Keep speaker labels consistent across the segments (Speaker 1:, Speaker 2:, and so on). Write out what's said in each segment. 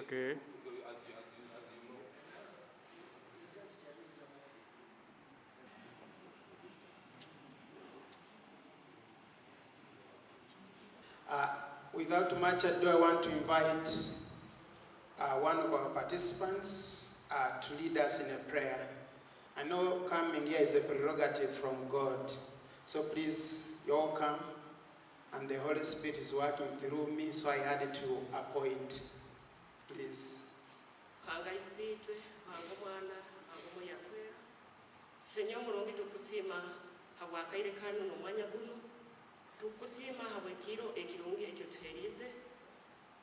Speaker 1: Okay.
Speaker 2: Without much ado, I want to invite one of our participants to lead us in a prayer. I know coming here is a prerogative from God. So please, you all come, and the Holy Spirit is working through me, so I had to appoint. Please.
Speaker 3: Señor mulungi tukusima habwakaire kanu n'omwanya guno tukusima habwekiro ekirungi ekyo tuheerize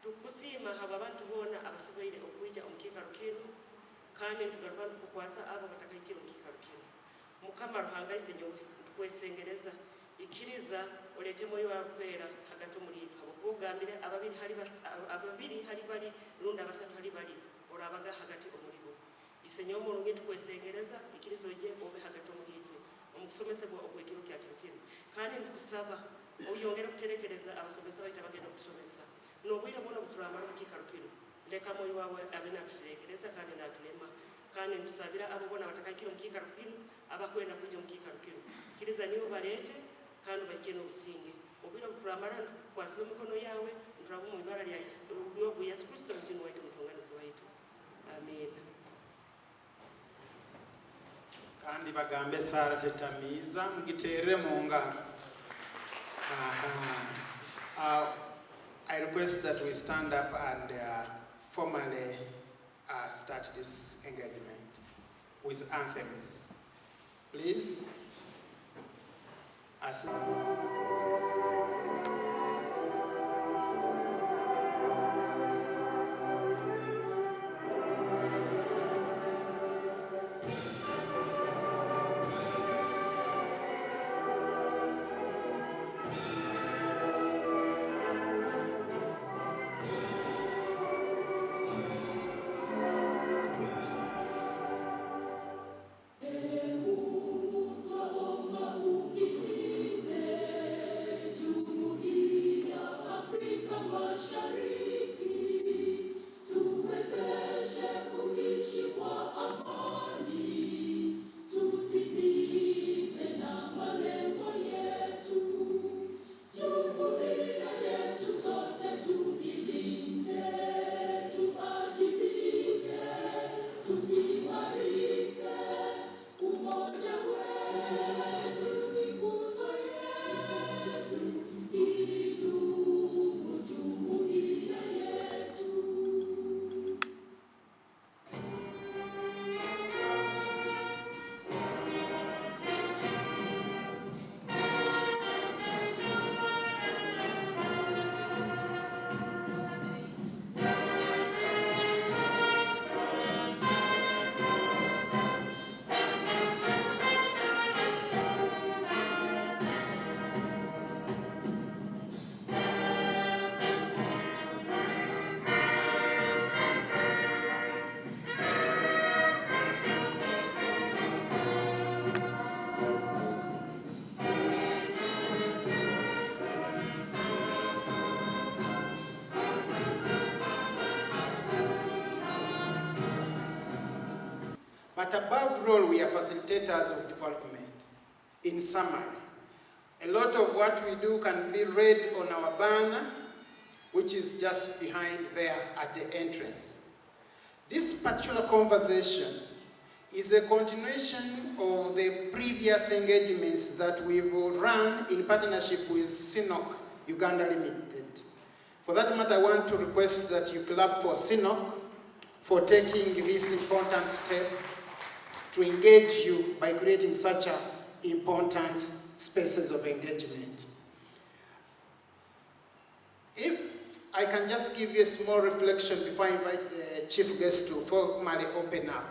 Speaker 3: tukusima haba abantu boona abasoboire okwija omu kiikaro kinu kandi nitugaruka nitukukwasa abo batakaikire omu kiikaro kinu mukama ruhanga isenyowe ntukwesengereza ikiriza olete moyo wakwera hagati omuri itwe habwokugambire ababiri hari bari rundi abasatu hari bari orabaga hagati omuri bo Señor mulungi tukwesengereza ikirizo je obe hagati omuri itwe omukusomesebwa okwekiro kya kino kino kandi ntukusaba oyongera kuterekereza abasomesa baita bagenda okusomesa n'obwire bwona butulamala mu kiikaro kino leka moyo wawe abe natuterekereza kandi natulema kandi ntusabira abo bona batakaikire mu kiikaro kino abakwenda kuija mu kiikaro kino kiriza nibo baleete kandi obaike n'obusinge obwire butulamala ntukwasa emikono yawe ntulaba mu ibara lya Yesu Kristo mutini waitu omutonganizi waitu amen.
Speaker 2: Kandi bagambe Sara tetamiza mugiterere mu ngalo. I request that we stand up and formally start this engagement with anthems. Please. But above all, we are facilitators of development. In summary, a lot of what we do can be read on our banner, which is just behind there at the entrance. This particular conversation is a continuation of the previous engagements that we've run in partnership with Cnooc Uganda Limited. For that matter, I want to request that you clap for Cnooc for taking this important step to engage you by creating such important spaces of engagement. If I can just give you a small reflection before I invite the chief guest to formally open up.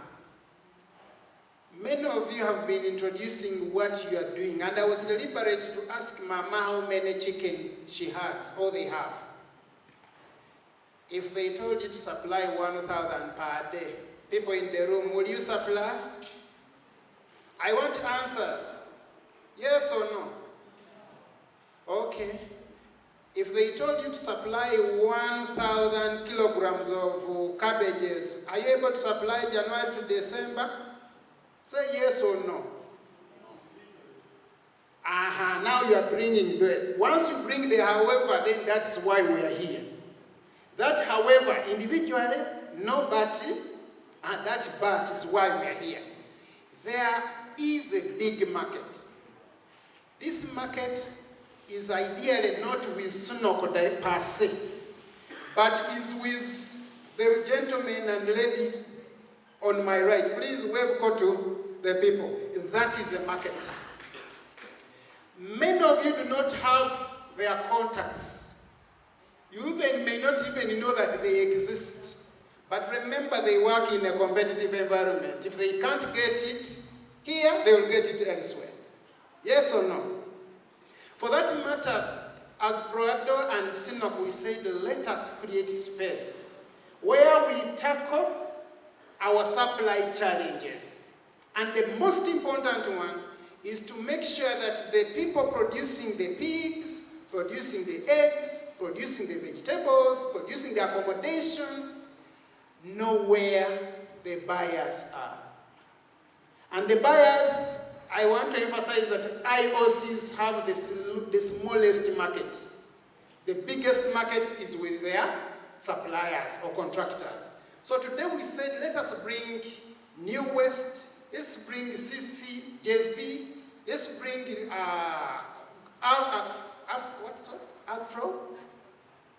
Speaker 2: Many of you have been introducing what you are doing, and I was deliberate to ask Mama how many chicken she has, or they have. If they told you to supply 1,000 per day, people in the room, will you supply? I want answers. Yes or no? Okay. If they told you to supply 1,000 kilograms of cabbages, are you able to supply January to December? Say yes or no. Now you are bringing the, once you bring the however, then that's why we are here. That however, individually, no but, and that but is why we are here. There is a big market. This market is ideally not with Cnooc per se, but is with the gentleman and lady on my right. Please wave go to the people. That is a market. Many of you do not have their contacts. You may not even know that they exist. But remember, they work in a competitive environment. If they can't get it here, they will get it elsewhere. Yes or no? For that matter, as Proado and Cnooc, we said, let us create space where we tackle our supply challenges. And the most important one is to make sure that the people producing the pigs, producing the eggs, producing the vegetables, producing the accommodation, know where the buyers are. And the buyers, I want to emphasize that IOCs have the smallest market. The biggest market is with their suppliers or contractors. So today we said, let us bring New West, let's bring CC, JV, let's bring Afro,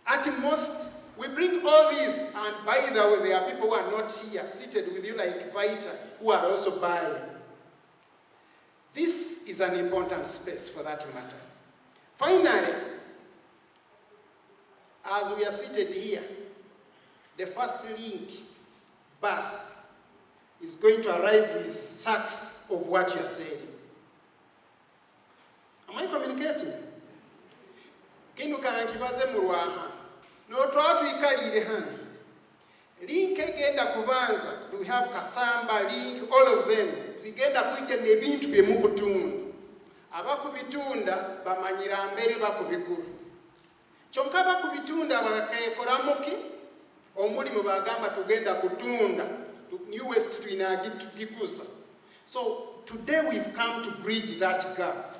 Speaker 2: Utmost. We bring all these, and by the way, there are people who are not here, seated with you like Vita, who are also buying. This is an important space for that matter. Finally, as we are seated here, the first link bus is going to arrive with sacks of what you're saying. Am I communicating? Kinuka nkibaze muruaha. No twatu ikalire hano. Link egenda kubanza, we have Kasamba, Link, all of them. Zigenda kuija nebintu byemukutunda. Abakubitunda bamanyira mbere bakubigura. Kyonka bakubitunda bakayekoramuki omulimo bagamba tugenda kutunda. New West tuinagikusa. So today we've come to bridge that gap.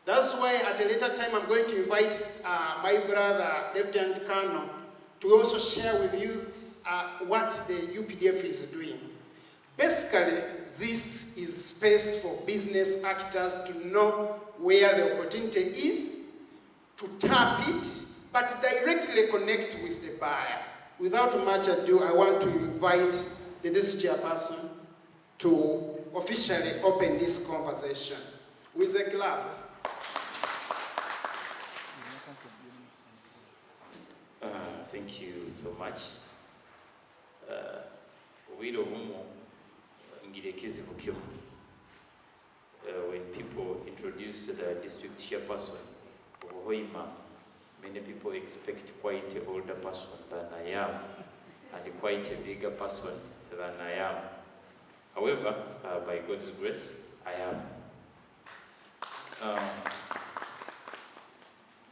Speaker 2: That's why at a later time I'm going to invite my brother, Lieutenant Colonel, to also share with you what the UPDF is doing. Basically, this is space for business actors to know where the opportunity is, to tap it, but directly connect with the buyer. Without much ado, I want to invite the district chairperson to officially open this conversation with a clap.
Speaker 1: Thank you so much. When people introduce the district chairperson of Hoima, many people expect quite an older person than I am, and quite a bigger person than I am. However, by God's grace, I am.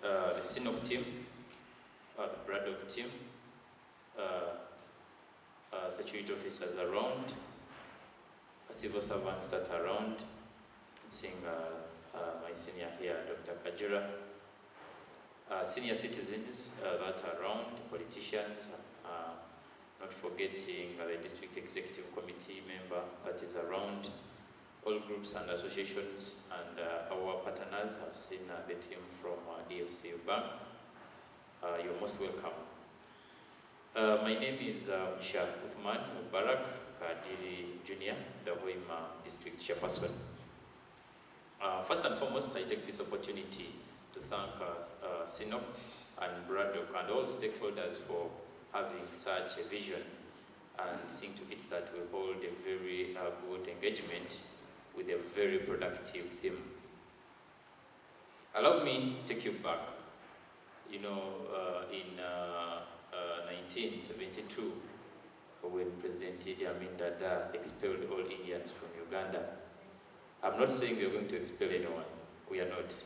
Speaker 1: The Cnooc team, the Braddock team, security officers around, civil servants that are around, seeing my senior here, Dr. Kajira, senior citizens that are around, politicians, not forgetting the district executive committee member that is around, all groups and associations, and our partners. I've seen the team from DFC Bank. You're most welcome. My name is Shah Uthman Mubarak Kadiri Jr., the Hoima District Chairperson. First and foremost, I take this opportunity to thank Cnooc and Braddock and all stakeholders for having such a vision and seeing to it that we hold a very good engagement with a very productive theme. Allow me to take you back. You know, in 1972, when President Idi Amin Dada expelled all Indians from Uganda. I'm not saying we are going to expel anyone. We are not.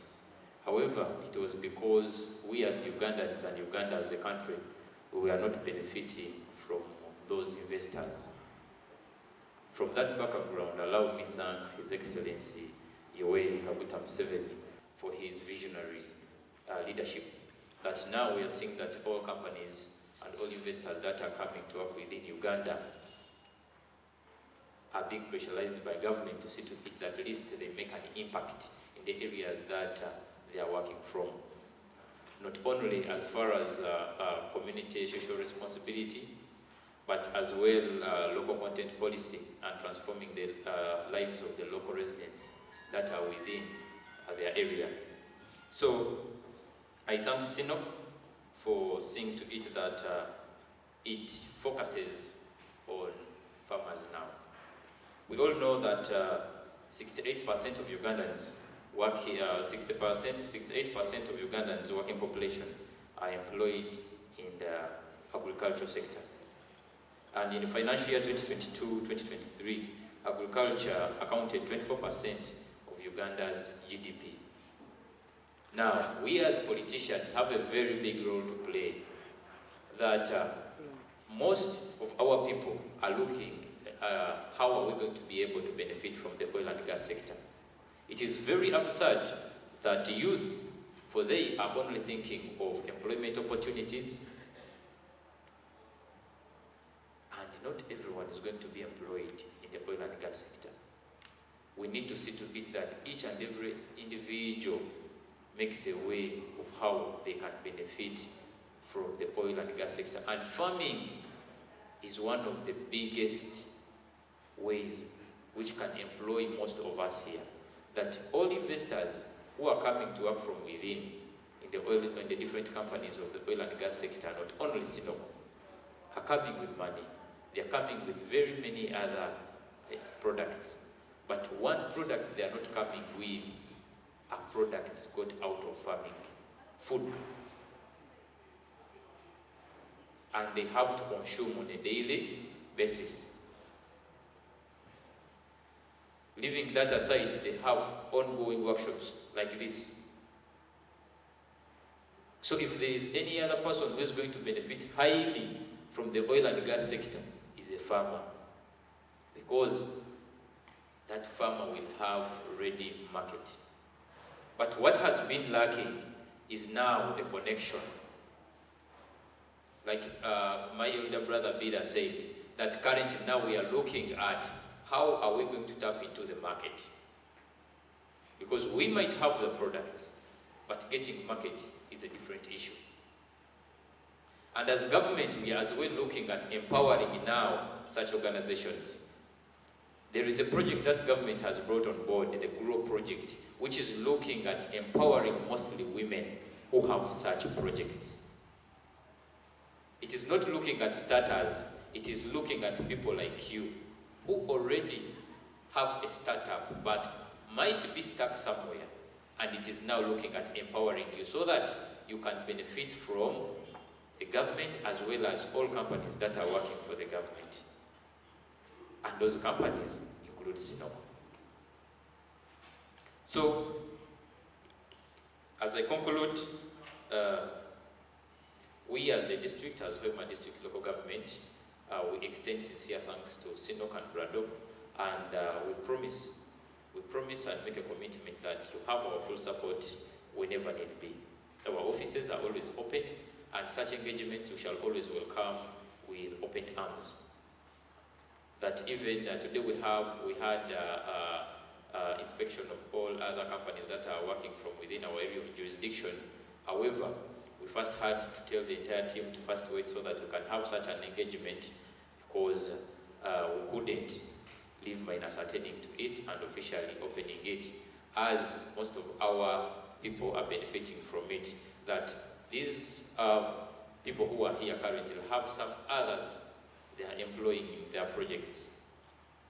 Speaker 1: However, it was because we as Ugandans and Uganda as a country, we were not benefiting from those investors. From that background, allow me to thank His Excellency Yoweri Kaguta Museveni for his visionary leadership. That now we are seeing that all companies and all investors that are coming to work within Uganda are being pressurized by government to see to it that at least they make an impact in the areas that they are working from. Not only as far as community social responsibility, but as well local content policy and transforming the lives of the local residents that are within their area. So I thank Cnooc for seeing to it that it focuses on farmers now. We all know that 68% of Ugandans work here, 68% of Ugandans working population are employed in the agricultural sector. And in the financial year 2022-2023, agriculture accounted 24% of Uganda's GDP. Now, we as politicians have a very big role to play, that most of our people are looking how are we going to be able to benefit from the oil and gas sector. It is very absurd that youth, for they are only thinking of employment opportunities, and not everyone is going to be employed in the oil and gas sector. We need to see to it that each and every individual makes a way of how they can benefit from the oil and gas sector. And farming is one of the biggest ways which can employ most of us here. That all investors who are coming to work from within in the different companies of the oil and gas sector, not only Cnooc, are coming with money. They are coming with very many other products. But one product they are not coming with are products got out of farming, food. And they have to consume on a daily basis. Leaving that aside, they have ongoing workshops like this. So if there is any other person who is going to benefit highly from the oil and gas sector, is a farmer. Because that farmer will have ready market. But what has been lacking is now the connection. Like my elder brother Bida said, that currently now we are looking at how are we going to tap into the market? Because we might have the products, but getting market is a different issue. And as government, we are as well looking at empowering now such organizations. There is a project that government has brought on board, the GROW project, which is looking at empowering mostly women who have such projects. It is not looking at starters, it is looking at people like you who already have a startup but might be stuck somewhere, and it is now looking at empowering you so that you can benefit from the government as well as all companies that are working for the government. And those companies include Cnooc. So, as I conclude, we as the district, as Hoima District Local Government, we extend sincere thanks to Cnooc and Braddock, and we promise and make a commitment that to have our full support whenever need be. Our offices are always open, and such engagements we shall always welcome with open arms. That even today we had inspection of all other companies that are working from within our area of jurisdiction. However, we first had to tell the entire team to first wait so that we can have such an engagement, because we couldn't leave minus attending to it and officially opening it, as most of our people are benefiting from it. That these people who are here currently have some others they are employing in their projects.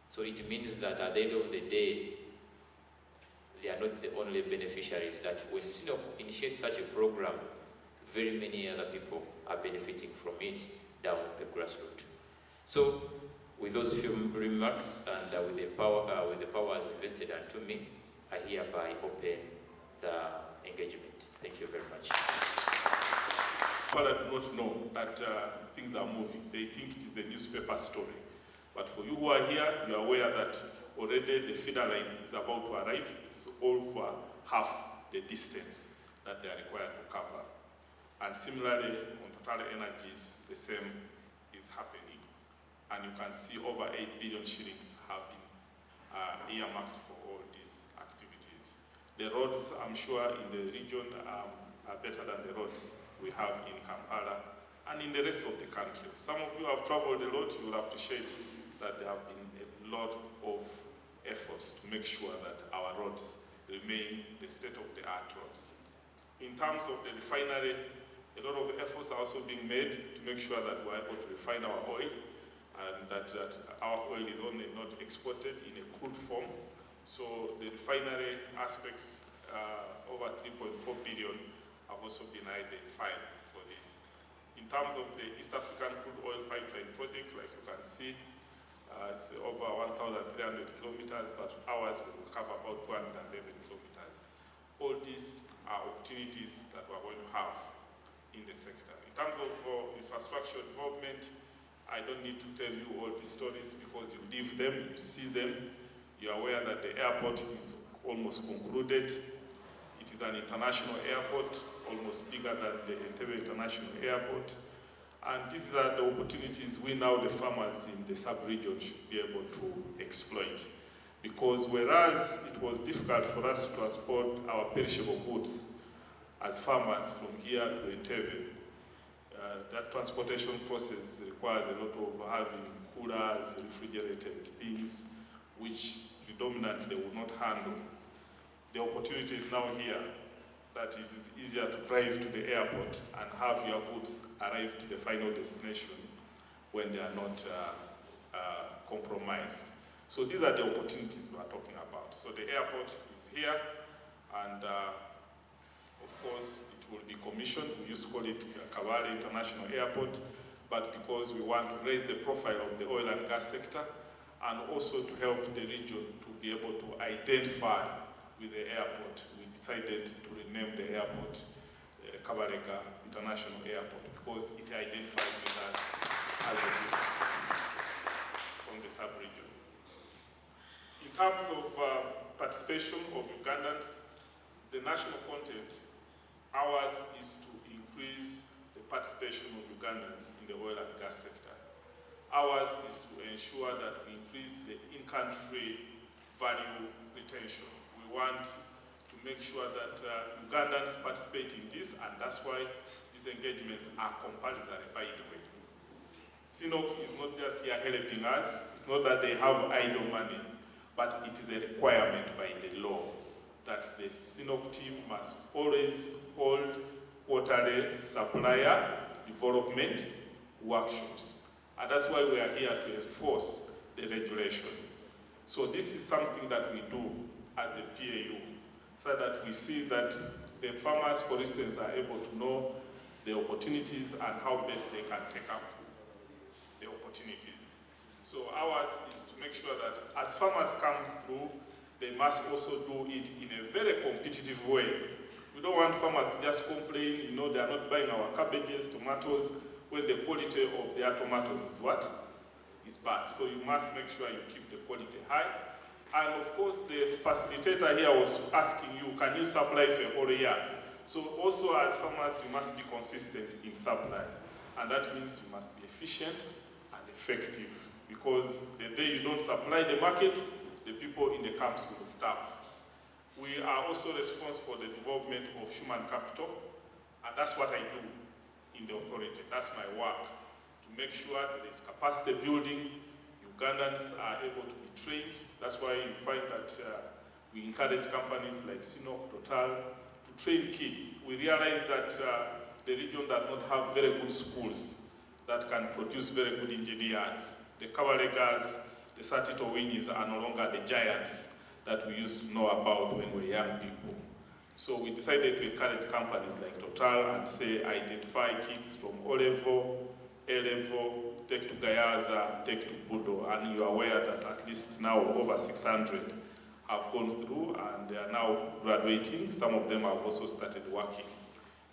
Speaker 1: So it means that at the end of the day, they are not the only beneficiaries. That when Cnooc initiates such a program, very many other people are benefiting from it down the grassroots. So, with those few remarks and with the powers invested unto me, I hereby open the engagement. Thank you very much.
Speaker 4: People do not know that things are moving. They think it is a newspaper story. But for you who are here, you are aware that already the feeder line is about to arrive. It's all for half the distance that they are required to cover. And similarly, on Total Energies, the same is happening. And you can see over 8 billion shillings have been earmarked for all these activities. The roads, I'm sure, in the region are better than the roads we have in Kampala and in the rest of the country. Some of you have traveled a lot. You will appreciate that there have been a lot of efforts to make sure that our roads remain the state-of-the-art roads. In terms of the refinery, a lot of efforts are also being made to make sure that we're able to refine our oil and that our oil is only not exported in a crude form. So the refinery aspects, over 3.4 billion, have also been identified for this. In terms of the East African crude oil pipeline project, like you can see, it's over 1,300 kilometers, but ours will cover about 211 kilometers. All these are opportunities that we're going to have in the sector. In terms of infrastructure development, I don't need to tell you all the stories because you live them, you see them. You're aware that the airport is almost concluded. It is an international airport, almost bigger than the Entebbe International Airport. And these are the opportunities we now, the farmers in the sub-region, should be able to exploit. Because whereas it was difficult for us to transport our perishable goods as farmers from here to Entebbe, that transportation process requires a lot of having coolers, refrigerated things, which predominantly will not handle. The opportunity is now here that it is easier to drive to the airport and have your goods arrive to the final destination when they are not compromised. So these are the opportunities we are talking about. So the airport is here, and of course it will be commissioned. We used to call it Kabale International Airport, but because we want to raise the profile of the oil and gas sector and also to help the region to be able to identify with the airport, we decided to rename the airport Kabalega International Airport because it identifies with us as a group from the sub-region. In terms of participation of Ugandans, the national content, ours is to increase the participation of Ugandans in the oil and gas sector. Ours is to ensure that we increase the in-country value retention. We want to make sure that Ugandans participate in this, and that's why these engagements are compulsory, by the way. Cnooc is not just here helping us. It's not that they have idle money, but it is a requirement by the law that the Cnooc team must always hold quarterly supplier development workshops. And that's why we are here to enforce the regulation. So this is something that we do as the PAU, so that we see that the farmers, for instance, are able to know the opportunities and how best they can take up the opportunities. So ours is to make sure that as farmers come through, they must also do it in a very competitive way. We don't want farmers to just complain, you know, they are not buying our cabbages, tomatoes, when the quality of their tomatoes is what? Is bad. So you must make sure you keep the quality high. And of course, the facilitator here was asking you, can you supply for a whole year? So also as farmers, you must be consistent in supply. And that means you must be efficient and effective. Because the day you don't supply the market, the people in the camps will starve. We are also responsible for the development of human capital, and that's what I do in the authority. That's my work, to make sure there is capacity building, Ugandans are able to be trained. That's why you find that we encourage companies like Cnooc, Total, to train kids. We realize that the region does not have very good schools that can produce very good engineers. The Kabalegas, the Satito Winis are no longer the giants that we used to know about when we were young people. So we decided to encourage companies like Total and say, identify kids from O-level, A-level, take to Gayaza, take to Budo, and you are aware that at least now over 600 have gone through and they are now graduating. Some of them have also started working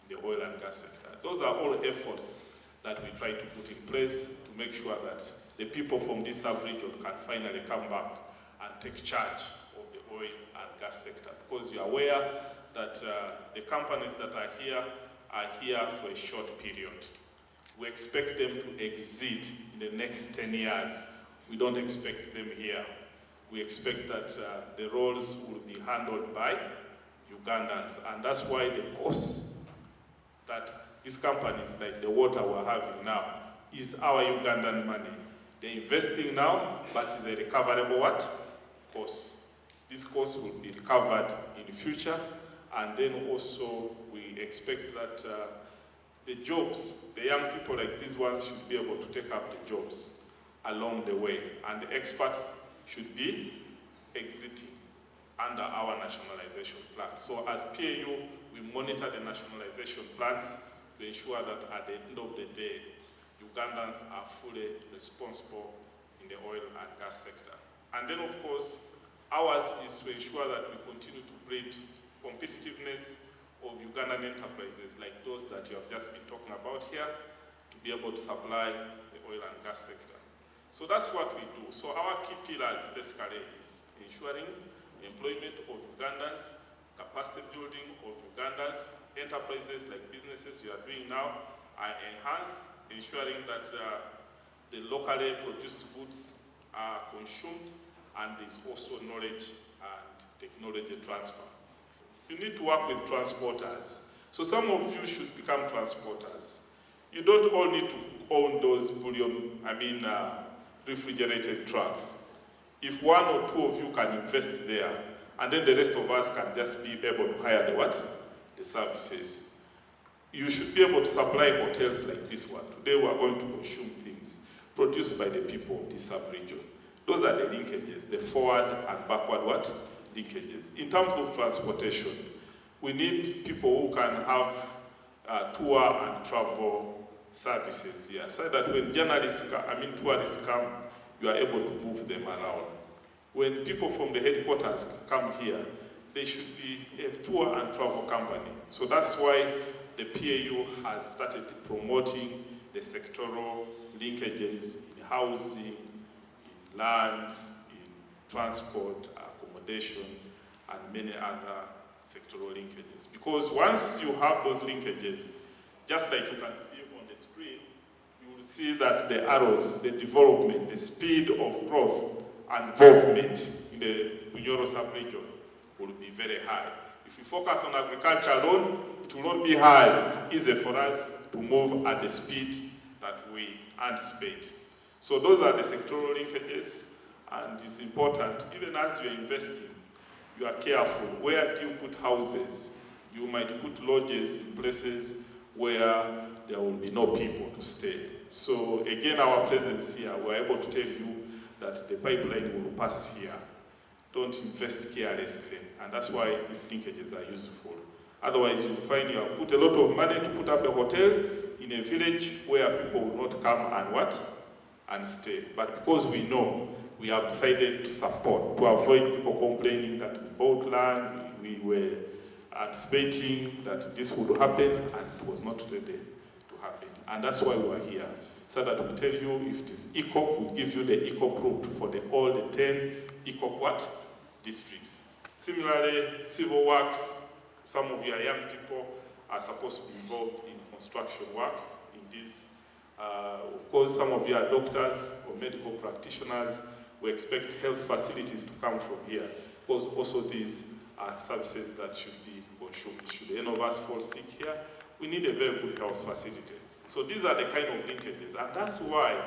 Speaker 4: in the oil and gas sector. Those are all efforts that we try to put in place to make sure that the people from this sub-region can finally come back and take charge of the oil and gas sector. Because you are aware that the companies that are here for a short period. We expect them to exit in the next 10 years. We don't expect them here. We expect that the roles will be handled by Ugandans, and that's why the costs that these companies, like the water we're having now, is our Ugandan money. They're investing now, but it's a recoverable what? Cost. This cost will be recovered in the future, and then also we expect that the jobs, the young people like these ones should be able to take up the jobs along the way, and the experts should be exiting under our nationalization plan. So as PAU, we monitor the nationalization plans to ensure that at the end of the day, Ugandans are fully responsible in the oil and gas sector. And then of course, ours is to ensure that we continue to breed competitiveness of Ugandan enterprises like those that you have just been talking about here to be able to supply the oil and gas sector. So that's what we do. So our key pillars basically is ensuring employment of Ugandans, capacity building of Ugandans, enterprises like businesses you are doing now are enhanced, ensuring that the locally produced goods are consumed, and there's also knowledge and technology transfer. You need to work with transporters. So some of you should become transporters. You don't all need to own those refrigerated trucks. If one or two of you can invest there, and then the rest of us can just be able to hire the what? The services. You should be able to supply hotels like this one. Today we are going to consume things produced by the people of this sub-region. Those are the linkages, the forward and backward what? Linkages. In terms of transportation, we need people who can have tour and travel services here, so that when tourists come, you are able to move them around. When people from the headquarters come here, they should be a tour and travel company. So that's why the PAU has started promoting the sectoral linkages in housing, in lands, in transport, accommodation, and many other sectoral linkages. Because once you have those linkages, just like you can see on the screen, you will see that the arrows, the development, the speed of growth and development in the Bunyoro sub-region will be very high. If we focus on agriculture alone, it will not be high, easy for us to move at the speed that we anticipate. So those are the sectoral linkages, and it's important, even as you're investing, you are careful. Where do you put houses? You might put lodges in places where there will be no people to stay. So again, our presence here, we're able to tell you that the pipeline will pass here. Don't invest carelessly, and that's why these linkages are useful. Otherwise, you'll find you have put a lot of money to put up a hotel in a village where people will not come and what? And stay. But because we know, we have decided to support, to avoid people complaining that we bought land, we were anticipating that this would happen, and it was not ready to happen. And that's why we are here, so that we tell you if it is ECOP, we give you the ECOP route for all the 10 ECOP what? Districts. Similarly, civil works, some of your young people are supposed to be involved in construction works in this. Of course, some of you are doctors or medical practitioners. We expect health facilities to come from here, because also these are services that should be consumed. Should any of us fall sick here, we need a very good health facility. So these are the kind of linkages, and that's why,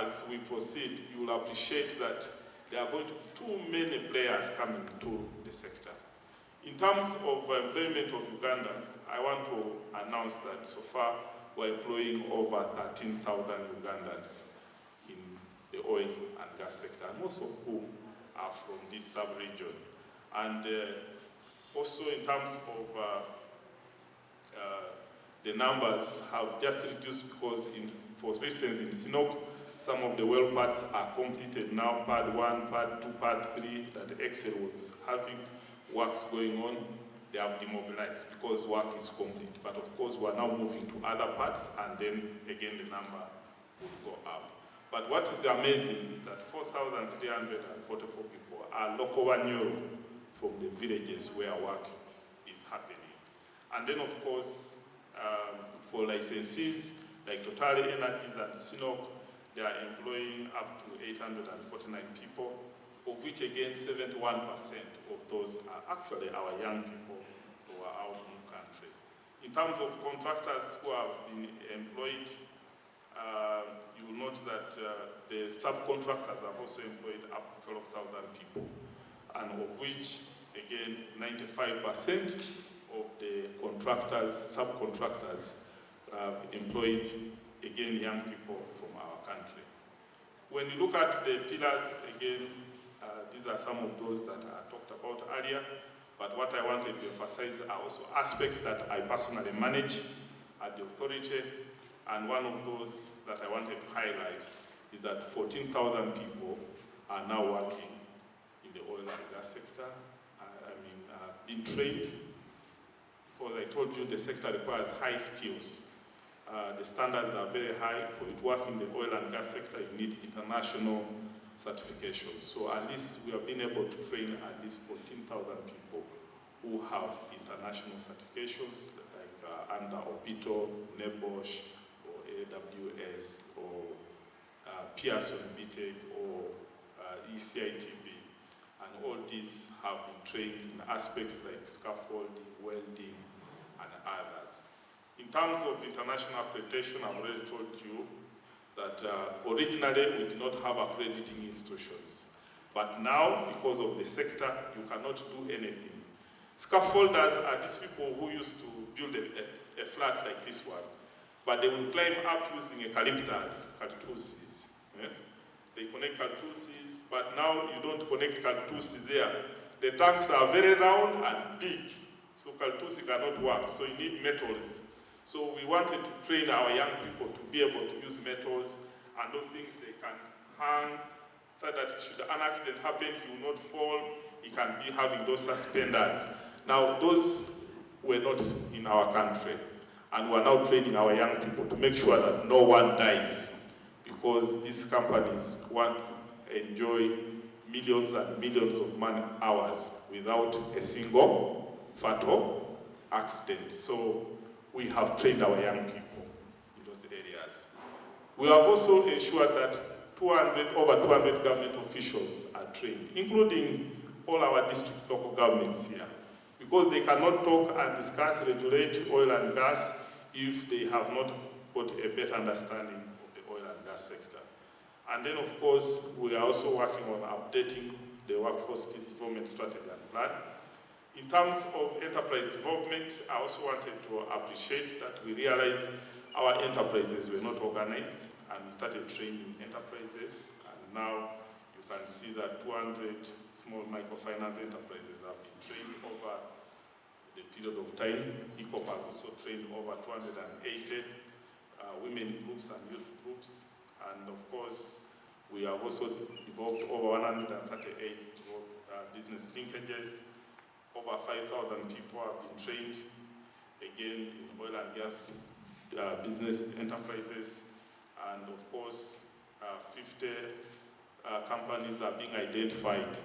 Speaker 4: as we proceed, you will appreciate that there are going to be too many players coming to the sector. In terms of employment of Ugandans, I want to announce that so far we're employing over 13,000 Ugandans in the oil and gas sector, and most of whom are from this sub-region. And also in terms of the numbers have just reduced because for instance in Cnooc, Some of the well pads are completed now, pad 1, pad 2, pad 3, that Excel was having works going on. They have demobilized because work is complete. But of course, we are now moving to other parts, and then again the number will go up. But what is amazing is that 4,344 people are local Wanyoro from the villages where work is happening. And then of course, for licensees like Total Energies and Cnooc, they are employing up to 849 people, of which again 71% of those are actually our young people who are out in the country. In terms of contractors who have been employed, you will note that the subcontractors have also employed up to 12,000 people, and of which, again, 95% of the contractors, subcontractors, have employed, again, young people from our country. When you look at the pillars, again, these are some of those that I talked about earlier, but what I wanted to emphasize are also aspects that I personally manage at the authority. And one of those that I wanted to highlight is that 14,000 people are now working in the oil and gas sector. Being trained, because I told you the sector requires high skills. The standards are very high. For you to work in the oil and gas sector, you need international certification. So at least we have been able to train at least 14,000 people who have international certifications, like under OPITO, NEBOSH, AWS, or Pearson BTEC, or ECITB, and all these have been trained in aspects like scaffolding, welding, and others. In terms of international accreditation, I've already told you that originally we did not have accrediting institutions, but now, because of the sector, you cannot do anything. Scaffolders are these people who used to build a flat like this one, but they will climb up using eucalyptus, caltuses. They connect caltuses, but now you don't connect caltuses there. The tanks are very round and big, so caltuses cannot work, so you need metals. So we wanted to train our young people to be able to use metals, and those things they can hang, so that should an accident happen, he will not fall, he can be having those suspenders. Now, those were not in our country. And we're now training our young people to make sure that no one dies, because these companies want to enjoy millions and millions of man hours without a single fatal accident. So we have trained our young people in those areas. We have also ensured that over 200 government officials are trained, including all our district local governments here, because they cannot talk and discuss, regulate oil and gas if they have not got a better understanding of the oil and gas sector. And then, of course, we are also working on updating the workforce skills development strategy and plan. In terms of enterprise development, I also wanted to appreciate that we realized our enterprises were not organized, and we started training enterprises, and now you can see that 200 small microfinance enterprises have been trained over the period of time. ECOP has also trained over 280 women groups and youth groups, and of course, we have also developed over 138 business linkages. Over 5,000 people have been trained, again, in oil and gas business enterprises, and of course, 50 companies are being identified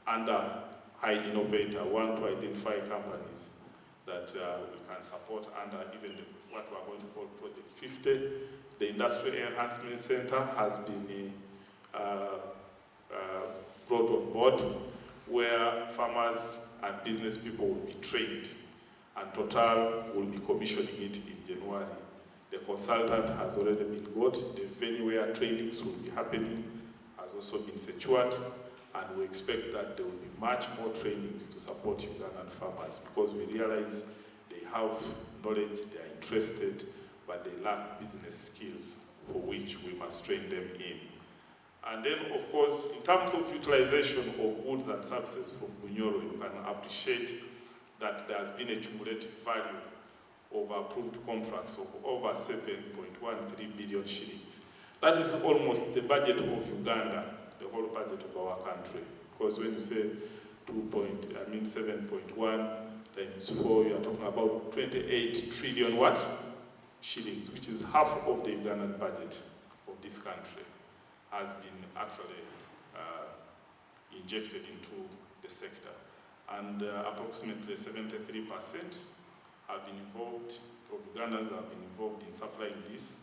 Speaker 4: under High Innovator. We want to identify companies that we can support under even what we are going to call Project 50. The Industrial Enhancement Center has been brought on board, where farmers and business people will be trained, and Total will be commissioning it in January. The consultant has already been got. The venue where trainings will be happening has also been secured, and we expect that there will be much more trainings to support Ugandan farmers, because we realize they have knowledge, they are interested, but they lack business skills for which we must train them in. And then, of course, in terms of utilization of goods and services from Bunyoro, you can appreciate that there has been a cumulative value of approved contracts of over 7.13 billion shillings. That is almost the budget of Uganda, the whole budget of our country. Because when you say 7.1 times 4, you are talking about 28 trillion what? Shillings, which is half of the Ugandan budget of this country, has been actually injected into the sector. And approximately 73% have been involved, of Ugandans have been involved in supplying this.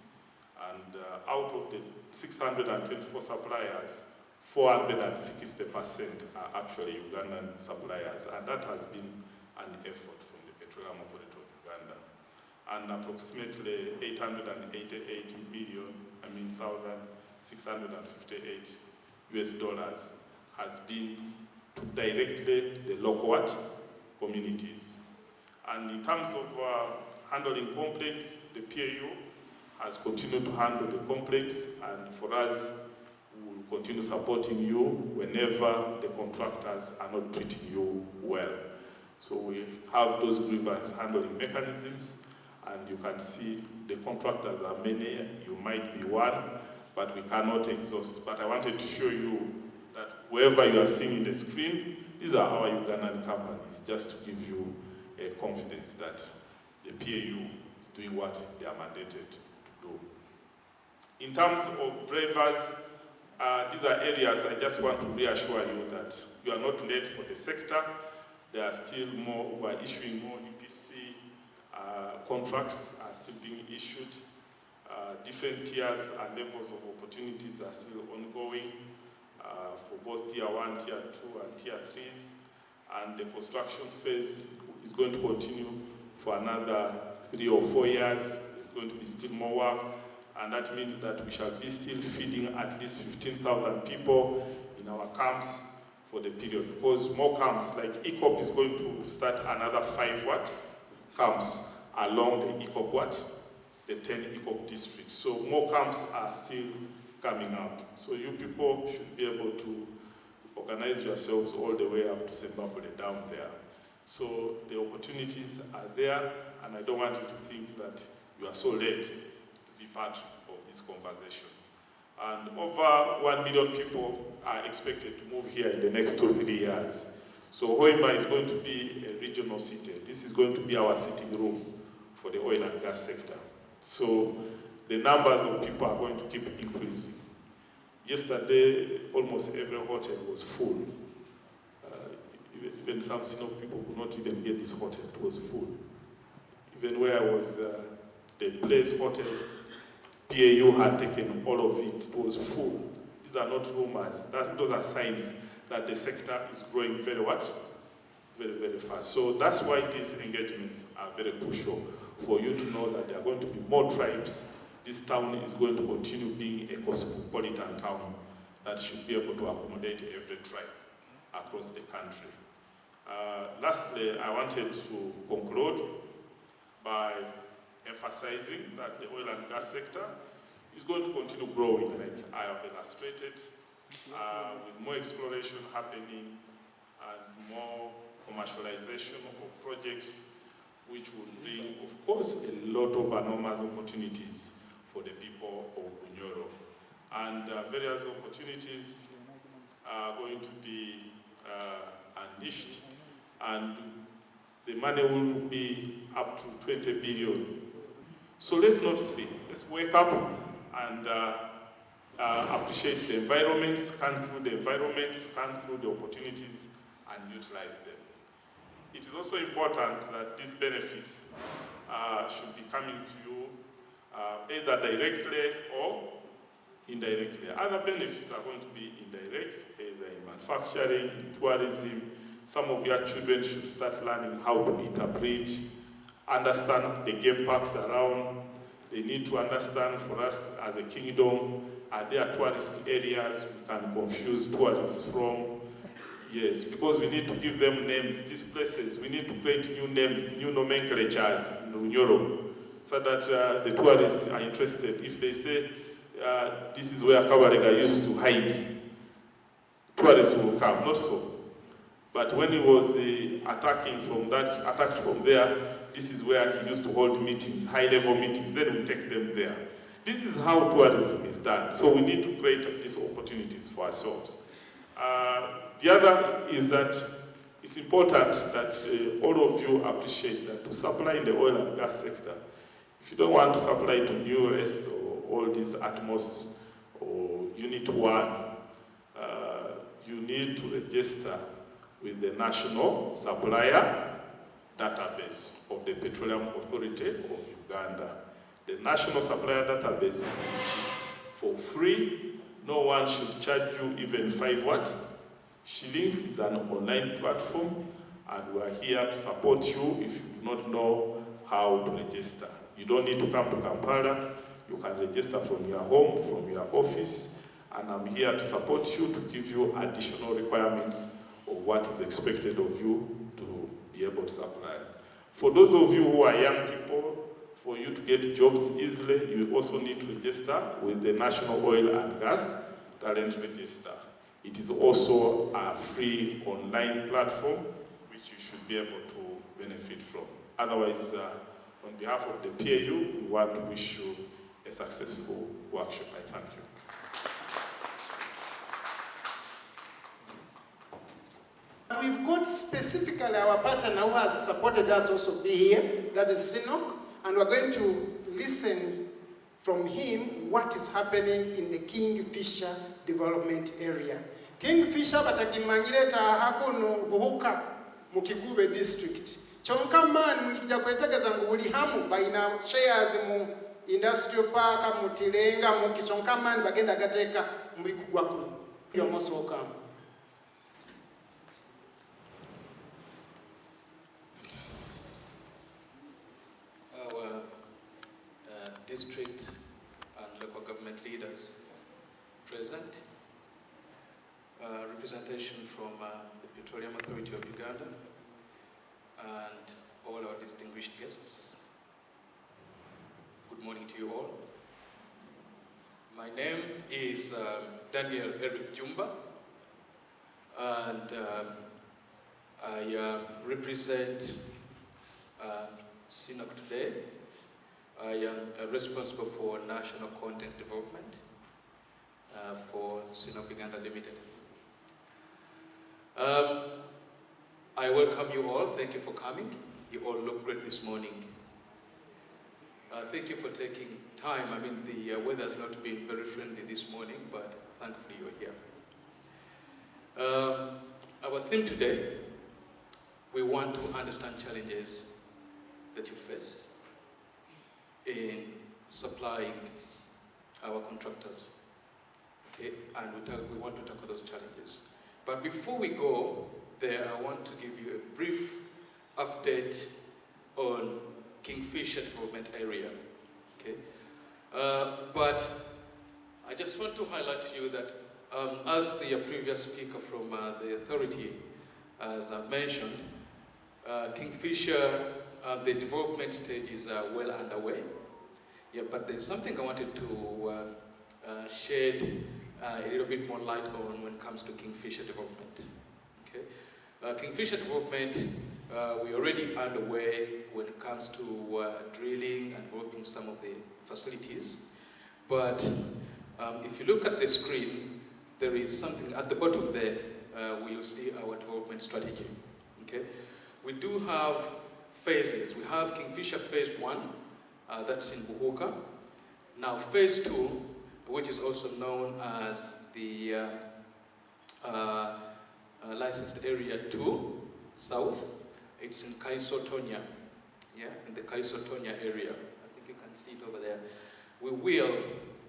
Speaker 4: And out of the 624 suppliers, 460% are actually Ugandan suppliers, and that has been an effort from the Petroleum Authority of Uganda. And approximately 888,658 US dollars has been to directly the local communities. And in terms of handling complaints, the PAU has continued to handle the complaints, and for us, we will continue supporting you whenever the contractors are not treating you well. So we have those grievance handling mechanisms, and you can see the contractors are many. You might be one, but we cannot exhaust. But I wanted to show you that wherever you are seeing in the screen, these are our Ugandan companies, just to give you a confidence that the PAU is doing what they are mandated to do. In terms of drivers, these are areas I just want to reassure you that you are not late for the sector. There are still more, we are issuing more EPC contracts are still being issued. Different tiers and levels of opportunities are still ongoing for both tier 1, tier 2, and tier 3s. And the construction phase is going to continue for another 3 or 4 years. There's going to be still more work. And that means that we shall be still feeding at least 15,000 people in our camps for the period. Because more camps, like ECOP is going to start another 5 camps along the ECOP the 10 ECOP districts. So more camps are still coming out. So you people should be able to organize yourselves all the way up to Zimbabwe down there. So the opportunities are there, and I don't want you to think that you are so late to be part of this conversation. And over 1 million people are expected to move here in the next 2-3 years. So Hoima is going to be a regional city. This is going to be our sitting room for the oil and gas sector. So the numbers of people are going to keep increasing. Yesterday, almost every hotel was full. Even some Cnooc people could not even get this hotel, it was full. Even where I was, the Place Hotel, PAU had taken all of it, it was full. These are not rumors, those are signs that the sector is growing very Very, very fast. So that's why these engagements are very crucial for you to know that there are going to be more tribes. This town is going to continue being a cosmopolitan town that should be able to accommodate every tribe across the country. Lastly, I wanted to conclude by emphasizing that the oil and gas sector is going to continue growing, like I have illustrated, with more exploration happening and more commercialization of projects, which will bring, of course, a lot of enormous opportunities for the people of Bunyoro. And various opportunities are going to be unleashed, and the money will be up to 20 billion. So let's not sleep. Let's wake up and appreciate the environment, scan through the environment, scan through the opportunities, and utilize them. It is also important that these benefits should be coming to you either directly or indirectly. Other benefits are going to be indirect, either in manufacturing, in tourism. Some of your children should start learning how to interpret, understand the game parks around. They need to understand, for us as a kingdom, are there tourist areas we can confuse tourists from? Yes, because we need to give them names. These places, we need to create new names, new nomenclatures in Europe, so that the tourists are interested. If they say, this is where Kabalega used to hide, tourists will come, not so. But when he was attacked from there, this is where he used to hold meetings, high-level meetings, then we take them there. This is how tourism is done. So we need to create these opportunities for ourselves. The other is that it's important that all of you appreciate that to supply in the oil and gas sector, if you don't want to supply to New West or all these Atmos or Unit 1, you need to register with the National Supplier Database of the Petroleum Authority of Uganda. The National Supplier Database is for free. No one should charge you even 5 what? Shillings. Is an online platform, and we are here to support you if you do not know how to register. You don't need to come to Kampala. You can register from your home, from your office, and I'm here to support you, to give you additional requirements of what is expected of you to be able to supply. For those of you who are young people, for you to get jobs easily, you also need to register with the National Oil and Gas Talent Register. It is also a free online platform which you should be able to benefit from. Otherwise, on behalf of the PAU, we want to wish you a successful workshop. I thank you.
Speaker 2: We've got specifically our partner who has supported us also be here, that is Cnooc, and we're going to listen from him what is happening in the Kingfisher development area. Kingfisher batagimanyire tahakuno buhuka mukigube district. Chonka man mukija kwetegeza ngu buli hamu baina shares mu industrial park mutilenga mu kichonka man bagenda gateka mbikugwa kuno. You're most welcome.
Speaker 5: Our district and local government leaders present, representation from the Petroleum Authority of Uganda, and all our distinguished guests. Good morning to you all. My name is Daniel Eric Jumba, and I represent Cnooc today. I am responsible for national content development for Cnooc Uganda Limited. I welcome you all. Thank you for coming. You all look great this morning. Thank you for taking time. I mean, the weather has not been very friendly this morning, but thankfully you're here. Our theme today, we want to understand challenges that you face in supplying our contractors, okay? And we want to tackle those challenges. But before we go there, I want to give you a brief update on Kingfisher development area, okay? But I just want to highlight to you that as the previous speaker from the authority has mentioned, Kingfisher, the development stages are well underway. Yeah, but there's something I wanted to shed a little bit more light on when it comes to Kingfisher development. Okay, Kingfisher development, we're already underway when it comes to drilling and developing some of the facilities. But if you look at the screen, there is something at the bottom there where you'll see our development strategy. Okay, we do have phases. We have Kingfisher Phase 1, that's in Buhuka. Now Phase 2, which is also known as the licensed area 2, south, it's in Kaisotonia, yeah, in the Kaisotonia area. I think you can see it over there. We will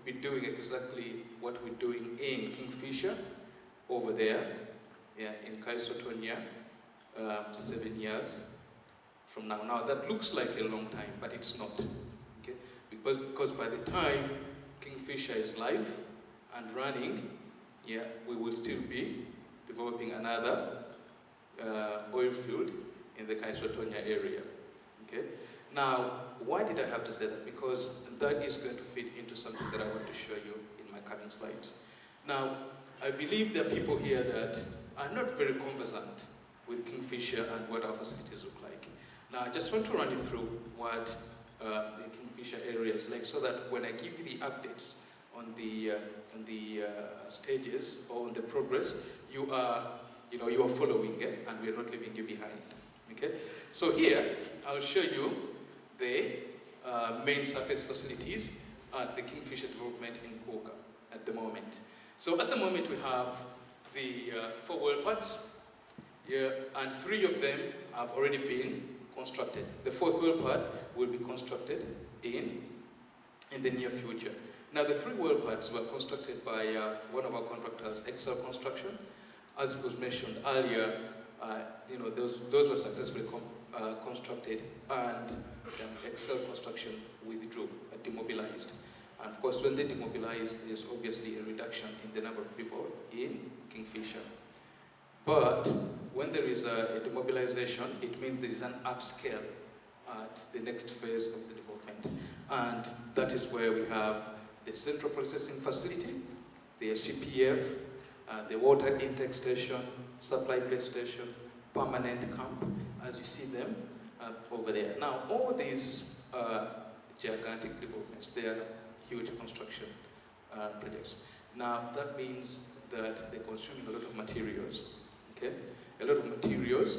Speaker 5: be doing exactly what we're doing in Kingfisher over there, yeah, in Kaisotonia, 7 years from now. Now that looks like a long time, but it's not, okay? Because by the time Kingfisher is live and running, yeah, we will still be developing another oil field in the Kaisotonia area, okay? Now, why did I have to say that? Because that is going to fit into something that I want to show you in my coming slides. Now, I believe there are people here that are not very conversant with Kingfisher and what our facilities look like. Now, I just want to run you through what the Kingfisher areas, like so that when I give you the updates on the stages or on the progress, you are following it, and we are not leaving you behind. Okay. So here I'll show you the main surface facilities at the Kingfisher development in Hoima at the moment. So at the moment we have the 4 well pads, and 3 of them have already been constructed. The 4th well pad will be constructed in the near future. Now the 3 well pads were constructed by one of our contractors, Excel Construction. As it was mentioned earlier, those were successfully constructed, and Excel Construction withdrew, demobilized. And of course, when they demobilized, there's obviously a reduction in the number of people in Kingfisher. But when there is a demobilization, it means there is an upscale at the next phase of the development. And that is where we have the central processing facility, the CPF, the water intake station, supply base station, permanent camp, as you see them over there. Now, all these gigantic developments, they are huge construction projects. Now, that means that they're consuming a lot of materials, okay? A lot of materials,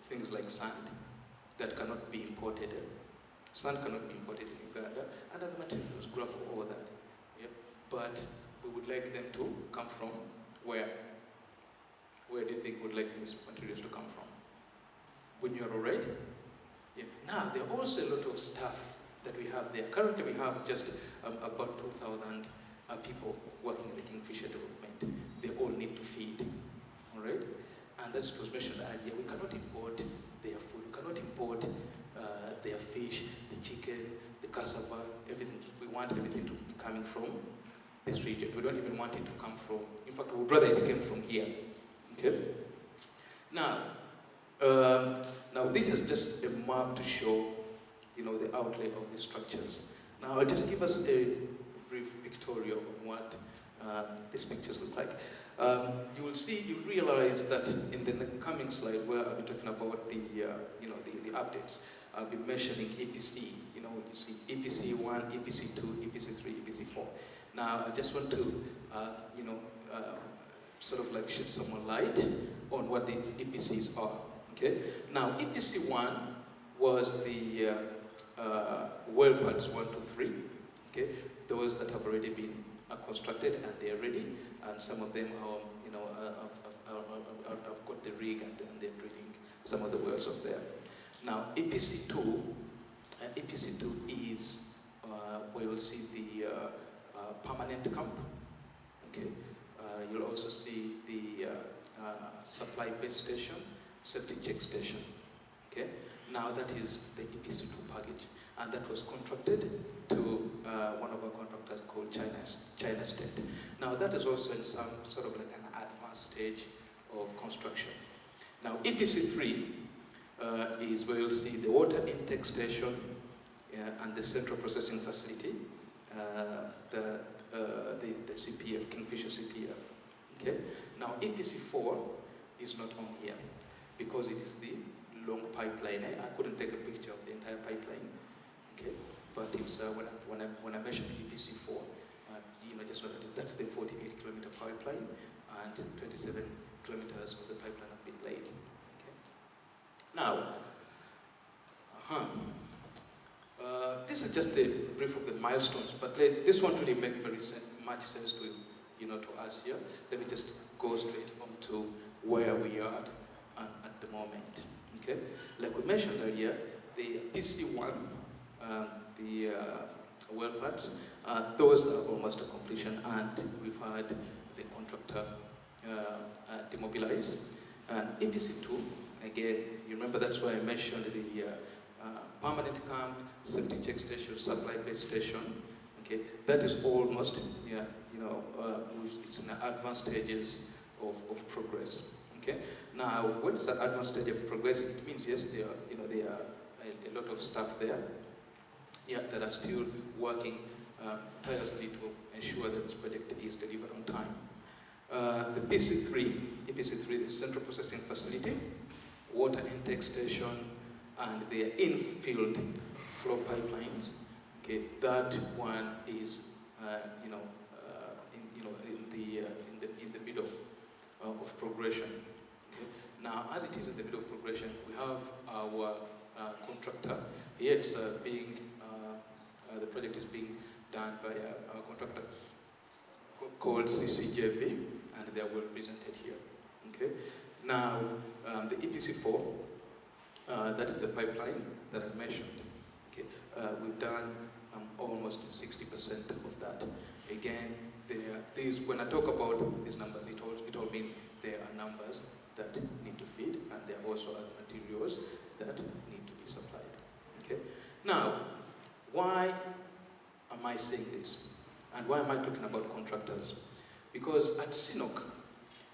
Speaker 5: things like sand, that cannot be imported. Sand cannot be imported in Uganda, and other materials, gravel, all that. Yep. But we would like them to come from where? Where do you think we would like these materials to come from? When you're all right? Yeah. Now, there are also a lot of stuff that we have there. Currently, we have just about 2,000 people working in the Kingfisher development. They all need to feed, all right? And as it was mentioned earlier, we cannot import their food. We cannot import their fish, the chicken, the cassava, everything. We want everything to be coming from this region. We don't even want it to come from, in fact, we would rather it came from here, okay? Now this is just a map to show, the outlay of the structures. Now, I'll just give us a brief pictorial on what these pictures look like. You will see, you realize that in the coming slide where I'll be talking about the updates, I'll be mentioning EPC. You see EPC 1, EPC 2, EPC 3, EPC 4. Now, I just want to, sort of like shed some more light on what these EPCs are. Okay. Now, EPC 1 was the well pads 1 to 3. Okay. Those that have already been constructed and they are ready, and some of them are, have got the rig and they're drilling some of the wells up there. Now, EPC 2 is where you'll see the permanent camp. Okay. You'll also see the supply base station, safety check station. Okay. Now that is the EPC 2 package, and that was contracted to one of our contractors called China State. Now that is also in some sort of like an advanced stage of construction. Now EPC 3 is where you'll see the water intake station and the central processing facility, the CPF, Kingfisher CPF. Okay. Now EPC 4 is not on here because it is the long pipeline. I couldn't take a picture of the entire pipeline. Okay. But it's when I mentioned EPC 4, just know that that's the 48-kilometer pipeline, and 27 kilometers of the pipeline have been laid. Okay. Now, this is just a brief of the milestones, but this won't really make very much sense to to us here. Let me just go straight on to where we are at the moment. Okay, like we mentioned earlier, the PC1, the well pads, those are almost a completion, and we've had the contractor demobilize. And EPC2, again, you remember that's why I mentioned the permanent camp, safety check station, supply base station. Okay, that is almost, it's in the advanced stages of progress. Okay, now when it's an advanced stage of progress, it means yes, there are a lot of staff there, that are still working tirelessly to ensure that this project is delivered on time. The EPC3, the central processing facility, water intake station, and the in-field flow pipelines. Okay, that one is in the middle of progression. Okay? Now, as it is in the middle of progression, we have our contractor. Here it's the project is being done by our contractor called CCJV, and they are well presented here. Okay. Now, the EPC4, that is the pipeline that I mentioned. Okay. We've done almost 60% of that. Again, when I talk about these numbers, it all means there are numbers that need to feed, and there are also other materials that need to be supplied. Okay. Now, why am I saying this? And why am I talking about contractors? Because at Cnooc,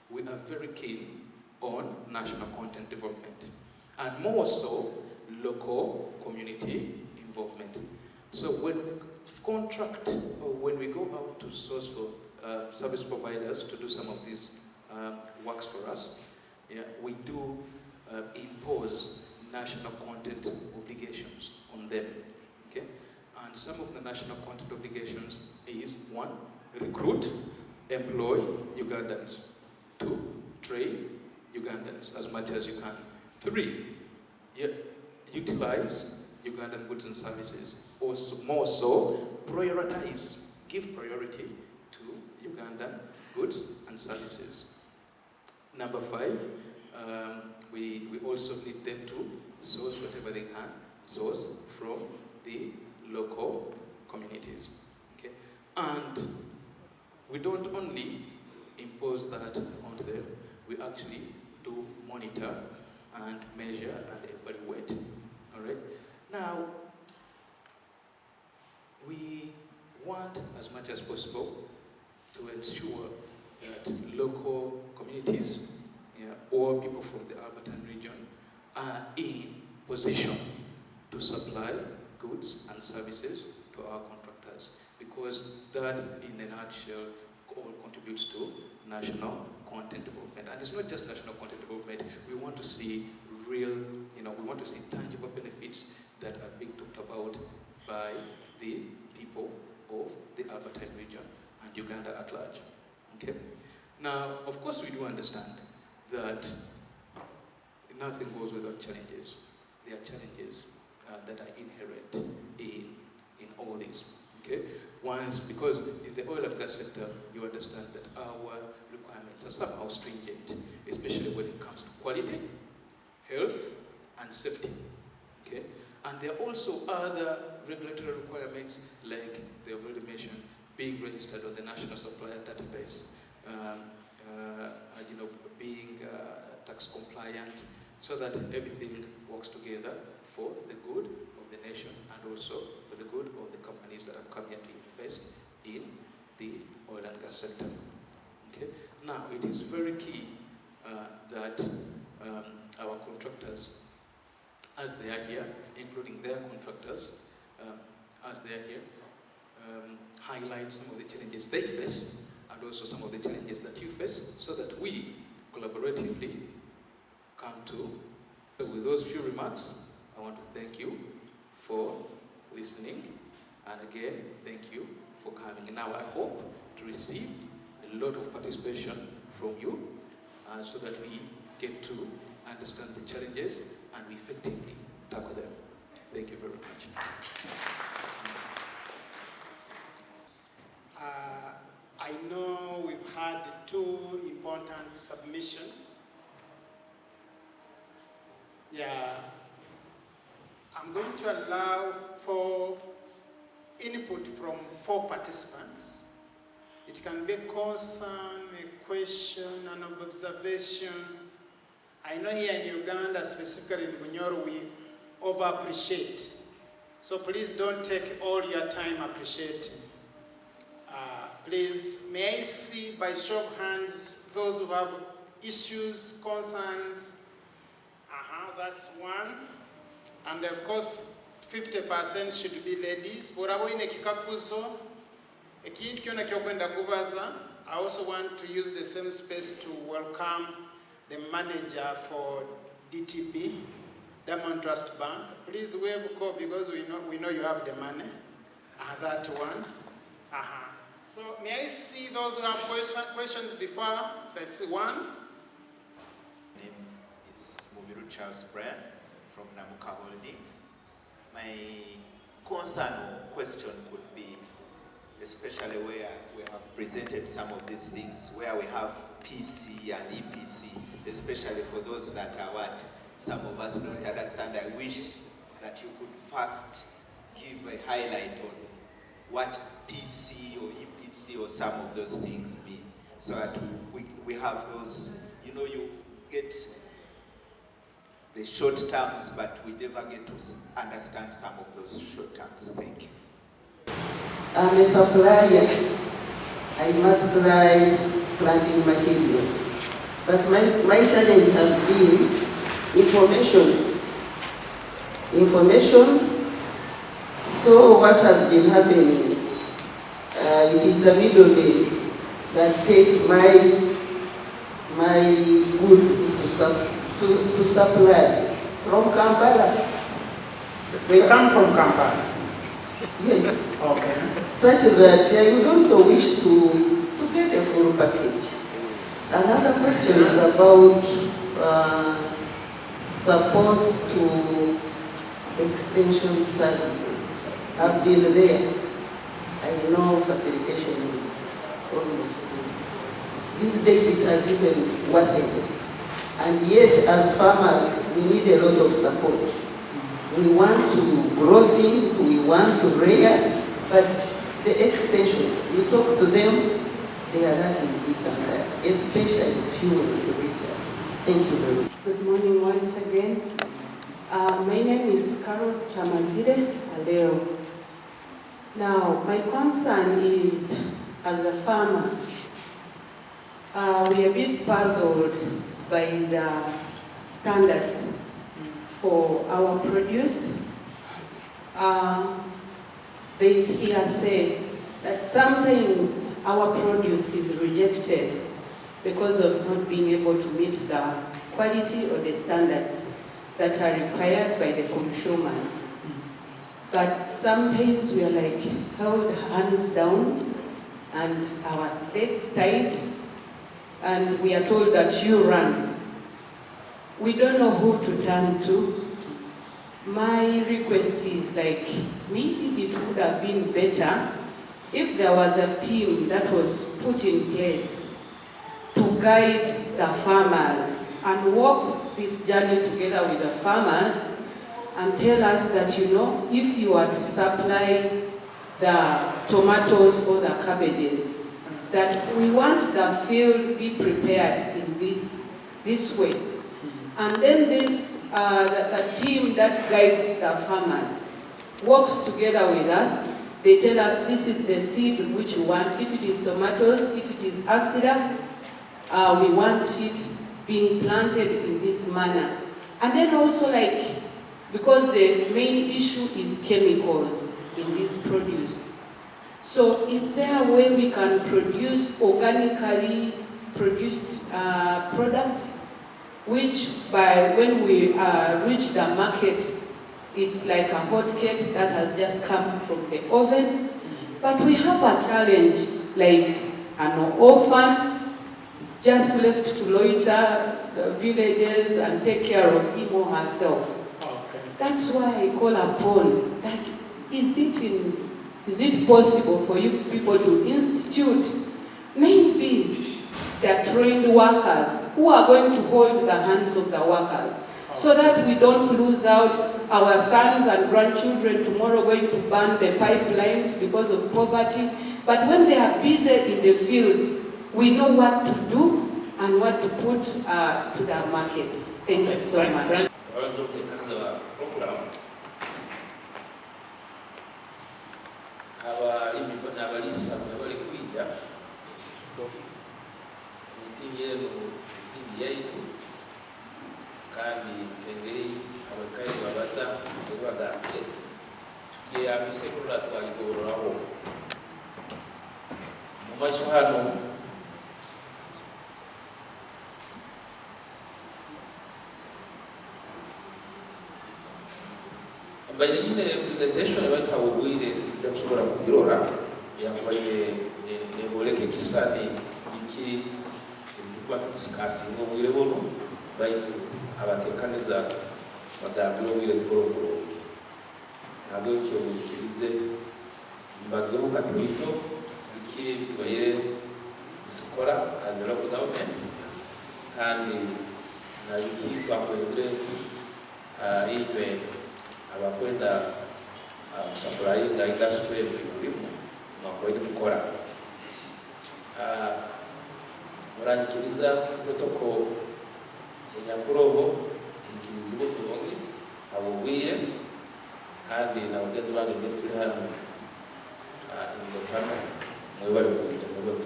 Speaker 5: we are very keen on national content development, and more so, local community involvement. So when we contract, or when we go out to source for service providers to do some of these works for us, yeah, we do impose national content obligations on them. Okay? And some of the national content obligations is 1, recruit, employ Ugandans. 2, train Ugandans as much as you can. 3, utilize Ugandan goods and services. Also, more so, prioritize, give priority to Ugandan goods and services. Number 5, we also need them to source whatever they can source from the local communities. Okay? And we don't only impose that onto them, we actually do monitor and measure and evaluate. All right? Now, we want as much as possible to ensure that local communities, or people from the Albertan region are in position to supply goods and services to our contractors, because that, in a nutshell, all contributes to national content development. And it's not just national content development. We want to see real, we want to see tangible benefits that are being talked about by the people of the Albertan region and Uganda at large. Okay? Now, of course, we do understand that nothing goes without challenges. There are challenges that are inherent in all this. Okay? Because in the oil and gas sector, you understand that our requirements are somehow stringent, especially when it comes to quality, health, and safety. Okay? And there are also other regulatory requirements, like they already mentioned, being registered on the National Supplier Database, being tax compliant, so that everything works together for the good of the nation and also for the good of the companies that have come here to invest in the oil and gas sector. Okay? Now, it is very key that our contractors, as they are here, including their contractors, as they are here, highlight some of the challenges they face and also some of the challenges that you face, so that we collaboratively come to. So with those few remarks, I want to thank you for listening, and again, thank you for coming. And now I hope to receive a lot of participation from you, so that we get to understand the challenges and we effectively tackle them. Thank you very much.
Speaker 2: I know we've had 2 important submissions. Yeah, I'm going to allow for input from 4 participants. It can be a concern, a question, an observation. I know here in Uganda, specifically in Bunyoro, we over-appreciate. So please don't take all your time appreciating. Please, may I see by show of hands those who have issues, concerns? That's 1. And of course, 50% should be ladies. I also want to use the same space to welcome the manager for DTB, Diamond Trust Bank. Please wave call because we know you have the money. That one. So may I see those who have questions before? Let's see one.
Speaker 6: My name is Mubiru Charles Brian from Namuka Holdings. My concern or question could be, especially where we have presented some of these things, where we have PC and EPC, especially for those that are what some of us don't understand. I wish that you could first give a highlight on what PC or EPC or some of those things mean, so that we have those, you know, you get the short terms, but we never get to understand some of those short terms. Thank you.
Speaker 7: I'm a supplier. I multiply planting materials. But my challenge has been information. So what has been happening, it is the middlemen that take my goods to supply from Kampala.
Speaker 2: They come from Kampala?
Speaker 7: Yes.
Speaker 2: Okay.
Speaker 7: Such that I would also wish to get a full package. Another question is about support to extension services. I've been there. I know facilitation is almost full. These days it has even worsened. And yet as farmers, we need a lot of support. We want to grow things, we want to rear, but the extension, you talk to them, they are lacking this and that, especially fuel to reach us. Thank you very much.
Speaker 8: Good morning once again. My name is Carol Chamazire Aleo. Now, my concern is, as a farmer, we are a bit puzzled by the standards for our produce. There is hearsay that sometimes our produce is rejected because of not being able to meet the quality or the standards that are required by the consumers. But sometimes we are like held hands down and our legs tied, and we are told that you run. We don't know who to turn to. My request is like, maybe it would have been better if there was a team that was put in place to guide the farmers and walk this journey together with the farmers and tell us that, you know, if you are to supply the tomatoes or the cabbages, that we want the field be prepared in this way. And then this, the team that guides the farmers works together with us. They tell us this is the seed which we want. If it is tomatoes, if it is acida, we want it being planted in this manner. And then also, like, because the main issue is chemicals in this produce. So is there a way we can produce organically produced products, which by when we reach the market, it's like a hot cake that has just come from the oven? But we have a challenge, like an orphan is just left to loiter the villages and take care of him or herself.
Speaker 2: Okay.
Speaker 8: That's why I call upon that, is it possible for you people to institute maybe the trained workers who are going to hold the hands of the workers, so that we don't lose out our sons and grandchildren tomorrow going to burn the pipelines because of poverty. But when they are busy in the fields, we know what to do and what to put to the market. Thank you so much.
Speaker 9: Abalisa bali kwija mitingi yaitu kandi engeri abakazi babaza ebagambye tukiyambise kulla twaligoolorawo mu maaso hano. baina nyine presentation abantu abugwire tukushobora kubirora yabaye ne boleke kisani iki kwa discuss ngo bwire bono baitu abatekaniza bagambiro bwire tukorokoro ntabwo cyo bukirize mbagyo katwito iki twaye tukora as a local government kandi na iki twakwezere ibe abakwenda supply na industry y'ibirimo nakwenda gukora murangikiriza protocol enyakurobo ikizibu kubongi abubwiye kandi na bagenzi bange turi hano ingo hano mwebale kuja mwebale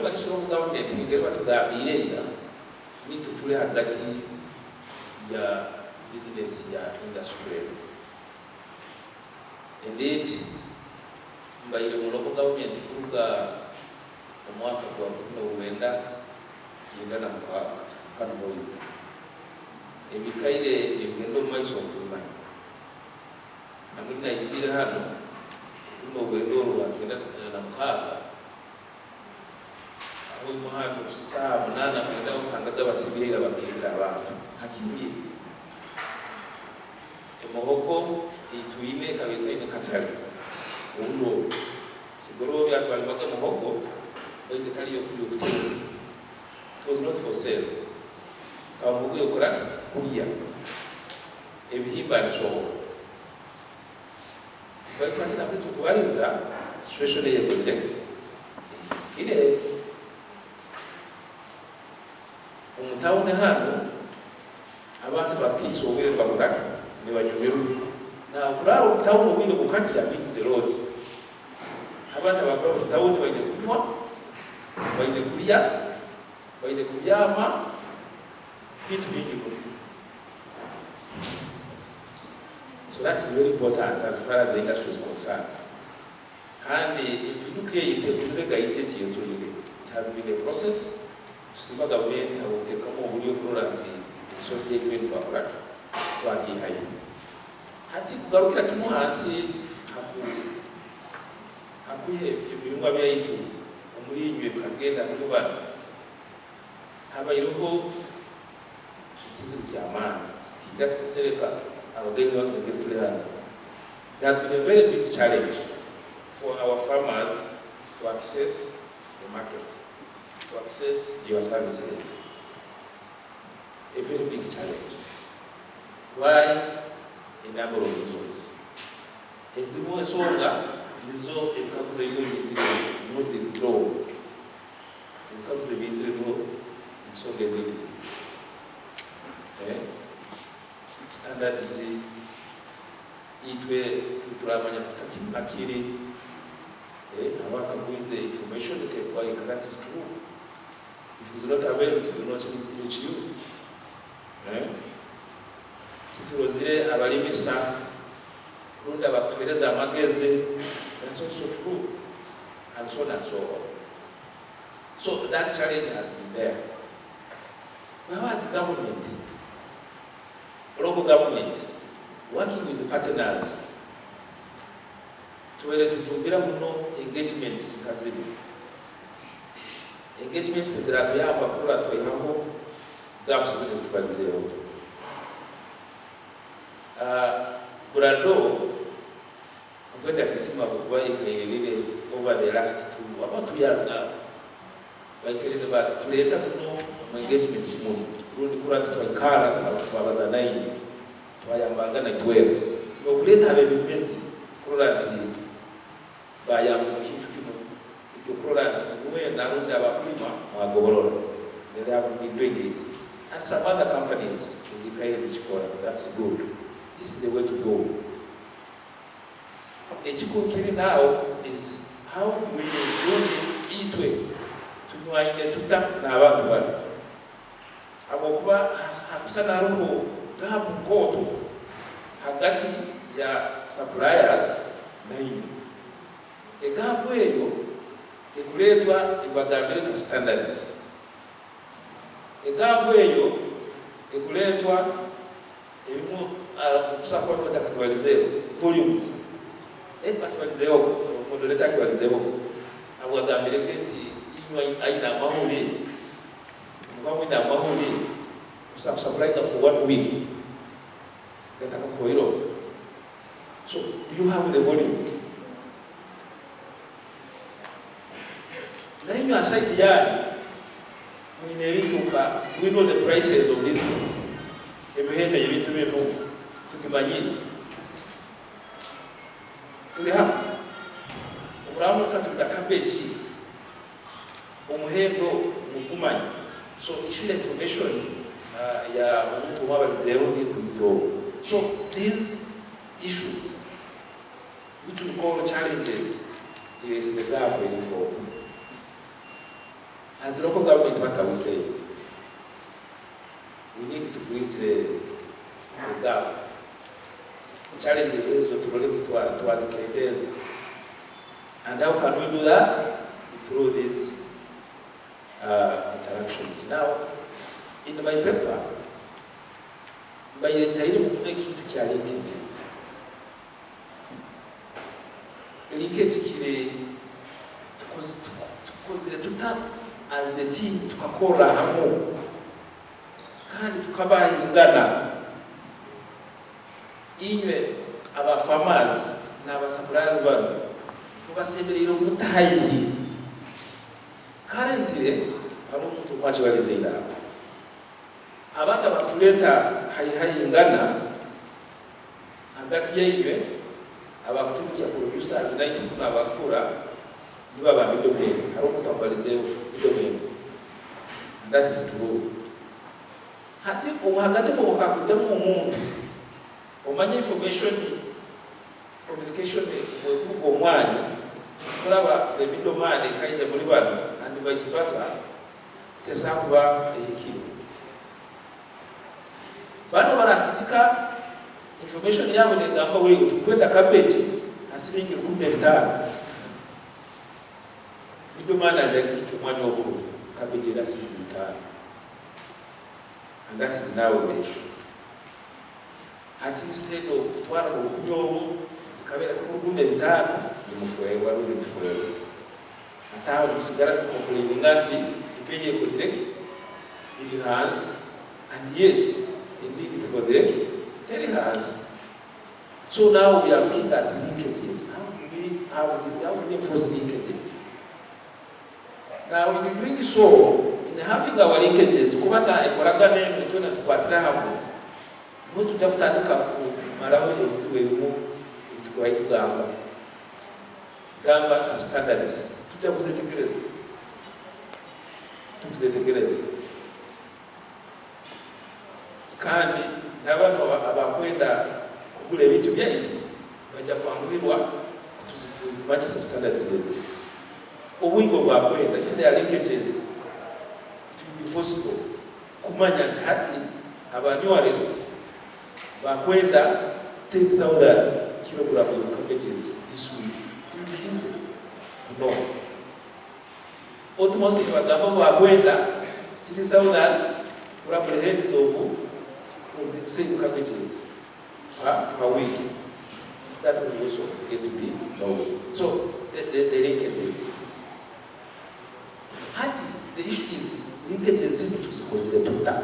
Speaker 9: national government ngere batugambire ni tutule hagati ya business ya industry. Indeed, mbaire mu local government kuruga omwaka gwa 19 kienda na mwaka kano moyo ebikaire ebigendo maiso kumanya namuna izira hano kuno bwendoro bakenda na mukaga aho muhano saa munana kwenda usanga basibira bakizira abantu hakimye emohoko ituine kabitaine katari uno kigoro bya twali baga muhoko baite kali yo kuyo kutero. It was not for sale. Kamugo yokora kuya ebihimba nso baita na bitu kubaliza situation ye gode ile umutawone hano abantu bakiso obere baguraki ne banyumeru na kuraro umutawone wile kukaki ya bize road abantu bakora umutawone baine kunywa baine kulia baine kubyama bitu bingi. So that's very important as far as the industry is concerned. And if you look at it, it has been a process to see what government have come over your product in society to attract to a high. I think Garuka Kimuhansi have to Umuri, you can get a new one. Have a local Yaman, Tidak Sereka, our days want to get to learn. There has been a very big challenge for our farmers to access the market, to access your services. A very big challenge. Why? A number of reasons. As you know, Nizo becomes a new slow. It becomes a visible, so there's a disease. Standard is itwe tuturamanya tutakimakiri abakaguize information that require that is true. If it is not available, it will not reach you. Titulozire abalimisa runda bakwereza amageze, that's also true, and so on and so on. So that challenge has been there. Where was the government? Local government working with the partners to engagements kazini. Engagements ziratuamba kula toihaho gaps zilizobalizeo. Burado kwenda kisima kwa ikailele over the last about 2 years now. Baikele ba tuleta kuno engagements mu rundi kurati twaikara tubabaza nayi twayambanga na twero no kuleta abebezi kurati bayamba kintu kino icyo kurati kuwe na rundi abakulima mwagoborora they have been doing it and some other companies zikaile zikora. That's good. This is the way to go. Echikukiri now is how we do it way tunywaine tuta na abantu bali abokuba hakusana roho gabu ngoto hagati ya suppliers na hino egabu eyo ekuletwa ibagambire ka standards egabu eyo ekuletwa ebimu kusakwa kwa takatwalizeyo volumes batwalizeyo modoleta kwalizeyo abo agambire kenti inywa aina mahuli ngawo ina mahuli supply for 1 week gataka koiro. So do you have the volumes? Na inywa aside ya mwinelituka, we know the prices of these things. Ebihenda yebitu bino tukimanyire tuli hapa umuramuka tunda cabbage umuhendo mukumanya. So issue information ya omuntu wabalizeho kwiziro. So these issues which we call challenges is the gap very important. As local government, what I would say, we need to bridge the gap. The challenges is to relate towards the creditors. And how can we do that? Is through these interactions. Now, in my paper, by the entire kintu kya linkages. Linkage kile tukozile tuta as a team tukakora hamwe kandi tukabahingana inywe aba farmers n'aba suppliers bano mubasemerera omutahihi. Currently hari omuntu mwakibalize ira abata batuleta hayihingana hagati yainywe abakutumikya producers naito kuna abafura niba bamidomeni hari omuntu akubalizeyo midomeni, and that is true. Hati hagati mu bakakutemu omuntu omanya information communication mu omwanya kulaba emidomani kaija muri bano and vice versa tesakuba ehikiro bano barasitika information yabo negamba wewe tukwenda cabbage asiringi 15 midomani ajaki kumwanya obulu cabbage ila asiringi 5, and that is now the issue. At instead of kutwara mu kunyobo zikabera ku 15 nimufuwe wali nimufuwe ataho musigara complaining ngati ipeye ko direct it has, and yet indeed it was direct it has. So now we are looking at linkages. How do we enforce linkages? Now in doing so, in having our linkages, kubana ekoragane mituna tukwatira hamwe ngo tutakutandika ku maraho yesiwe mu tukwaito gamba standards tutakuzetegereza kandi nabano abakwenda kugula ebintu byaitu bajja kwangulibwa tuzimanyisa standards zetu. Obwingo bwakwenda if there are linkages it will be possible kumanya nti hati abanyorist bakwenda 10,000 kilograms of cabbages this week. It will be easy to know. Almost if bagamba bakwenda 6,000 probably heads of the same cabbages per week. That will also get to be known. So the linkages. The issue is linkages simply to suppose the total.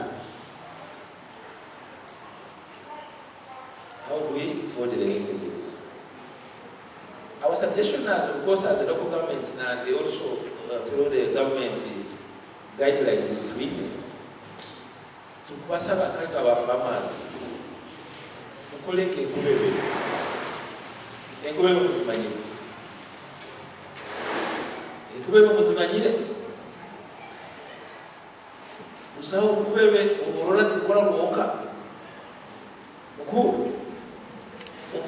Speaker 9: How do we forge the linkages? Our suggestion as of course as the local government and they also through the government guidelines is to be to pasaba kind of our farmers ukoleke ekubebe muzimanyire usaho kubebe urora gukora mwonka uko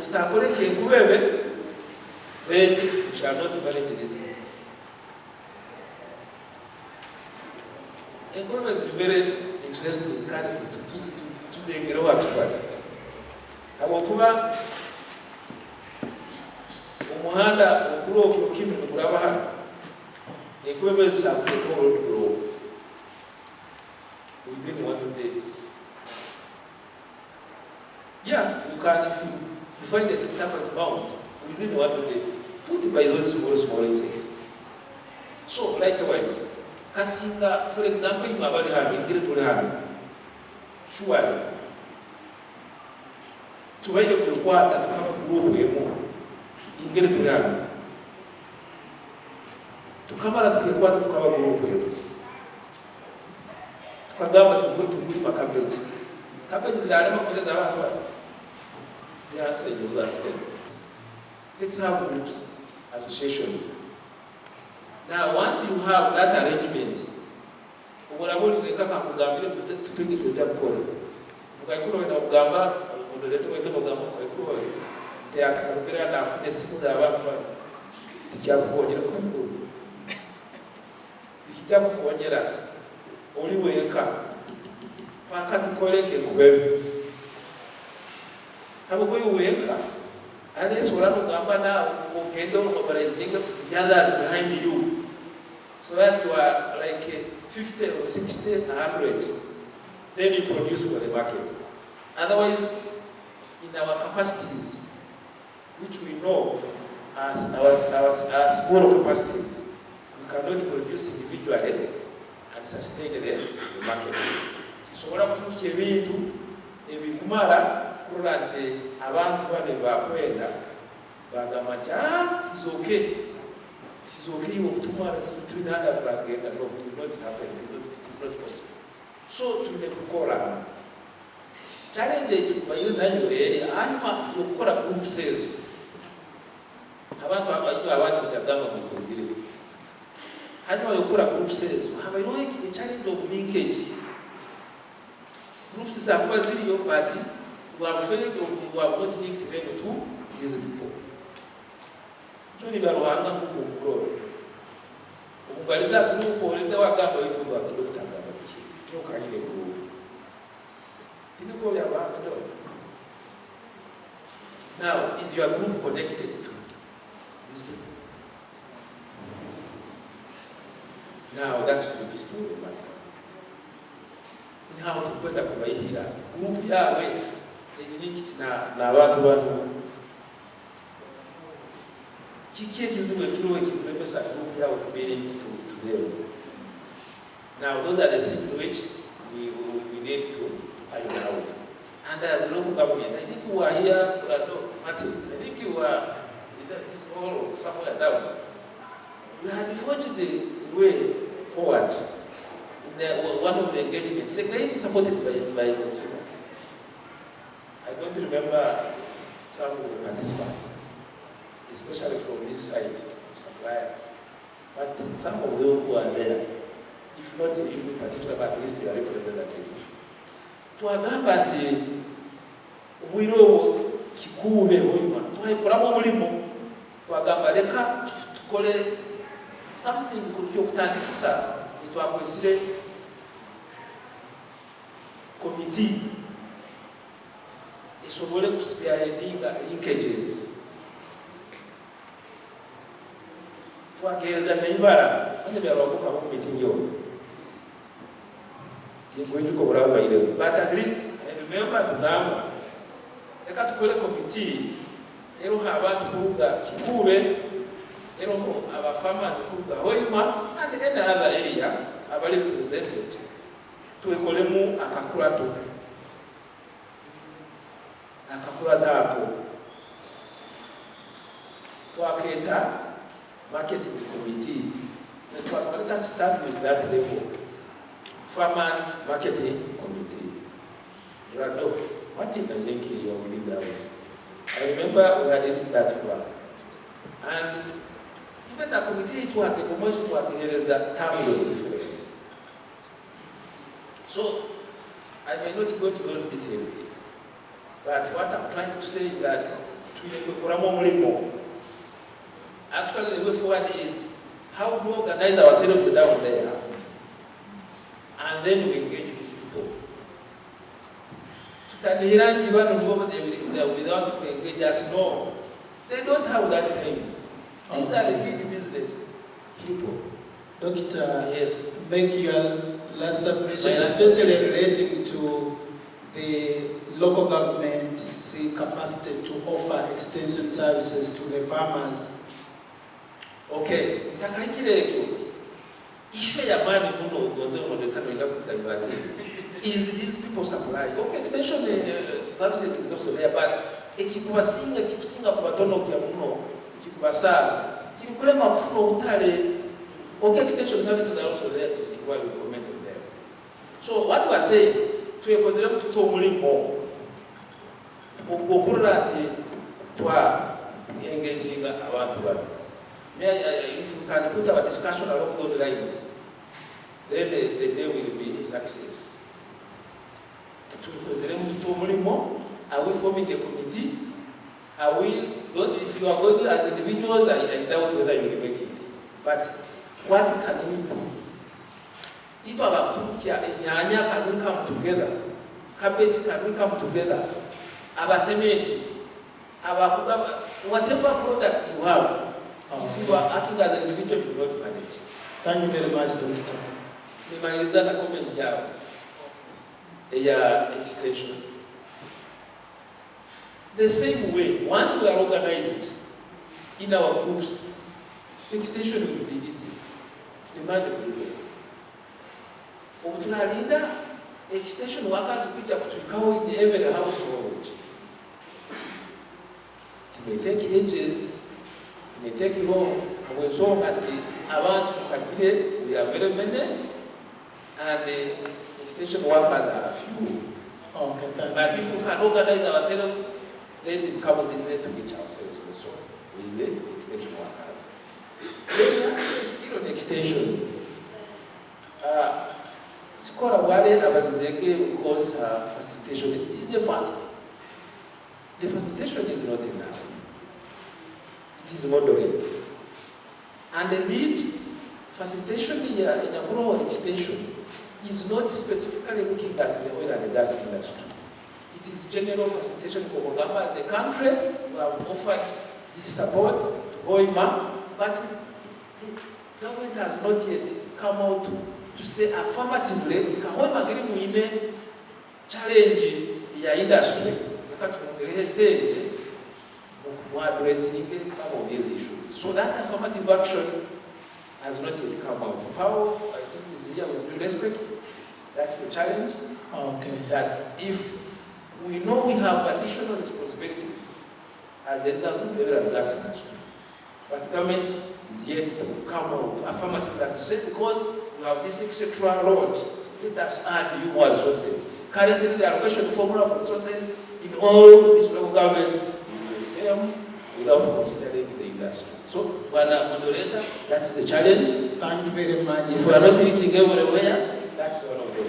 Speaker 9: tutakoleke kubebe then we shall not manage this. Ekubebe is very interesting kandi tuzengeraho actually abokuba umuhanda ukuro kimwe kuraba hano ekubebe sakuteka road blow within 1 day can, if you find a target amount within 1 day, put by those small insects. So likewise, kasinga, for example, you have to have surely. Tuweze kukwata tukaba group yemo ingere tuli hano tukamara tukikwata tukaba group yemo tukagamba tugulima cabbage zirarema kueleza abantu yasa you. Let's have groups, associations. Now once you have that arrangement, ubonabuli kwekaka kugambira tutungi tutakora mukayikuru wenda kugamba ndolete wenda kugamba mukayikuru teata karubira na afune simu za abantu tikyakuonyera kwakuru tikyakuonyera oli weka paka tukoleke kubebe abo koyo weka unless urano kugamba na ugenda mobilizing the others behind you, so that you are like 50 or 60, 100, then you produce for the market. Otherwise, in our capacities, which we know as our small capacities, we cannot produce individually and sustain the market. So what I'm talking about, ebigumara kurante abantu bane bakwenda bagamacha it's okay okutumara tunanda turagenda no it will not happen, it is not possible. So tumekukora challenge bayo nayo hanyuma yokora group sales abantu abandi bitagamba mukozire hanyuma yokora group sales habayo the challenge of linkage. Groups is a zero party who are failed or who have not linked them to these people. Tuni baruhanga mukukuro. Umubaliza group olenda wagamba yitu ndo akutanga baki. Tukanyire group. Tiniko ya bando. Now, is your group connected to this group? Now, that's the big story matter. Ntaho tukwenda kubayihira group yawe linked na abantu bano kikie kizimwe kiriwe kimemesa group yawe to be linked to them. Now those are the things which we need to iron out. And as local government, I think you are here, Martin, I think you are it's all somewhere down. We had forged the way forward. One of the engagements, again supported by consumer. I don't remember some of the participants, especially from this side of suppliers, but some of them who are there, if not in particular, but at least they are representative. To agamba ati wiro kikube Hoima, twayikolamo mulimo, twagamba leka tukole something kutandikisa itwakwesire committee isobole kuspearheadinga linkages. Twagereza naibara ane byarwakoka mu meeting yo going to cover by them. But at least I remember to them leka tukole committee ero abantu kuruga kikube ero aba farmers kuruga Hoima and any other area abali represented tuekolemu akakulato ako twaketa marketing committee and let us start with that level. Farmers marketing committee. Rado, what in the thinking you are within the house? I remember we had this that far. And even the committee to have the promotion to have the term difference. So I may not go to those details. But what I'm trying to say is that actually the way forward is how we organize ourselves down there. And then we engage with people. Without engage us, no. They don't have that time. These are the big business people.
Speaker 2: Doctor,
Speaker 9: yes.
Speaker 2: Beg your last submission, especially relating to the local government's capacity to offer extension services to the farmers.
Speaker 9: Okay, ntakaikireko issue ya mani muno goze onekana enda kudibate is these people supply. Okay, extension services is also there, but ekikusinga kubatono kya muno ekikubasasa kikulema kufuna obutale. Okay, extension services are also there, this is why we comment on them. So what we are saying, twekozere kututa omulimo okukola nti twa engaging abantu bano. If we can put our discussion along those lines, then the day will be a success. Are we forming a committee? Are we, if you are going as individuals, I doubt whether you will make it. But what can we do? If our nyanya can we come together? Cabbage can we come together? Our cement, our whatever product you have, if you are acting as an individual, you will not manage.
Speaker 2: Thank you very much, Dr.
Speaker 9: Nimaliza na comment yao ya extension. The same way, once we are organized in our groups, extension will be easy. Tunalinda extension workers kuja kutuikawo in every household. They take ages, they take long, and so that abantu tukagire, we are very many, and the extension workers are few.
Speaker 2: Okay, thank you.
Speaker 9: But if we can organize ourselves, then it becomes easier to reach ourselves also with the extension workers. Then last still on extension. Sikora wale abalizeke because facilitation, it is a fact. The facilitation is not enough. It is moderate. And indeed, facilitation in a rural extension is not specifically looking at the oil and the gas industry. It is general facilitation for Uganda as a country. We have offered this support to Hoima, but the government has not yet come out to say affirmatively, Hoima giri muine challenge ya industry, yakatuongelea sente addressing some of these issues. So that affirmative action has not yet come out. How I think is here with due respect. That's the challenge.
Speaker 2: Okay.
Speaker 9: That if we know we have additional responsibilities as a result of the oil and gas industry, but government is yet to come out affirmatively and say because we have this extra load, let us add more resources. Currently, the allocation formula for resources in all these local governments is the same without considering the industry. So, when a moderator, that's the challenge.
Speaker 2: Thank you very much.
Speaker 9: If we are not reaching everywhere, that's one of them.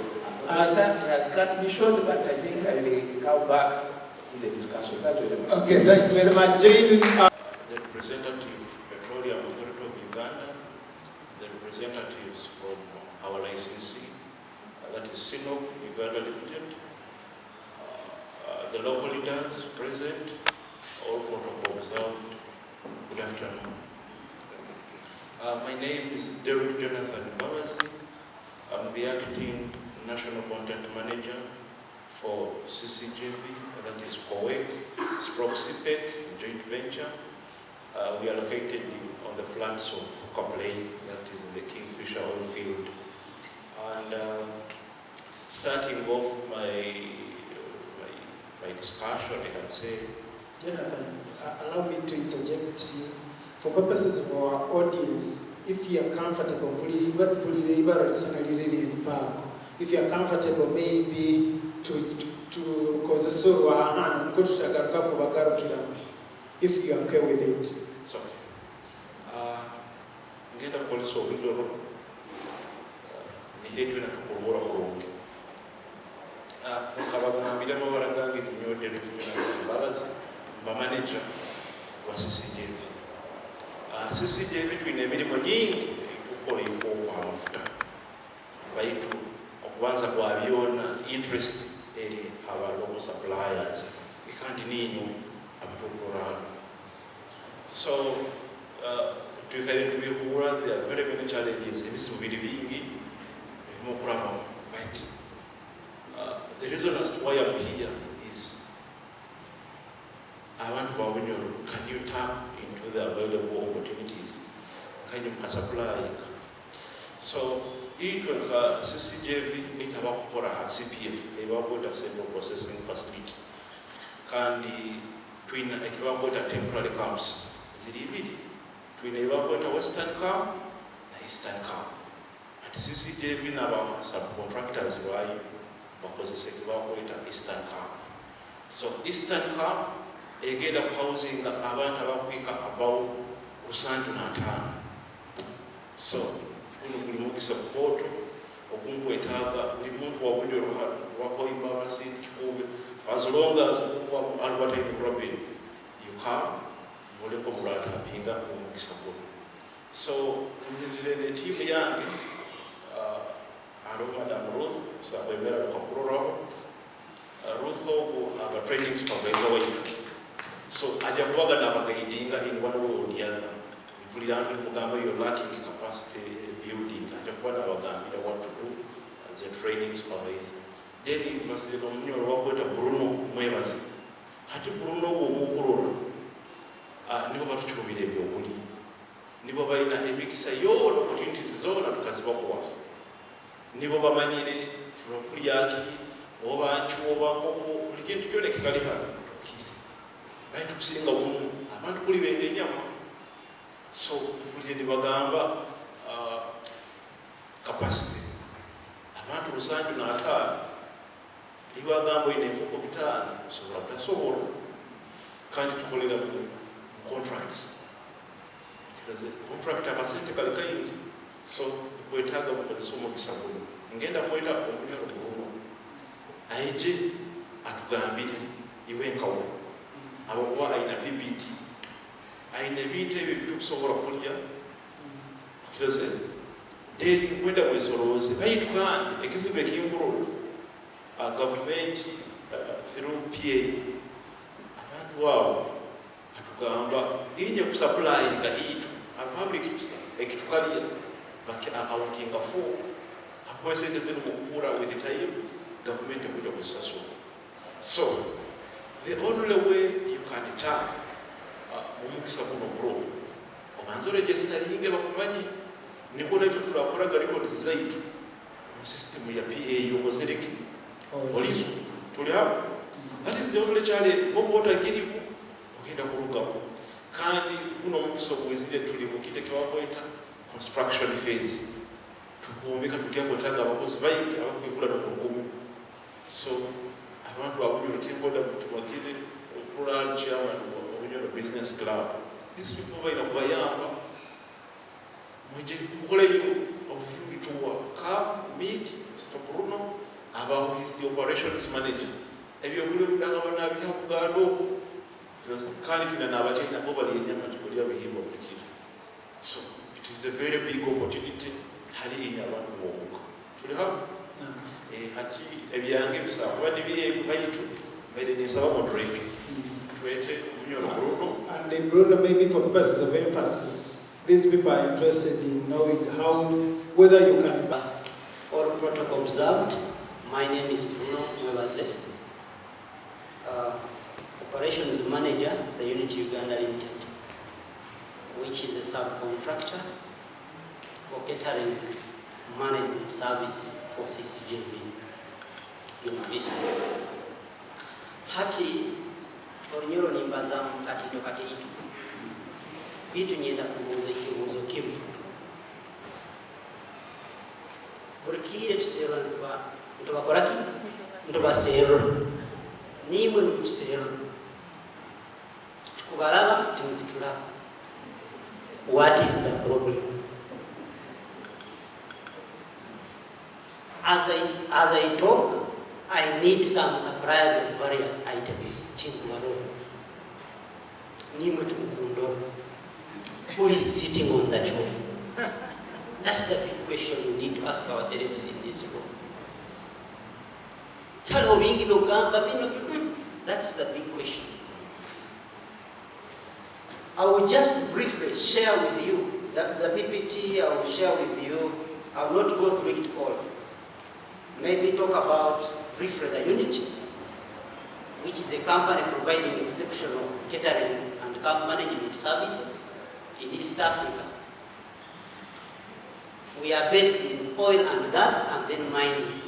Speaker 9: As has cut me short, but I think I will come back in the discussion. Thank you very much.
Speaker 2: Okay, thank you very much. Jane,
Speaker 10: the representative Petroleum Authority of Uganda, the representatives from our licensee, that is Cnooc, Uganda Limited, the local leaders present, all protocol observed. Good afternoon. My name is Derek Jonathan Mbabazi. I'm the acting National Content Manager for CCGV, that is COEC, /CPEC, joint venture. We are located on the flats of Hooker Plain, that is in the Kingfisher oil field. And starting off my discussion, I can say,
Speaker 2: Jonathan, allow me to interject you. For purposes of our audience, if you are comfortable, if you are comfortable, maybe to cause a solo hand and go to if you are okay with it.
Speaker 10: it's okay. Ngenda kukolesa obuliro nihetu na tukulora bulungi. Nkabagambira amabara gange tunyodde Mbabazi, mba manager wa CCJV. CCJV tulina emirimu nyingi tukola ifo amafuta. Baitu okubanza kwa byona interest eri aba local suppliers. Ikandi ninyu abatukolora. So there are very many challenges. But The reason as to why I'm here is I want to know, can you tap into the available opportunities? Can you supply? So, CCJV need to work for a CPF, a central processing facility. Can the twin a temporary camps? Is it easy? Twin a Western camp and Eastern camp. At CCJV now subcontractors why because a Eastern camp. So Eastern camp again up housing abantu abakwika about rusanju n'ataano. So buli mukisa kupoto okunkwetaaga buli muntu wabudde lwa Hoima Basindi Kikuube for as long as Albert Robin you come muleko mulata apinga omukisa kuno. So njizire team yange alo Madam Ruth sakwemera tukakurora Ruth ogu aba training supervisor waitu. So aja kuwaga nabagaidinga in one way or the other. Mpulira mugamba you're lacking capacity building. Aja kuwa nabagambira what to do as a training supervisor. Then university omunyo wakweta Bruno Mwebazi. Hati Bruno omukurora nibo batukyumira ebyokuli. Nibo balina emikisa yoona opportunities zoona tukaziba kuwasa. Nibo bamanyire tukuliyaki oba nchuoba koko buli kintu kyona kikali hano baitu kusinga omuntu abantu kuli bende nyama. So mpulire bagamba capacity abantu rusanju n'ataano ibagamba ine enkoko bitaano osobola butasobola kandi tukolera mu contracts contract akasente kali kayingi. So kwetaaga mukozesa omukisa guno ngenda kweta omunyalo guno aije atugambire iwe nkawo abo aina PPT aina ebintu ebyo bitukusobola kulya kiroze then kwenda mwesoroze bayitukande ekizibe kinkuru government through PA abantu wao atugamba inye kusupply nga itu a public ekitukalia baki accounting for akwesende zenu mukura with the time government kuja kusaswa. So the only way you can tap mumukisa kuno grow omanzo registering bakumanyi niko neto tulakoraga records zaitu mu system ya PA yokozereki olizo tuli hapo. That is the only challenge bobota kiribu okenda kurugamu kandi kuno mukisa kuwezile tuli mukite kwakweta construction phase tukumbika tukia kwetaga abakozi bayite abakwingula no mukumu. So abantu abuli lutimboda mutumakire rural chairman of business club, these people bayina kubayamba muje kukoleyo obufubi tuwa ka meet Mr. Bruno about his the operations manager ebyo buli kudaga bana biha kugado kandi tuna nabachina bo bali yenyama tukolia bihimbo bikira. So it is a very big opportunity hali ina abantu bobuka tuli hapo haki ebyange bisaba bani biye bayitu made ni sawa moderate twete munyoro Bruno.
Speaker 2: And then Bruno, maybe for purposes of emphasis, these people are interested in knowing how, whether you can
Speaker 11: all protocol observed. My name is Bruno Mwebaze, operations manager, the Unity Uganda Limited, which is a subcontractor for catering management service for CCJV University. Hati olunyolo nimbazamu katito katito bitu nyenda kubuuza ekibuuzo kimu bulikire tuseera ntubakolaki ntubaseera nimwe mutuseera tukubalaba timukutulaba. What is the problem? As I talk, I need some suppliers of various items. Who is sitting on the job? That's the big question we need to ask ourselves in this room. That's the big question. I will just briefly share with you the PPT. I will share with you. I will not go through it all. maybe talk about briefly the unit, which is a company providing exceptional catering and camp management services in East Africa. We are based in oil and gas and then mining.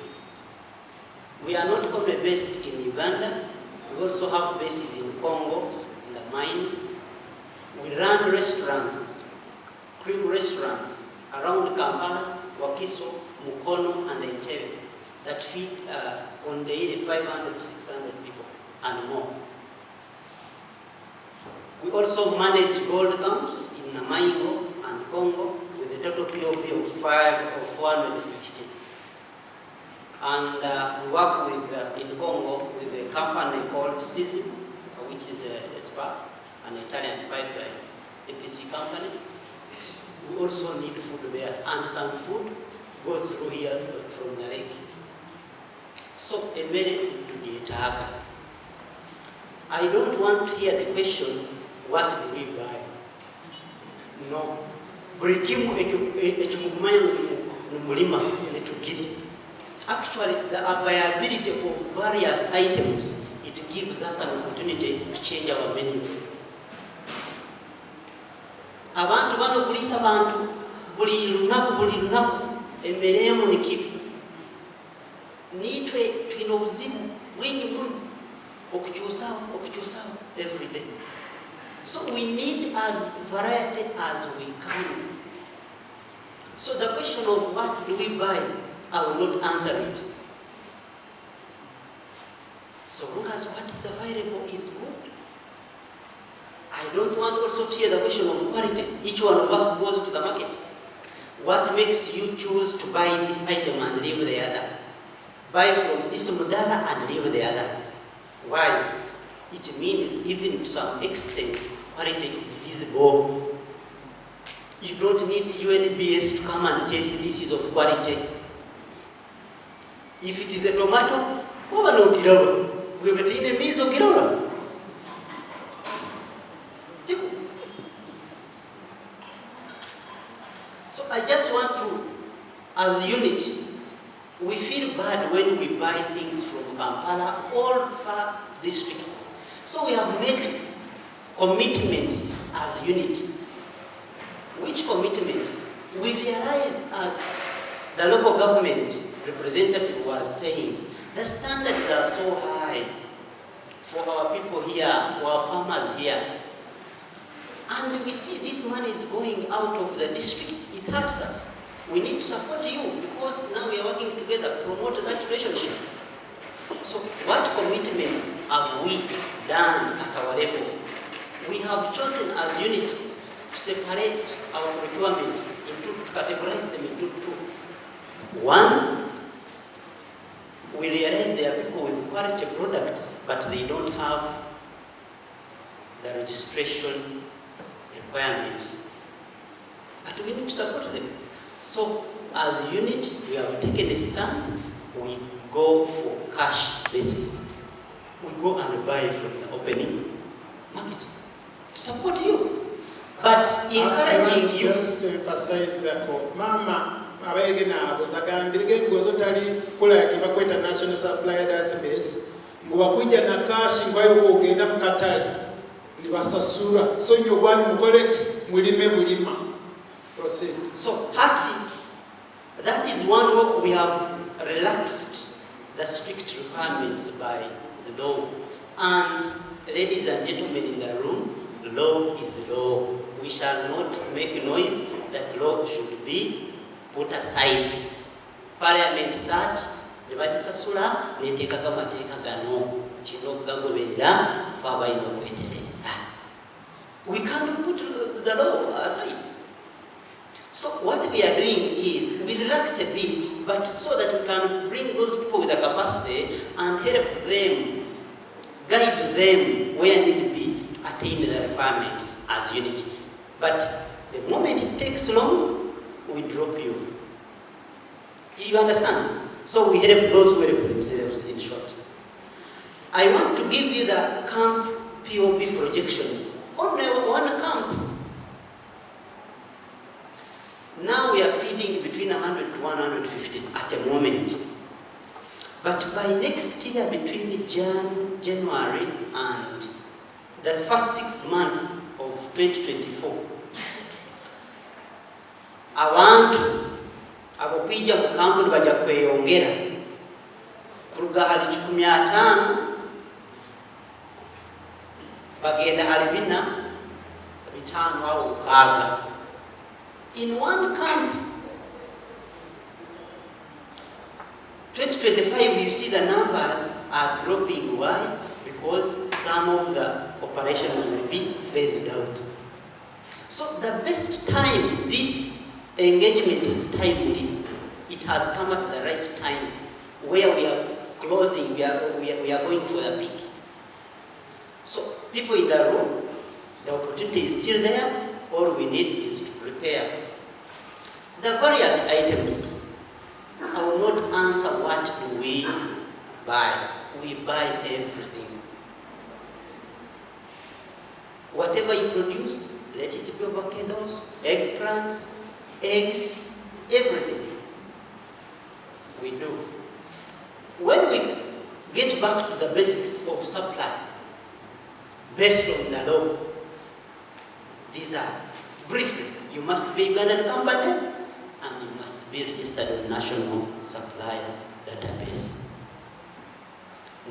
Speaker 11: We are not only based in Uganda, we also have bases in Congo, in the mines. We run restaurants, cream restaurants around Kampala, Wakiso, Mukono, and Entebbe that feed on daily 500 to 600 people and more. We also manage gold camps in Namaingo and Congo with a total POB of 450. And we work with, in Congo with a company called CISM, which is a SPA, an Italian pipeline EPC company. We also need food there, and some food go through here from the lake. So, a minute to the attack. I don't want to hear the question, what do we buy? No. Actually, the availability of various items, it gives us an opportunity to change our menu. Abantu bano kulisa abantu buli lunaku emmere emu nikibi. Nitwe tulina obuzibu bwingi muno okukyusawo every day. So we need as variety as we can. So the question of what do we buy, I will not answer it. So long as what is available is good. I don't want also to hear the question of quality. Each one of us goes to the market. What makes you choose to buy this item and leave the other? Buy from this mudala and leave the other. Why? It means even to some extent, quality is visible. You don't need UNBS to come and tell you this is of quality. If it is a tomato, over no kiloba. We will in a miso kiloba. So I just want to, as a unit, we feel bad when we buy things from Kampala, all far districts. So we have made commitments as a unit. Which commitments? We realize, as the local government representative was saying, the standards are so high for our people here, for our farmers here. And we see this money is going out of the district. It hurts us. We need to support you because now we are working together to promote that relationship. So what commitments have we done at our level? We have chosen as unit to separate our procurements to categorize them into two. One, we realize there are people with quality products, but they don't have the registration requirements. But we need to support them. So, as a unit, we have taken a stand. We go for cash basis. We go and buy from the opening market to support you. But encouraging you.
Speaker 2: Just to emphasize that, Mama, abegena abuzagambirige gozo tali kula yakibakweta national supplier database mubakwija na cash ngwayo kugenda mukatali libasasura so nyo bwanyu mukoleki mulime mulima. Proceed.
Speaker 11: So Hati, that is one way we have relaxed the strict requirements by the law. And ladies and gentlemen in the room, law is law. We shall not make noise that law should be put aside. Parliament sat, nebadisasula, netekaka mateeka gano, kino gagoberera, faba ino kwetereza. We can't put the law aside. So what we are doing is, we relax a bit, but so that we can bring those people with the capacity and help them, guide them where need be, attain the requirements as unity. But the moment it takes long, we drop you. You understand? So we help those who help themselves, in short. I want to give you the camp POP projections. Only one camp. Now we are feeding between 100 to 150 at the moment. But by next year, between January and the first 6 months of 2024, abantu abokwija mu kampuni bajja kweyongera kuruga hali 15 bagenda hali 4 5 au 6 in one camp. 2025, you see the numbers are dropping. Why? Because some of the operations will be phased out. So the best time, this engagement is timely. It has come at the right time where we are closing, we are going for the peak. So people in the room, the opportunity is still there. All we need is to prepare. The various items, I will not answer what do we buy. We buy everything. Whatever you produce, let it be avocados, eggplants, eggs, everything. We do. When we get back to the basics of supply, based on the law, these are briefly, you must be a Ugandan company and you must be registered on National Supplier Database.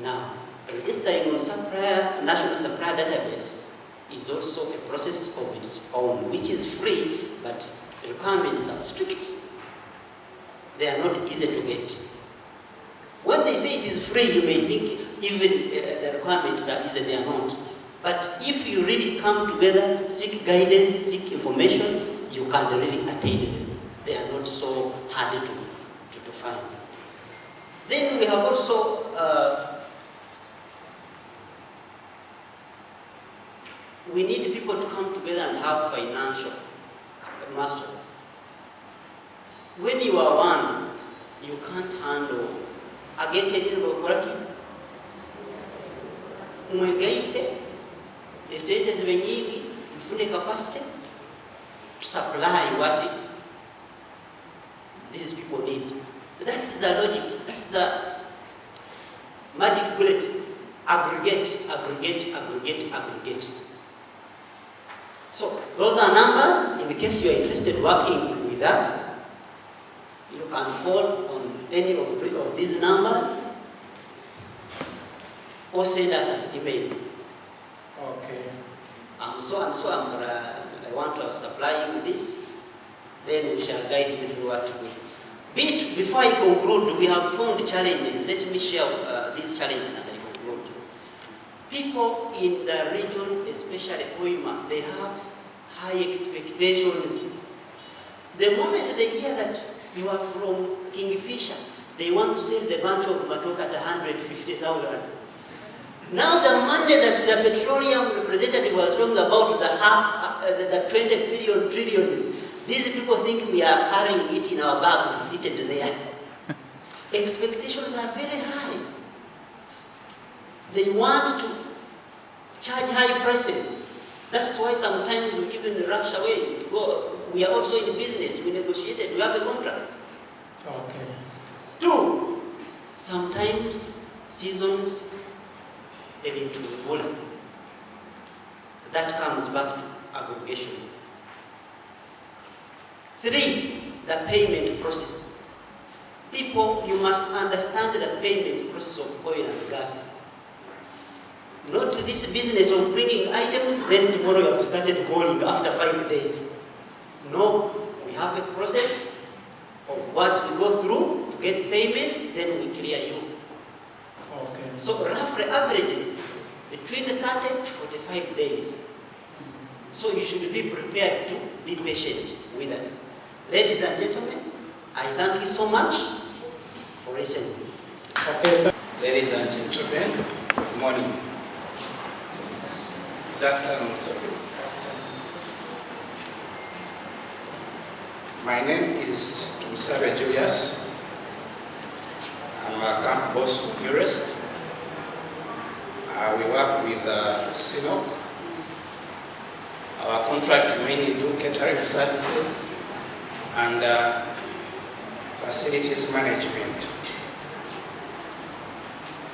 Speaker 11: Now, registering on National Supplier Database is also a process of its own, which is free, but the requirements are strict. They are not easy to get. When they say it is free, you may think even the requirements are easy. They are not. But if you really come together, seek guidance, seek information, you can really attain them. They are not so hard to find. Then we have also we need people to come together and have financial muscle. When you are one, you can't handle. Ageteni ngokoraki. Mwegaite, esente zibe nyingi, mfune capacity to supply what these people need. That's the logic. That's the magic bullet. Aggregate, aggregate, aggregate, aggregate. So those are numbers. In case you are interested working with us, you can call on any of these numbers or send us an email.
Speaker 2: Okay.
Speaker 11: I want to supply you this. Then we shall guide you through what to do. Before I conclude, we have found challenges. Let me share these challenges and I conclude. People in the region, especially Hoima, they have high expectations. The moment they hear that you are from Kingfisher, they want to sell the bunch of matoke at 150,000. Now the money that the petroleum representative was talking about, the 20 billion trillions, these people think we are carrying it in our bags seated there. Expectations are very high. They want to charge high prices. That's why sometimes we even rush away to go. We are also in business. We negotiated. We have a contract.
Speaker 2: Okay.
Speaker 11: 2, sometimes seasons even to Ebola. That comes back to aggregation. 3, the payment process. People, you must understand the payment process of oil and gas. Not this business of bringing items, then tomorrow you have started calling after 5 days. No, we have a process of what we go through to get payments, then we clear you.
Speaker 2: Okay.
Speaker 11: So roughly averagely, between 30 to 45 days. So you should be prepared to be patient with us. Ladies and gentlemen, I thank you so much for listening.
Speaker 2: Okay.
Speaker 12: Ladies and gentlemen, good morning. Good afternoon, sorry. My name is Tumsabe Julius. I'm a camp boss for Purest. We work with Cnooc. Our contract mainly do catering services and facilities management.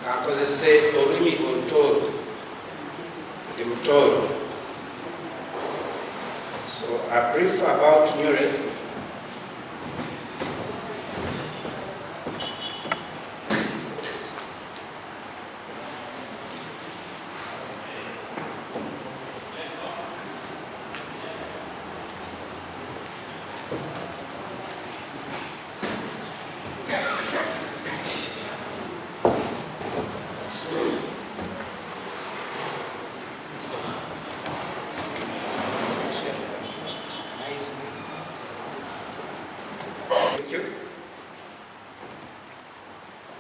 Speaker 12: kankozese olulimi olutoolo ndi mutoolo. So a brief about Neurest.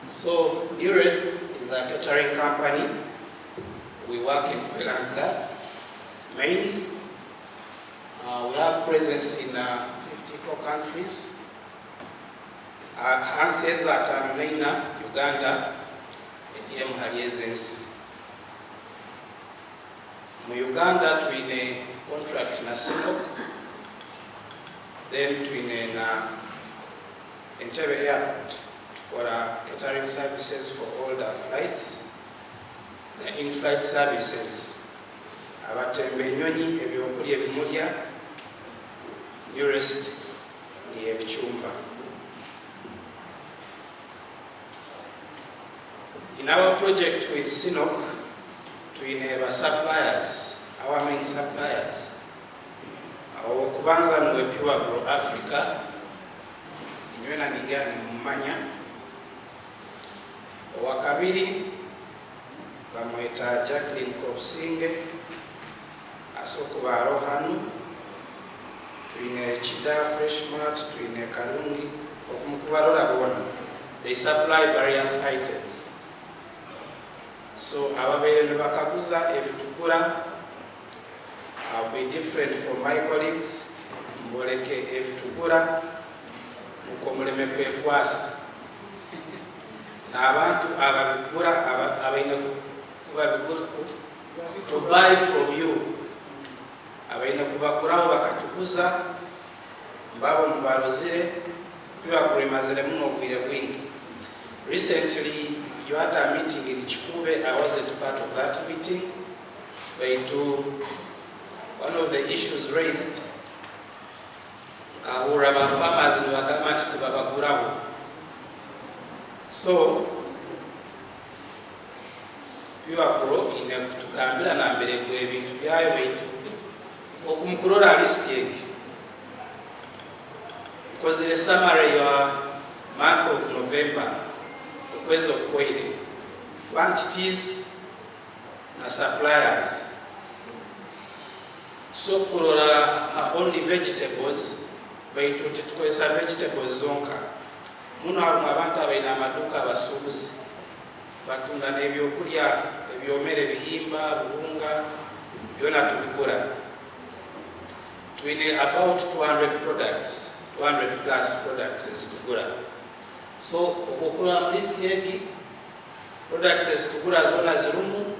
Speaker 12: So, Neurest is a catering company. We work in oil and gas, mains. We have presence in 54 countries. Hanses at Tanzania, Uganda, and Haliezens. In Uganda, we have a contract in Cnooc. Then we have Entebbe Airport. For catering services for all the flights, the in-flight services. Abatembe enyonyi ebyokulya ebimulya, Neurest ni ebichumba. In our project with Cnooc, we have suppliers, our main suppliers. Our kubanza nwe Pure Grow Africa, inywena nigani mumanya. Wakabiri bamweta Jacqueline Kopsinge asoko barohanu twine Chida Freshmart twine Karungi okumukubarora bona. They supply various items. So ababere nebakaguza ebitugura I'll be different from my colleagues. Mboleke ebitugura mukomuleme kwekwasa. Abantu ababigura abaina kubabigura to buy from you. Abaina kubaguraho bakatuguza mbabo mubarozire byakurimaze muno gwire gwingi. Recently you had a meeting in Chikube. I wasn't part of that meeting. But one of the issues raised kahura ba farmers ni wagamati tibabaguraho. So, Pure Grow ine kutugambira na mbere gwe ebintu byayo baitu okumukurora list because the summary your month of November okwezi okwoire quantities na suppliers. So kurora only vegetables baitu tukozesa vegetables zonka. Muno harumu abantu abaina amaduka abasuubuzi batunda n'ebyokulya ebyomere bihimba buhunga byona tubigura. Twine about 200 products, 200 plus products ezitugura. So okukura muri stage products ezitugura zona zirumu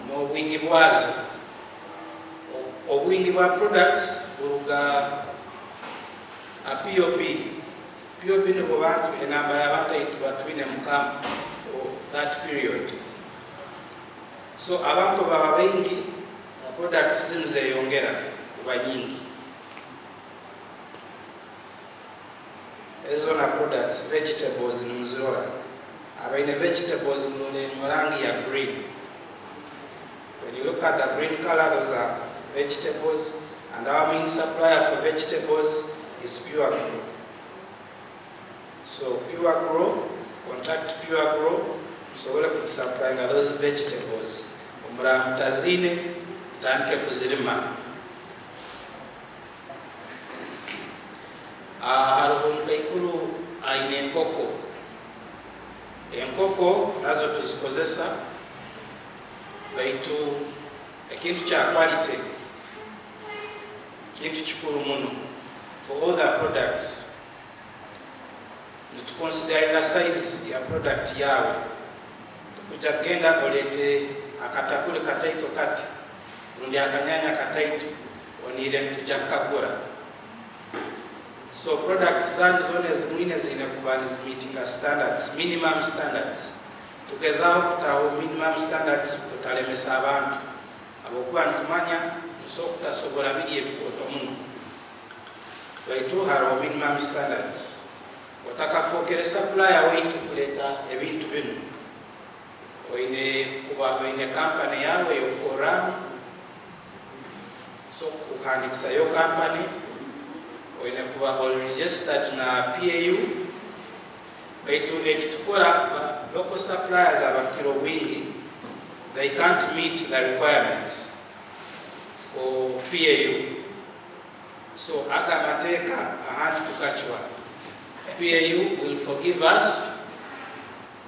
Speaker 12: mu bwingi bwazo. Obwingi bwa products buruga a POP. POP ni kubantu enamba y'abantu itwatwine mu camp for that period. So abantu baba bengi na products zinu zeyongera kuba nyingi. Ezo na products vegetables ni mzora. Abaine vegetables mu rangi ya green. When you look at the green color, those are vegetables, and our main supplier for vegetables is Pure Grow. So Pure Grow, contact Pure Grow, so we're supplying those vegetables. Umra mtazine, mtanike kuzilima. Harunga ikulu aine enkoko. Enkoko nazo tuzikozesa baitu ekintu kya quality, kintu kikulu muno for all the products. To consider the size ya product yawe. Tukagenda kolete akatakule kataito kati nundi akanyanya kataito onire mtujakagura. So products zangu zone zimwine zine kubali meeting standards, minimum standards. tugezaho kutaho minimum standards kutalemesa abantu abokuba ntumanya nso kutasobola biri ebikoto muno baitu hariho minimum standards otakafokere supplier waitu kuleta ebintu bino oine company yawe yokora so kuhandikisa yo company oine kuba all registered na PAU baitu ekitukora local suppliers abakiro wingi they can't meet the requirements for PAU. So aga mateka ahadi tukachwa. PAU will forgive us,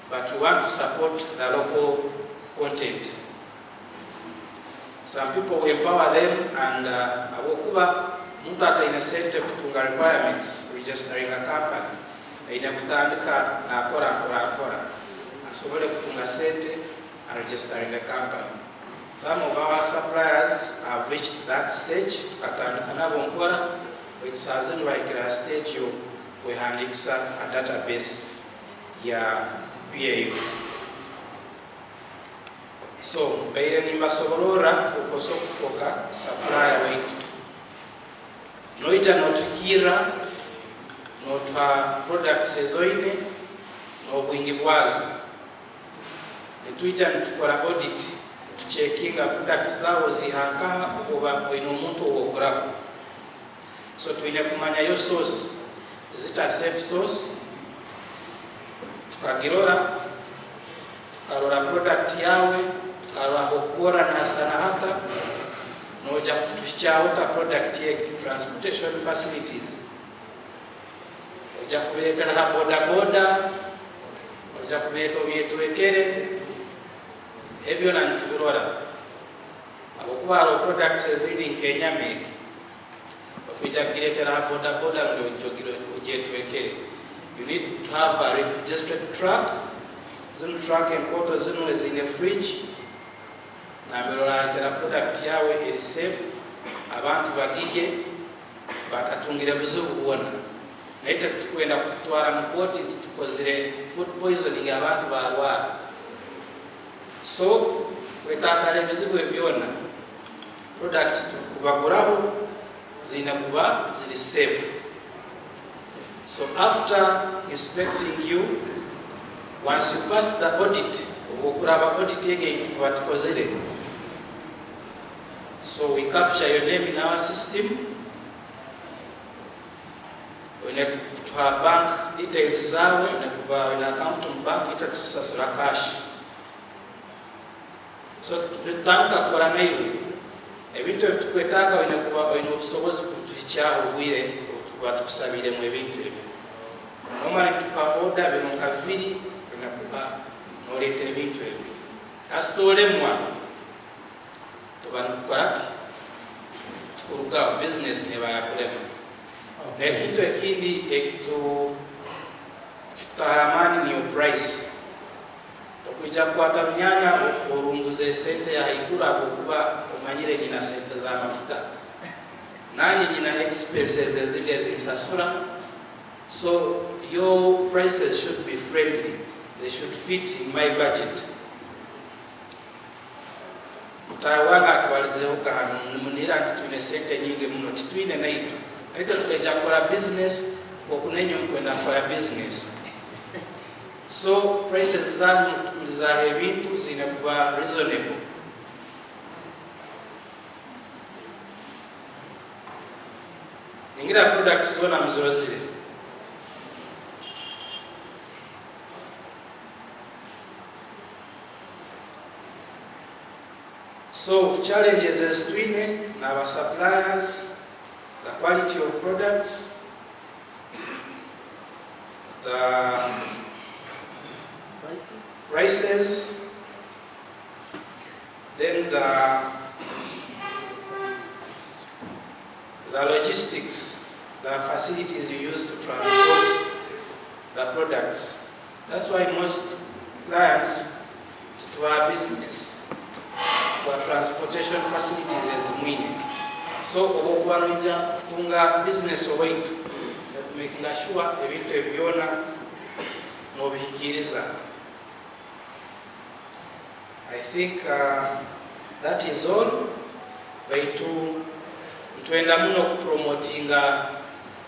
Speaker 12: but we want to support the local content. Some people will empower them and abokuba mtu atainasente kutunga requirements registering a company ina kutandika na akora asobole kutunga sente and registering a company. Some of our suppliers have reached that stage tukatandika nabo nkora wetusazini waikira stage yo wehandikisa a database ya PAU. So baile nimba soborora kukoso kufoka supplier weitu noija notukira notwa products ezoine n'obwingi bwazo netuija nitukora audit tucheckinga products zabo zihankaha oba oine omuntu owoguraho. So tuine kumanya yo source zita safe source tukagirora tukarora product yawe tukarora hokora na sana hata noja kutufichaho ta product ye transportation facilities oja kuletera ha boda oja kuleta obyetuwekere ebyo nantibirora abokuba aro products ezindi Kenya make okuja kuletera ha boda obyetuwekere. You need to have a registered truck. Zinu truck enkoto zinu ezine fridge na mirora ntera product yawe eri safe abantu bagirye batatungire buzubu kubona naite tukwenda kutwara mukoti tukozire food poisoning abantu barwara. So wetatale bizibu ebyona products kubaguraho zina kuba ziri safe. So after inspecting you, once you pass the audit, ukuraba audit again tukozire. So we capture your name in our system. When you have bank details zawe, in account on bank itatusasura cash. So tutanka kora naiwe. Ebintu tukwetaka wine obusobozi kutuhichaho bwire tukusabire mu ebintu ebyo. Normally tuka order bino kabiri inakuba noleta ebintu ebyo. Kasitolemwa tubanukora tukuruga business ne bayakulema. Nekintu ekindi kitahamani niyo price. Tukuja kwata runyanya orunguze sente ya haikura kuba umanyire nyina sente za mafuta. Nani nyina expenses ezile zisasura. So your prices should be friendly. They should fit in my budget. Mutawanga akabalizeho kahanu munira ati tune sente nyingi muno tituine naitu. Naito tukeja kora business kwa kunenyo mkwenda kora business. So prices za hebintu zinakuwa reasonable. Ningira products zona mzorozile. So challenges as twine na our suppliers, the quality of products, the prices, then the logistics, the facilities you use to transport the products. That's why most clients to our business, our transportation facilities is mwine. So obokubanija kutunga business owaitu, making sure ebintu ebyona nobihikiriza. I think that is all. Baitu ntwenda muno kupromotinga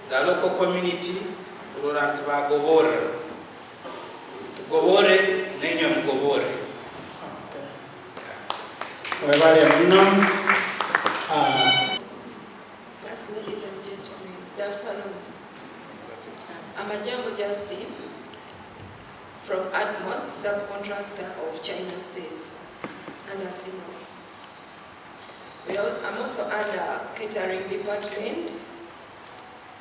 Speaker 12: the local community kulora nti bagobora tugobore nenywe mugobore.
Speaker 2: Webale muno.
Speaker 13: Ladies and gentlemen, good afternoon. I'm Ajambo Justin from Atmost, subcontractor of China State under Cnooc. I'm also under catering department.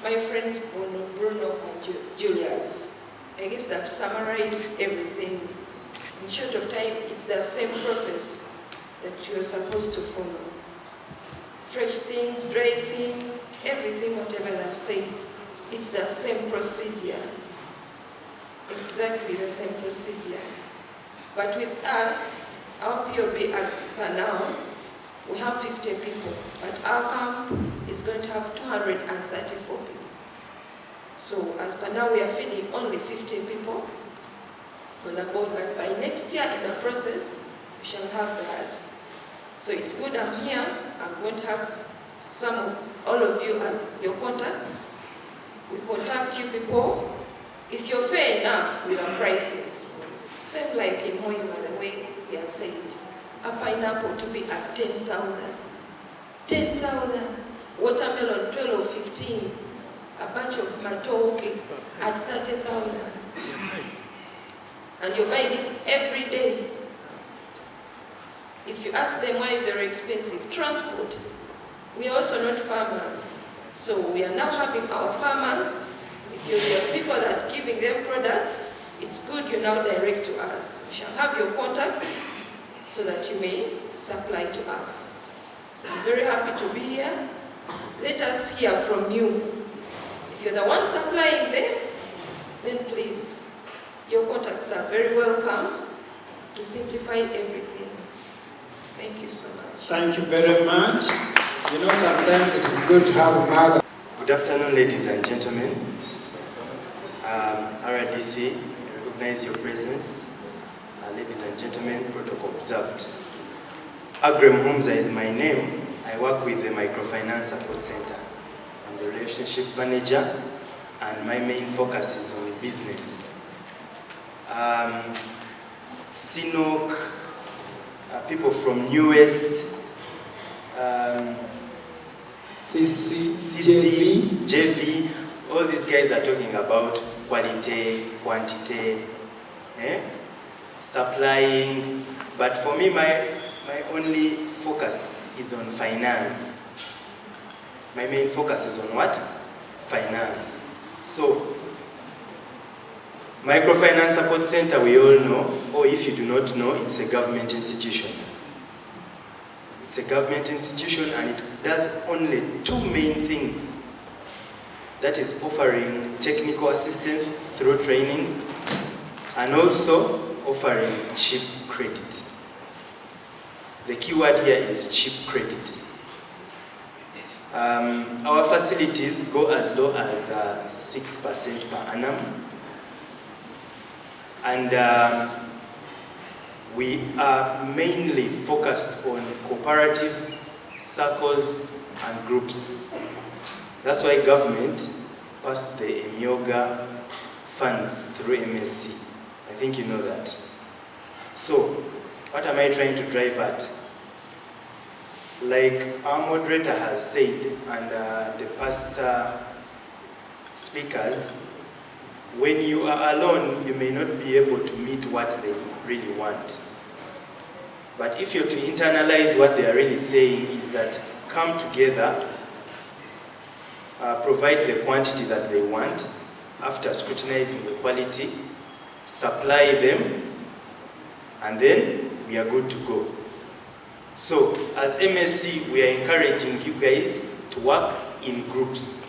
Speaker 13: My friends Bruno and Julius, I guess they've summarized everything. In short of time, it's the same process that you're supposed to follow. Fresh things, dry things, everything, whatever they've said, it's the same procedure. Exactly the same procedure. But with us, our POB as per now, we have 50 people, but our camp is going to have 234 people. So as per now, we are feeding only 50 people on the board, but by next year in the process, we shall have that. So it's good I'm here. I'm going to have all of you as your contacts. We contact you people. If you're fair enough with our prices, same like in Hoima, the way he has said, a pineapple to be at 10,000. 10,000. Watermelon 12 or 15. A bunch of matoke at 30,000. And you're buying it every day. If you ask them why very expensive, transport. We are also not farmers. So we are now having our farmers. If you're the people that are giving them products, it's good you now direct to us. We shall have your contacts so that you may supply to us. I'm very happy to be here. Let us hear from you. If you're the one supplying them, then please, your contacts are very welcome to simplify everything. Thank you so much.
Speaker 2: Thank you very much. You know, sometimes it is good to have a mother.
Speaker 14: Good afternoon, ladies and gentlemen. RDC, I recognize your presence. Ladies and gentlemen, protocol observed. Agrem Humza is my name. I work with the Microfinance Support Center. I'm the relationship manager, and my main focus is on business. Cnooc, people from New West, CC, JV, all these guys are talking about quality, quantity, supplying. But for me, my only focus is on finance. My main focus is on what? Finance. So, Microfinance Support Center, we all know, or if you do not know, it's a government institution. It's a government institution, and it does only two main things. That is offering technical assistance through trainings, and also offering cheap credit. The key word here is cheap credit. Our facilities go as low as 6% per annum. And we are mainly focused on cooperatives, circles, and groups. That's why government passed the Emyoga funds through MSC. I think you know that. So, what am I trying to drive at? Like our moderator has said, and the past speakers, when you are alone, you may not be able to meet what they really want. But if you're to internalize what they are really saying, is that come together, provide the quantity that they want, after scrutinizing the quality, supply them, and then we are good to go. So, as MSC, we are encouraging you guys to work in groups.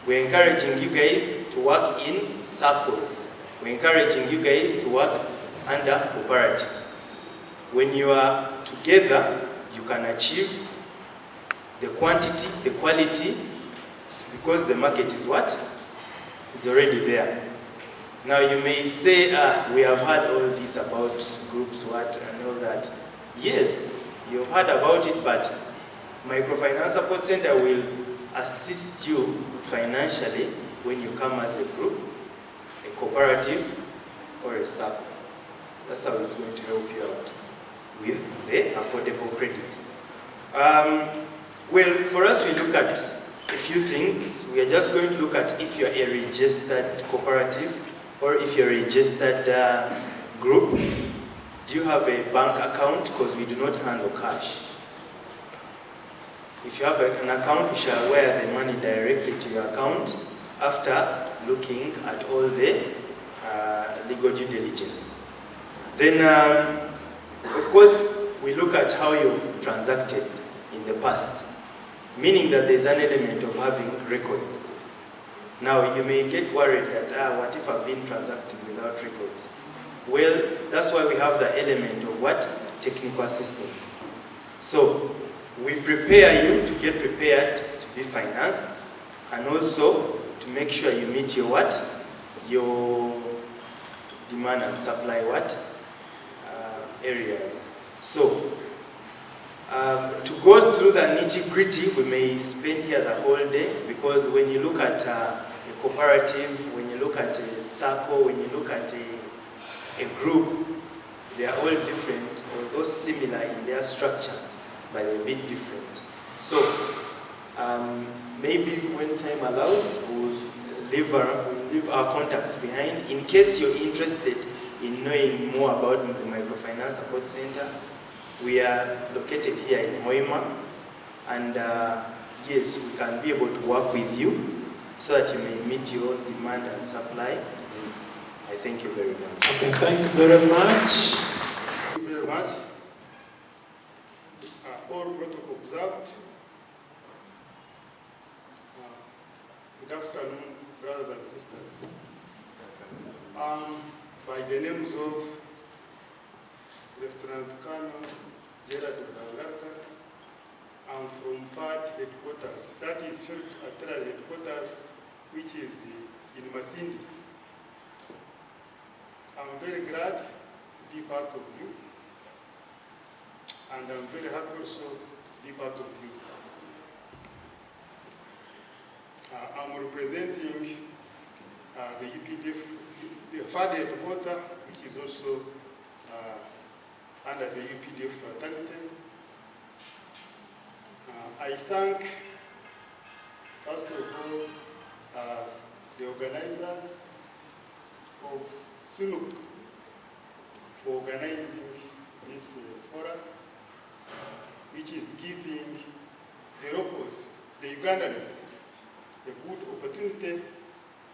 Speaker 14: We're encouraging you guys to work in circles. We're encouraging you guys to work under cooperatives. When you are together, you can achieve the quantity, the quality, because the market is what? Is already there. Now you may say, we have heard all this about groups, what, and all that. Yes, you've heard about it, but Microfinance Support Center will assist you financially when you come as a group, a cooperative, or a circle. That's how it's going to help you out with the affordable credit. Well, for us, we look at a few things. We are just going to look at if you're a registered cooperative or if you're a registered group. Do you have a bank account? Because we do not handle cash. If you have an account, we shall wire the money directly to your account after looking at all the legal due diligence. Then, of course, we look at how you've transacted in the past, meaning that there's an element of having records. Now, you may get worried that, what if I've been transacting without records? Well, that's why we have the element of what? Technical assistance. So, we prepare you to get prepared to be financed, and also to make sure you meet your what? Your demand and supply what? Areas. So, to go through the nitty-gritty, we may spend here the whole day, because when you look at a cooperative, when you look at a circle, when you look at a group, they are all different, although similar in their structure, but a bit different. So, maybe when time allows, we'll leave our contacts behind. In case you're interested in knowing more about the Microfinance Support Center, we are located here in Hoima, and yes, we can be able to work with you so that you may meet your demand and supply needs. I thank you very much.
Speaker 2: Okay, thank you very much. Thank you very much. All protocol observed. Good afternoon, brothers and sisters. By the names of Lieutenant Colonel Gerard Brangarka, I'm from FAD headquarters. That is Field Artillery headquarters, which is in Masindi. I'm very glad to be part of you, and I'm very happy also to be part of you. I'm representing the UPDF, the FAD headquarters, which is also under the UPDF fraternity. I thank, first of all, the organizers of Cnooc for organizing this forum, which is giving the locals, the Ugandans, a good opportunity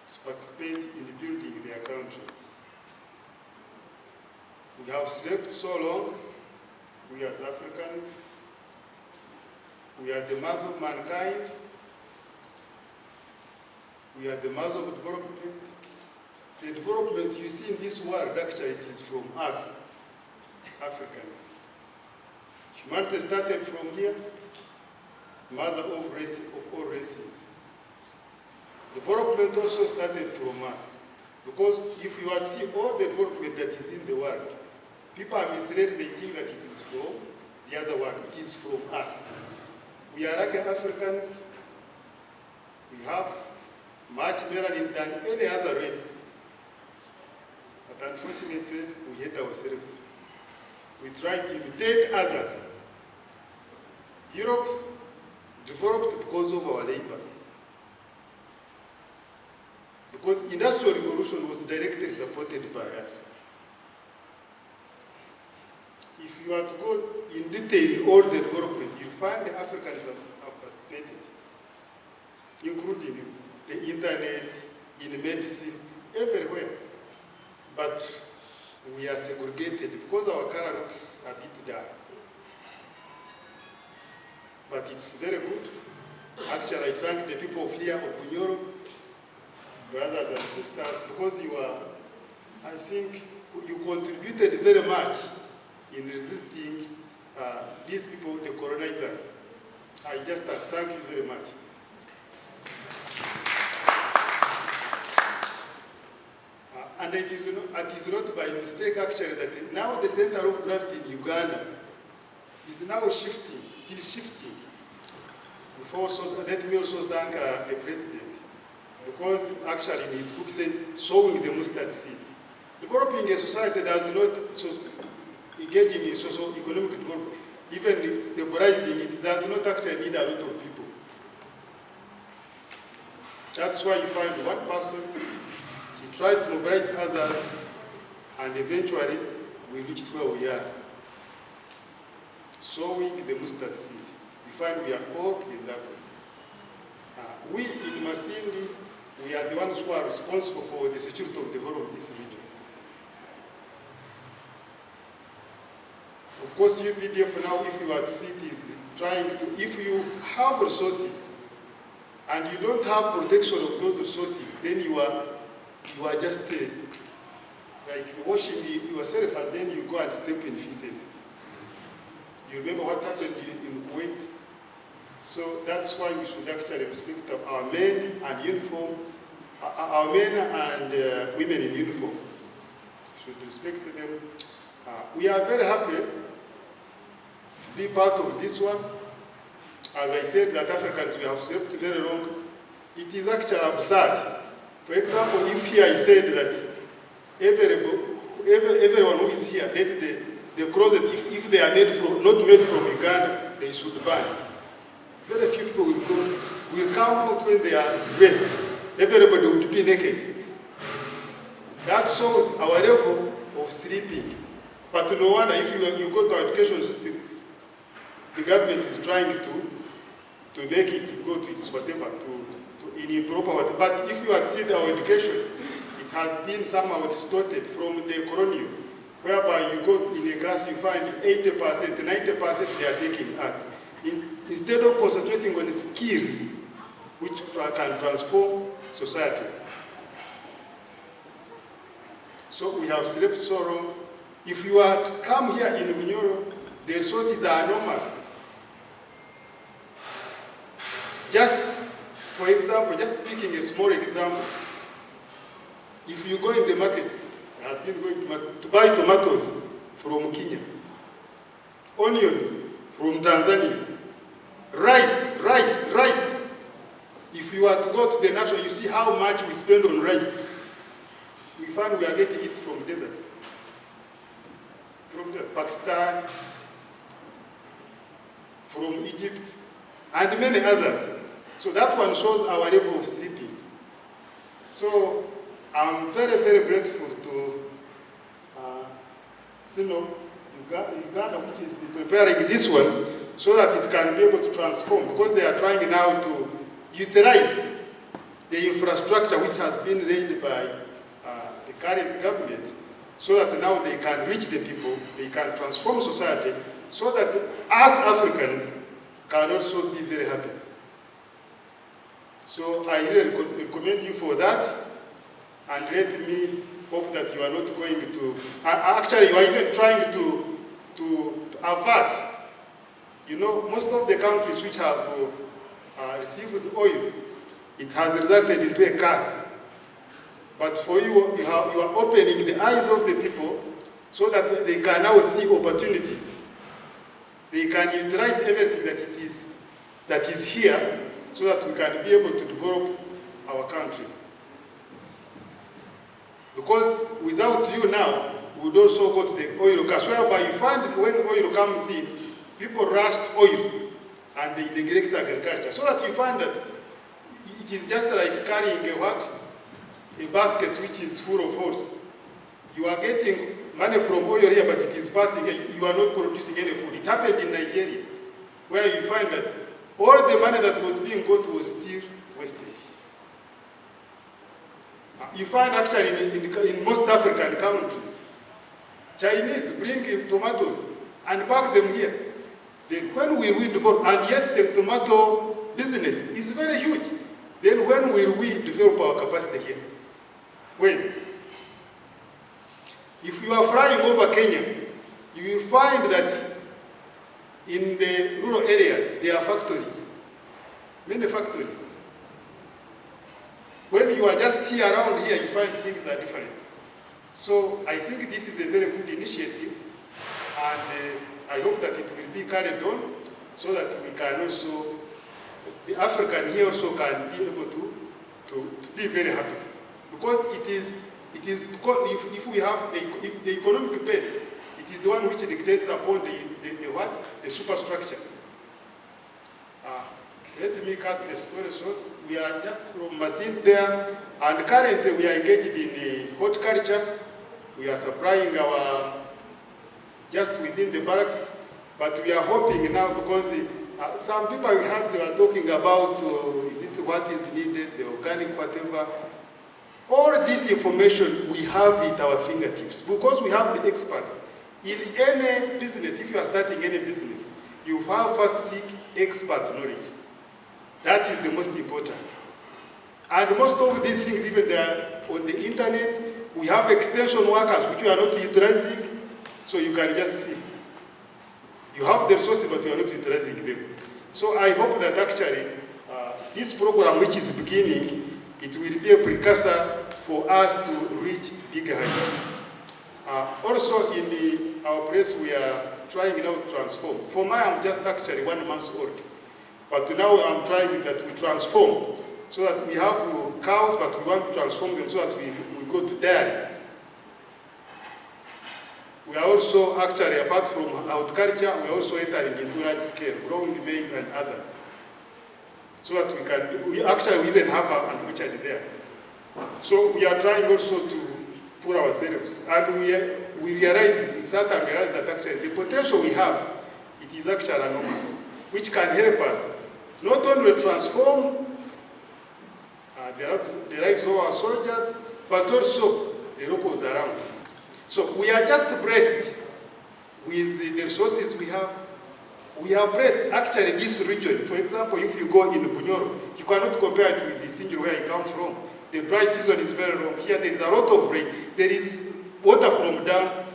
Speaker 2: to participate in building their country. We have slept so long, we as Africans. We are the mother of mankind. We are the mother of development. The development you see in this world, actually, it is from us, Africans. Humanity started from here, mother of all races. Development also started from us. Because if you see all the development that is in the world, people are misled, they think that it is from the other one. It is from us. We are like Africans. We have much melanin than any other race. But unfortunately, we hate ourselves. We try to imitate others. Europe developed because of our labor. Because industrial revolution was directly supported by us. If you are to go in detail in all the development, you'll find the Africans have participated, including the internet, in medicine, everywhere. But we are segregated because our color looks a bit dark. But it's very good. Actually, I thank the people of here, of Bunyoro, brothers and sisters, because you are, I think, you contributed very much in resisting these people, the colonizers. I just thank you very much.
Speaker 15: And it is not by mistake actually that now the center of gravity in Uganda is now shifting. It is shifting. Before, so let me also thank the president, because actually in his book said, sowing the mustard seed. Developing a society does not engaging in socio-economic development, even stabilizing it does not actually need a lot of people. That's why you find one person, he tried to mobilize others, and eventually we reached where we are. Sowing the mustard seed. We find we are all in that one. We in Masindi, we are the ones who are responsible for the security of the whole of this region. Of course, UPDF now, if you are cities trying to, if you have resources and you don't have protection of those resources, then you are just like washing yourself, and then you go and step in feces. You remember what happened in Kuwait? So that's why we should actually respect our men and uniform, our men and women in uniform. We should respect them. We are very happy to be part of this one. As I said, that Africans, we have slept very long. It is actually absurd. For example, if here I said that everyone who is here, let the clothes, if they are not made from Uganda, they should ban. Very few people will come out when they are dressed. Everybody would be naked. That shows our level of sleeping. But no wonder if you go to our education system, the government is trying to make it go to its whatever, in improper way. But if you had seen our education, it has been somehow distorted from the colonial, whereby you go in a class, you find 80%, 90% they are taking arts. Instead of concentrating on skills which can transform society. So we have slept so long. If you are to come here in Bunyoro, the resources are enormous. Just, for example, just picking a small example, if you go in the markets, I have been going to market, to buy tomatoes from Kenya, onions from Tanzania, rice. If you are to go to the national, you see how much we spend on rice. We find we are getting it from deserts. From Pakistan, from Egypt, and many others. So that one shows our level of sleeping. So I'm very, very grateful to Cnooc, Uganda, which is preparing this one, so that it can be able to transform, because they are trying now to utilize the infrastructure which has been laid by the current government, so that now they can reach the people, they can transform society, so that us Africans can also be very happy. So I really recommend you for that, and let me hope that you are not going to, actually you are even trying to avert. You know, most of the countries which have received oil, it has resulted into a curse. But for you, you are opening the eyes of the people so that they can now see opportunities. They can utilize everything that is here, so that we can be able to develop our country. Because without you now, we would also go to the oil cash, whereby you find when oil comes in, people rushed oil and they neglect agriculture. So that you find that it is just like carrying a basket which is full of holes. You are getting money from oil here, but it is passing here. You are not producing any food. It happened in Nigeria, where you find that all the money that was being got was still wasted. You find actually in most African countries, Chinese bring tomatoes and pack them here. Then when will we develop, and yes, the tomato business is very huge. Then when will we develop our capacity here? When? If you are flying over Kenya, you will find that in the rural areas, there are factories, many factories. When you are just here around here, you find things are different. So I think this is a very good initiative, and I hope that it will be carried on so that we can also, the African here also can be able to be very happy. Because it is because if we have if the economic base, it is the one which dictates upon the superstructure. Let me cut the story short. We are just from Mazin there, and currently we are engaged in horticulture. We are supplying our, just within the barracks, but we are hoping now because some people we have, they are talking about, is it what is needed, the organic, whatever. All this information we have at our fingertips because we have the experts. In any business, if you are starting any business, you have first seek expert knowledge. That is the most important. And most of these things, even they are on the internet, we have extension workers which we are not utilizing, so you can just see. You have the resources, but you are not utilizing them. So I hope that actually this program which is beginning, it will be a precursor for us to reach bigger heights. Also in our place, we are trying now to transform. For me, I'm just actually 1 month old. But now I'm trying that we transform so that we have cows, but we want to transform them so that we go to dairy. We are also actually, apart from horticulture, we are also entering into large scale, growing maize and others. So that we actually even have an orchard there. So we are trying also to put ourselves, and we realize, we certainly realize that actually the potential we have, it is actually enormous, which can help us not only transform the lives of our soldiers, but also the locals around. So we are just blessed with the resources we have. We are blessed, actually, this region. For example, if you go in Bunyoro, you cannot compare it with the Sinjiro where I come from. The dry season is very long. Here there is a lot of rain. There is water from dam.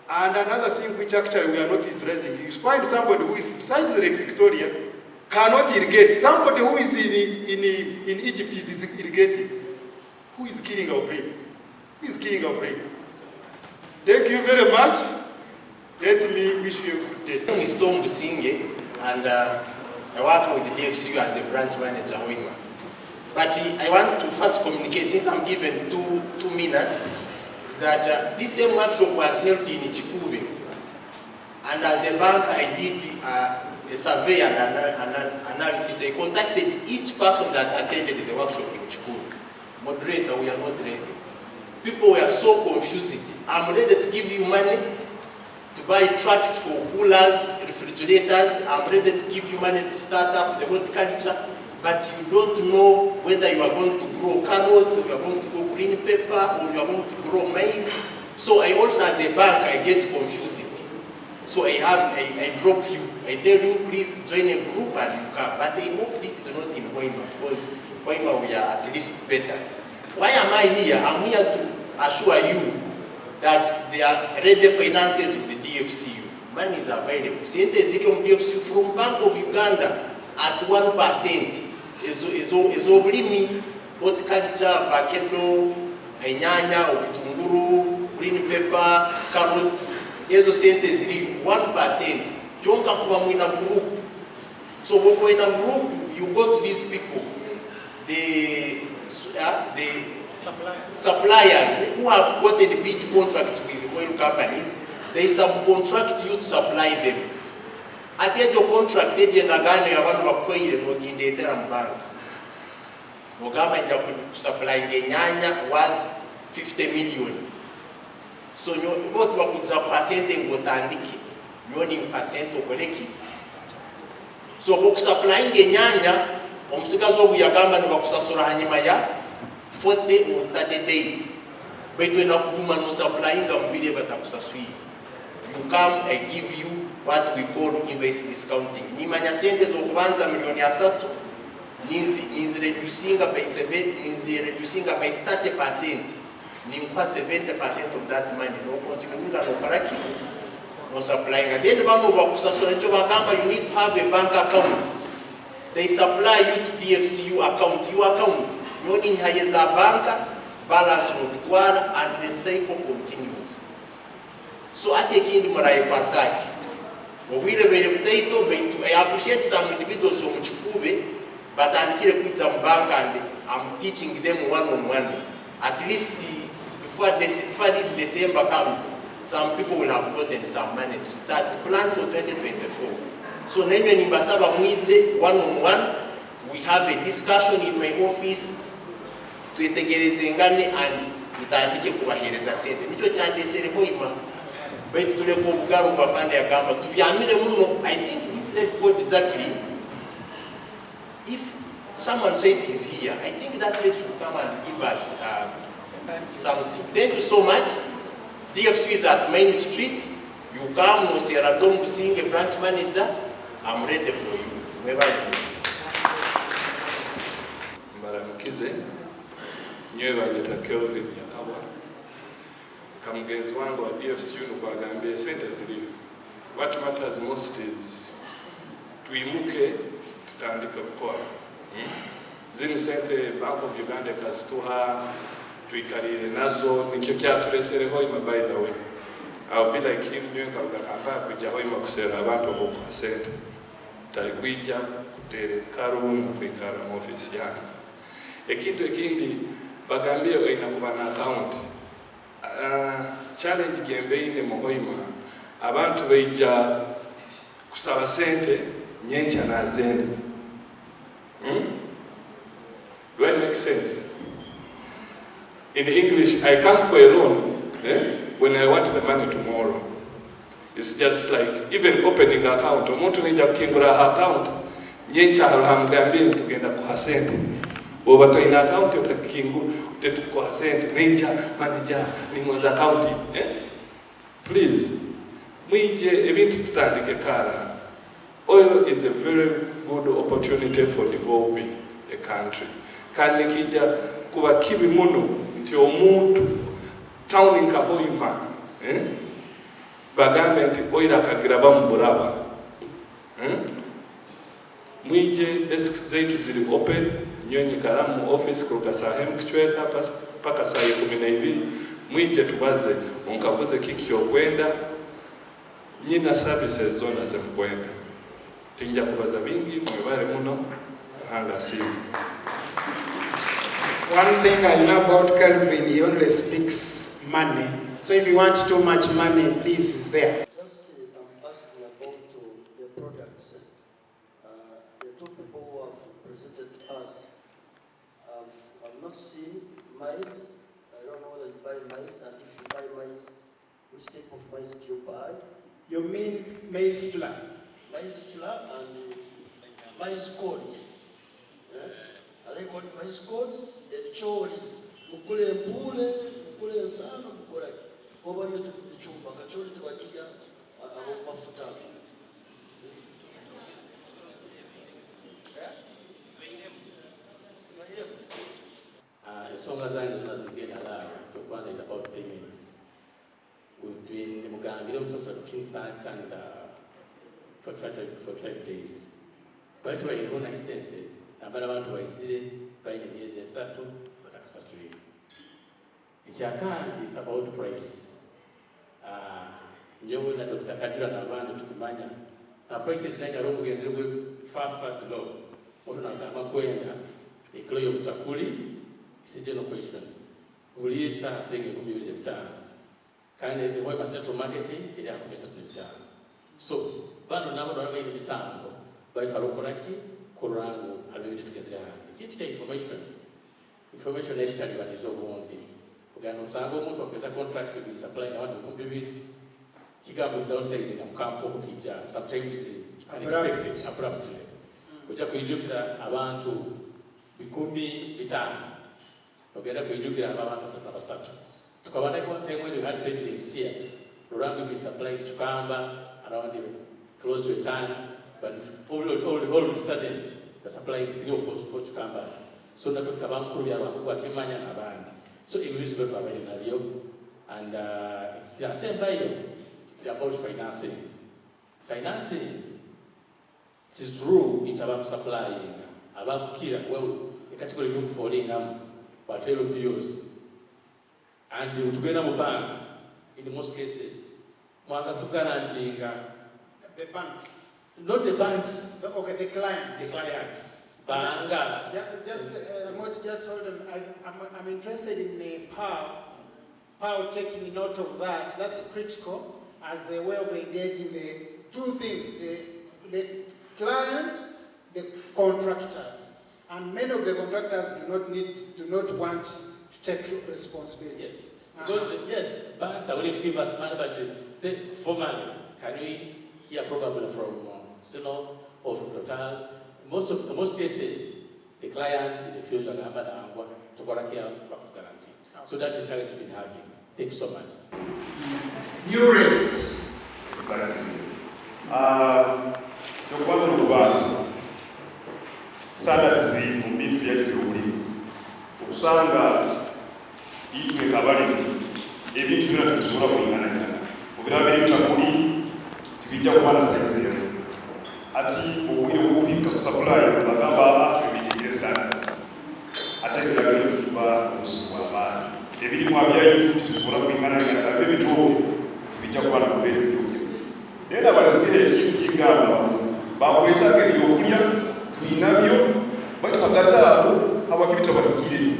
Speaker 15: And another thing which actually we are not utilizing, you find somebody who is, besides Lake Victoria, cannot irrigate. Somebody who is in Egypt is irrigating. Who is killing our brains? Who is killing our brains? Thank you very much. Let me wish you a good day.
Speaker 16: My name is Tom Businge, and I work with the DFCU as a branch manager in Hoima. But I want to first communicate, since I'm given two minutes, is that this same workshop was held in Chikube. And as a bank, I did a survey and analysis. I contacted each person that attended the workshop in Chikube. Moderator, we are not ready. People were so confused. I'm ready to give you money to buy trucks for coolers, refrigerators. I'm ready to give you money to start up the horticulture, but you don't know whether you are going to grow carrot, or you are going to grow green pepper, or you are going to grow maize. So I also, as a bank, I get confused. So I drop you. I tell you, please join a group and you come. But I hope this is not in Hoima, because Hoima we are at least better. Why am I here? I'm here to assure you that there are ready finances with the DFCU. Money is available. Centesium DFCU from Bank of Uganda at 1%. Is oblimi horticulture, vakedo, nyanya, obitunguru, green pepper, carrots. Ezo centesium 1%. Jonka kuwa in a group. So when you're in a group, you go to these people, the suppliers who have gotten a big contract with oil companies. They subcontract you to supply them. At the end of contract, they generally have one point in the bank. Mogama is supplying nyanya worth 50 million. So you got to percent in botanic, you percent of collecting. So book supplying nyanya, Omsikazo Yagama Bakusasura Hanimaya 40 or 30 days. But when you supplying them, you come, I give you what we call invoice discounting. Nimanya sentes of kubanza milioni asatu is reducing by 30%. Nimpa 70% of that money. No continuing no paraki, no supplying. At the end of you need to have a bank account. They supply you to DFCU account. Your account. You need to have a bank, balance nokutwara, and the cycle continues. So ate ekindi murayi pasaki obwire bere butaito baitu. I appreciate some individuals who mchikube batandikire kuita mbanka, and I'm teaching them one-on-one. At least before this December comes, some people will have gotten some money to start to plan for 2024. So nenye nimbasaba muite one-on-one. We have a discussion in my office twetegerezengane and mutandike kubahereza sente. Nicho cyandesere Hoima baitu tule ko bugaru bafande agamba tubyamire muno. I think this let go exactly. If someone said is here, I think that lady should come and give us something. Thank you so much. DFC is at Main Street. You come, no Sierra Tom Singh, a branch manager. I'm ready for you. Never you.
Speaker 17: Maramukize, nyewe wajeta Kelvin Yakawa. Kamugenzi wangu wa DFC nukwagambia sente ziliyo. What matters most is tuimuke tutandike mkoa. Zini sente Bank of Uganda kazituha tuikarire nazo nikyo kyaturesere Hoima. By the way, I'll be like him nyo karuga kampaya kuja Hoima kusera abantu okuha sente talikuija kutere karunga kwikara mu office yange. Ekintu ekindi bagambye oina kuba na account. Challenge gembeine mu Hoima abantu beija kusaba sente nyencha na zende. Do I make sense? In English, I come for a loan when I want the money tomorrow. It's just like even opening an account. Omuntu nija kukingura account, nyencha haruhamgambye tugenda kuha sente. Oba toina account yotakingu tetukuha sente. Nija manager ningoza account. Please, mwije ebintu tutandike kara. Oil is a very good opportunity for developing a country. Kandi kija kuba kibi muno nti omuntu town nka Hoima bagambe nti oil akagira bamburaba. Mwije desk zetu zili open, nyonyi kalamu office kuruka saa hemu kichweka paka saa 12. Mwije tubaze onkabuze kiki yokwenda nyina services zona zemkwenda. Tinja kubaza bingi mwebare muno hanga simu.
Speaker 2: One thing I know about Kelvin, he only speaks money. So if you want too much money, please, is there.
Speaker 18: Just I'm asking about the products. The two people who have presented us, I've not seen maize. I don't know whether you buy maize, and if you buy maize, which type of maize do you buy?
Speaker 2: You mean maize flour?
Speaker 18: Maize flour and maize cones. Are they called maize cones? The choli. Mukule mpule, mukule nsano, mukule. Oba yote chumba kacholi tubakia abo mafuta.
Speaker 19: Ensonga zange zonna zigenda lawa. Kwanza is about payments. We've been mugambire omusasula between 30 and 45 days. Baitu bayina instances abala abantu bayizire bayina emyezi 3 batakusasulira. Ekyakandi is about price. Nyowe na Dr. Kajura n'abantu tukumanya prices nanya omugenzi gwe far below. Omuntu n'agamba kwenda ekilo y'obutakuli is a general question. Buli saa senge 25. Kandi Hoima Central Market eri akomesa 25. So bano nabo balina ebisango baitu alokolaki kurangu alibiti tukazira kitu cha information ekitali banizo obundi ogana osanga omuntu akweza contract with supplying abantu 2,000 kigambo downsizing na mkampo okija sometimes unexpected abruptly oja kuyijukira abantu 15,000 ogenda kuyijukira abantu 7 tukabana kwa time when we had trade links here rurangu be supplying chukamba around close to a time, but all of a sudden the supply 3 or 4 cucumbers. So that we can Kimanya and band. So it was about to and it is same by you. It's about financing. Financing, it is true, it's about supplying, about kira, well, the category took falling but LPOs. and tugenda mu bank in most cases mwanga tugarantinga
Speaker 2: The banks.
Speaker 19: not the banks,
Speaker 2: Okay, the client.
Speaker 19: the clients banga.
Speaker 2: Just hold on. I'm interested in the PAO taking note of that. That's critical as a way of engaging the two things: the client, the contractors, and many of the contractors do not want to take responsibility.
Speaker 19: Yes, because yes, banks are willing to give us money, but say formally, can we hear probably from Cnooc or from Total? Most cases, the client in the future to guarantee. So that's the challenge we've been having. Thank you so much.
Speaker 2: New risks.
Speaker 20: Exactly. The one was standards mu bintu by'ekiruguli okusanga itwe kabali ebintu byonna tubisobola kulingana obiraba ebitakuli tibijja kuba na saizi ati obwire obubika ku supply bagamba tubitegere standards ate biraga ebituba obusuku bw'abantu ebirimu abyayitu tubisobola kulingana nabe ebituuke tibijja kuba na kubeera ebyoke naye nabasigere ekintu kigamba bakwetaaga ebyokulya tulinabyo bati hagati aho habakibita bahigire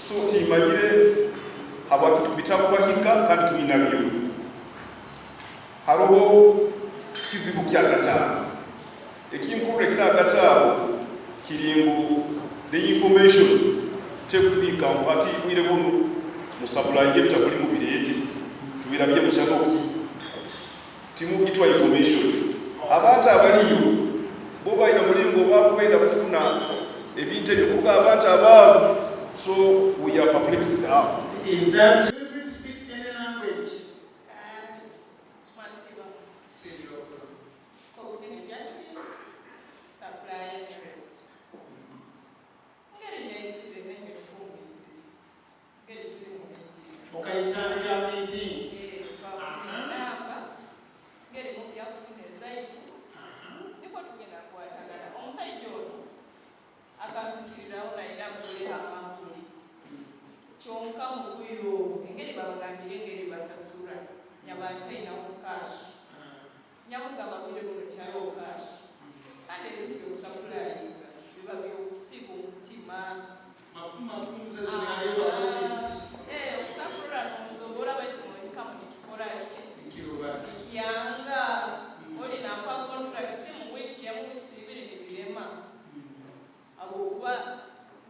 Speaker 20: so timanyire habakitubita kubahika kandi tulinabyo hariho kizibu kyagati aho ekinkuru ekiri hagati aho kiri ngu the information tekubika ati bwire buno musabulaye ebitakuli mu bireete tubirabye mu Cnooc timugitwa information abantu abaliyo bo balina mulingo bakubeera kufuna ebintu ebyo kuba abantu abaavu so we are perplexed now.
Speaker 2: Is that if you speak any language?
Speaker 21: kyonka mu bwire obwo engeri babagambire engeri basasula nyabantaina ku kashi nyamugamba bwire buno kyaliwo kashi kandi ebintu byokusapulayiga biba byokusiga omutima okusapulula nomusobola bwetumoyikamu nekikolake yanga olinakwa contract mu wiiki yemu wiiki ibiri nebirema abokuba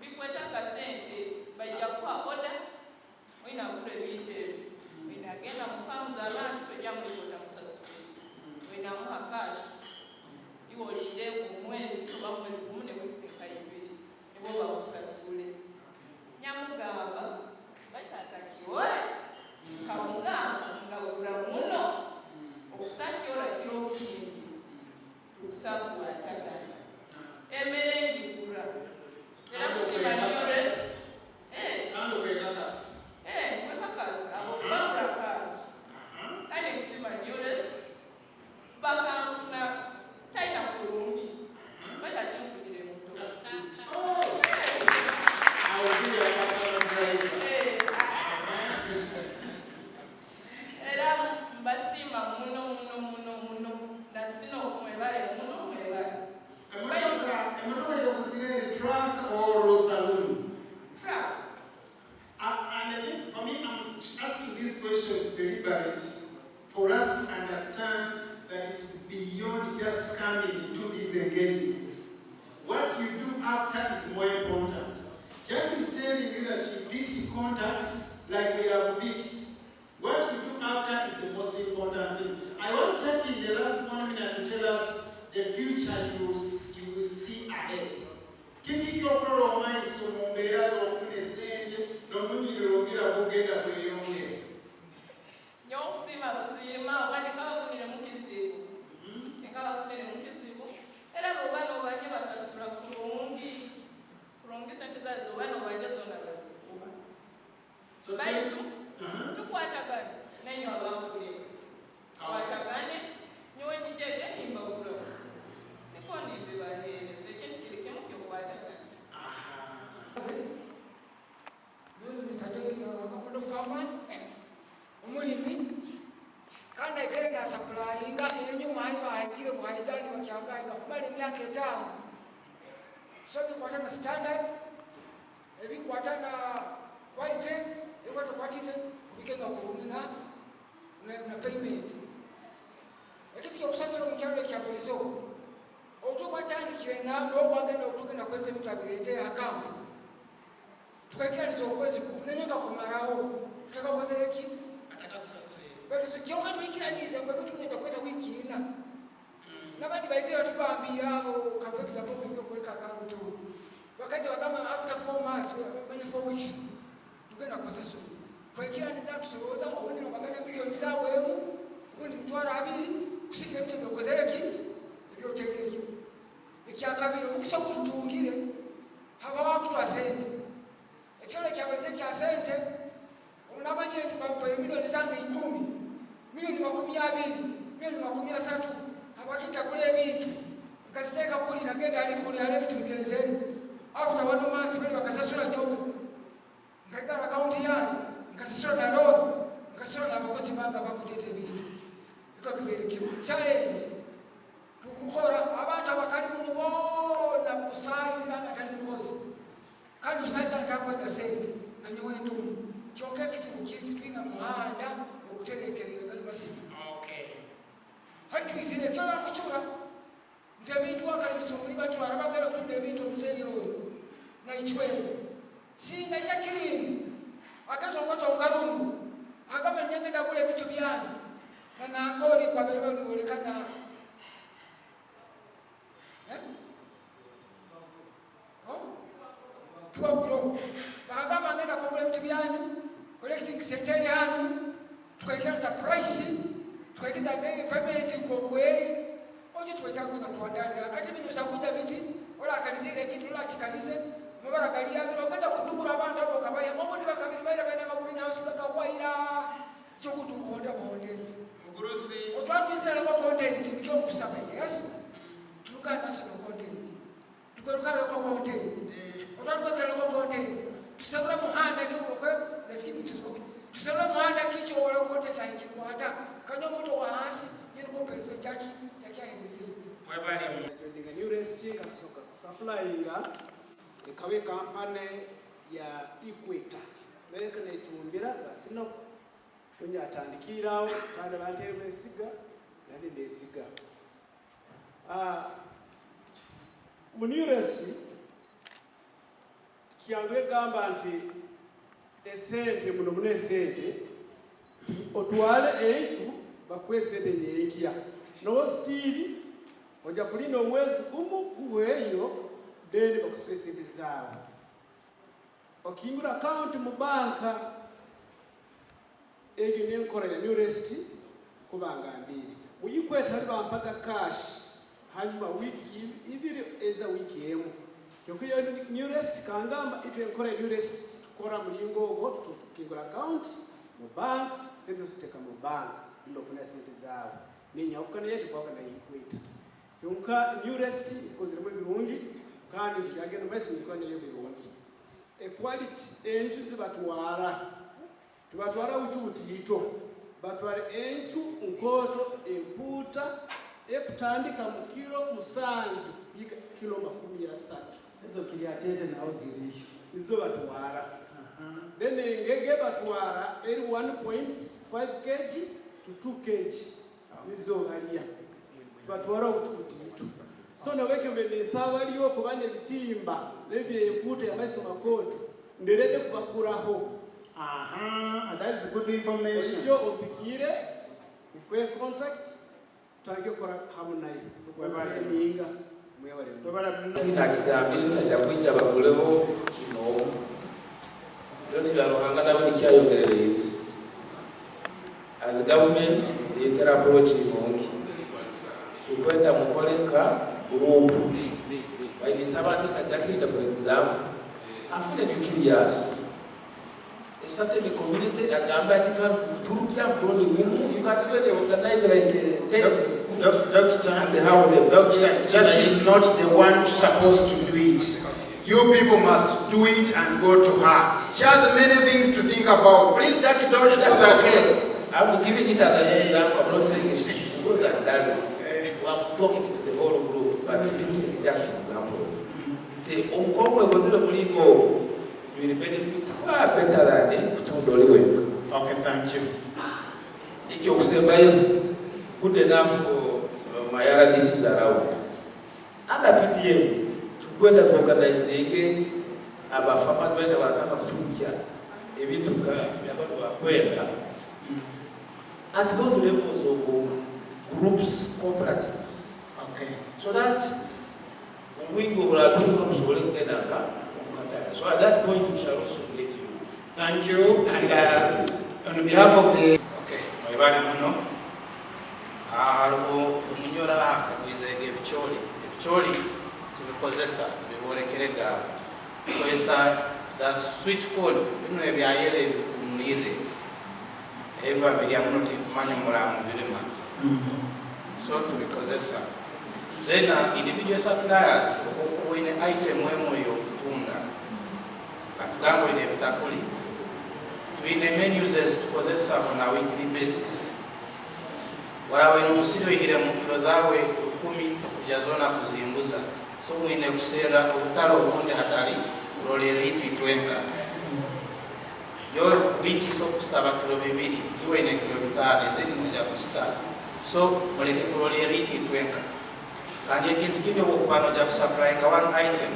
Speaker 21: bikwetanga sente bajja kuha oda oyina kula ebintu ebyo oyina agenda mu faamu z'abantu tojja mulipota musasule oyina muha kashi iwolide omwezi oba mwezi gumu ne wiiki nka ibiri nibo bakusasule nyamugamba batata kiwole kamugamba nga wegula muno okusakyola kiro kingi tukusakuwatagana emmere ngigula era kusiba new rest kwekakasi abo babula kasi kandi kusiba new rest bakanfuna talina kulungi batatinfunire muto era mbasiima muno na Cnooc mwebale muno mwebale
Speaker 2: Emotoka yokusire truck or saloon? Truck. And I think for me, I'm asking these questions deliberate for us to understand that it is beyond just coming into these engagements. What you do after is more important. Jack is telling you that she picked contacts like we have picked. What you do after is the most important thing. I want to take in the last 1 minute to tell us the future you will see ahead. Kiki kyokolo omaiso mu mbeera z'okufuna esente n'omunyiriro ogira kugenda kweyongera.
Speaker 21: Nyokusiima busiima obadde kabafunire mu kizibu tinkabafunire mu kizibu era bw'oba n'obajja basasula kulungi sente zazo oba n'obajja zonna bazikuba baitu tukwatagane nenyo abankulira kwatagane nyowe nijege nimbagulawo niko ndimbe baheereza ekintu kiri kimu kyokwatagane.
Speaker 22: Mr. Taylor,
Speaker 3: farmer, umulimi, kandi ekere na supplyinga enyuma hali bahagire muhaidani bakyagaga kumala emyaka 5. So bikwata na standard, ebikwata na quality, ebikwata quantity kubikenga kulungi na payment. Ekiti kyokusasula omukyalo ekyabulizo otukwatandikire nawe n'obwagenda okutugenda kweza ebintu abirete account tukaikiraniza okwezi nenyenga kumarawo tutaka kukozera ki kyonka twikiraniza ngwe bituneza kweta wiiki 4 nabandi baizire batugambira abo kaexample kuleka akantu bakaja bagamba after 4 months 4 weeks tugenda kusasula twikiraniza tusolooza obundi nobagana miliyoni zawemu ubundi mitwalo 2 kusikira ebintu byokozere ki ebyotegereyo ekyakabiri omukisa okututungire haba wakutwa sente ekyalo ekyabalize kya sente onamanyire nibampaire miliyoni zange 10 miliyoni 20 miliyoni 30 abakita kula ebintu nkaziteeka kulira genda ali kulira ebintu bigenzere after 1 month bali bakasasula nyogo nkagala akaunti yange nkasasula na loan nkasasula n'abakozi bange bakuteta ebintu ikakibere kimu challenge tukukora abantu abakali muno bona kusaizi natali mukozi kandi usaizi atakwenda sente nanyowe ndumu kyokka ekisimu kiri twina muhanda okuterekerera gali masimu hatwisire ekyola kucula nti ebintu wakalibisa omuli batwala bagala okutunda ebintu omuzeeyi oyo naikiwero singa jakilini akatokotongalungu agamba nyangenda kula ebintu byange nanakoli kwaberebaniolekana tuwaguro bagamba ngenda kugula ebintu byanyu collecting secretary hanu tukaikiraniza price tukaikiza payment kokweri ojo twetakwenda kuwadalira ate bino sakuja biti olakalizire ekintu olakikalize nobalagaliabira ogenda kudubula abantu abo kabaya obundi bakabiri baira baina maguli nahouse gakawayira kyokutukuhonda bahonderi otwatwiziraleko content nikyokusaba yes tuluka national content tukerukaleko content otwatukakereko content tusabula muhanda kyokwe esimu tusabula muhanda kikyowoleko content ahikikwata kanya omuntu wahasi yenikomperize kyakyahendesire
Speaker 2: Joining a new resting supplying ekawe kampane ya Equator mereka netumbira gasino kunya atandikirawo kandi abantu ebesiga nali besiga mu new resting kyangwe gamba nti esente muno mune esente otwale eitu bakwesente nyenkya no stili oja kulina omwezi gumu guweeyo then bakusesente zaawe okingura account mu banka egyo nenkola ya new rest kubanga mbiri muyikweta ali bampaga cash hanyuma wiki ibiri eza wiki emu kyokuyo new rest kangamba itwe enkola new rest tukora mulingo ogwo tukingura account mu bank sente tuteka mu bank ndofuna sente zaawe ninyawukana yetu kwakana yikweta kyonka new rest ikoziremu birungi kandi kyagenda mesi nikone yo birungi equality entu zibatwara tubatwara ututito batwara entu nkoto emputa ekutandika mu kilo 7 kilo 30 ezo kiliatete nawo ziriyo izo batwara then ngege batwara eri 1.5 kg to 2 kg nizo balia batwara ututito so naweke mbele sawa liyo kubane bitimba nebye emputa ya maiso makoto nderede kubakuraho
Speaker 3: that is good information.
Speaker 2: Yo opikire ikwe contact tange kora hamunayi tukwabale ninga mwebale
Speaker 9: kina kigambira tajja kwijja baguleho kino lero tyalohanga nabo nikyayogerereza as a government yetera approach inongi tukwenda mukoleka group bayisaba nikajakirida for example after nucleus a certain community agamba ati turukya broni mumu you can really organize like
Speaker 3: Doctor, Jack is not the one supposed to do it.
Speaker 2: You people must do it and go to her. She has many things to think about. Please, Jackie, don't do that.
Speaker 9: Okay. I'm giving it as an example. I'm not saying she goes and does it. I'm talking to the whole group, but just an example. The Onkongwe was in the go. You will benefit far better than the Tondoli.
Speaker 2: Okay, thank you.
Speaker 9: If you say good enough for my other diseases around. Under PDM, to go and organize again, about farmers when they were not to Turkey, if you took at those levels of groups, cooperatives.
Speaker 2: Okay.
Speaker 9: So that we go to groups will get a so at that point we shall also get you.
Speaker 2: Thank you. And on behalf of the
Speaker 12: my body no. Hariho umunyora akagwizega ebicooli tubikozesa bibolekerega kozesa the sweet corn bino ebyayera ebikumulire ebiba birya muno tikumanya omulamu birima so tubikozesa then individual suppliers okuwine item emu ey'okutunda atugamba ine ebitakuli tuine menus ezitukozesa on a weekly basis warawe n'omusiri oyire mu kilo zawe 10 okujja zona kuzimbuza so mwine kuseera obutale obundi hatali kulolera itwitwenka yo wiki so kusaba kilo 2 iwe ne kilo 5 ezindi mujja kusta so muleke kulolera itwitwenka kandi ekintu kino okubano ojja kusupplyinga one item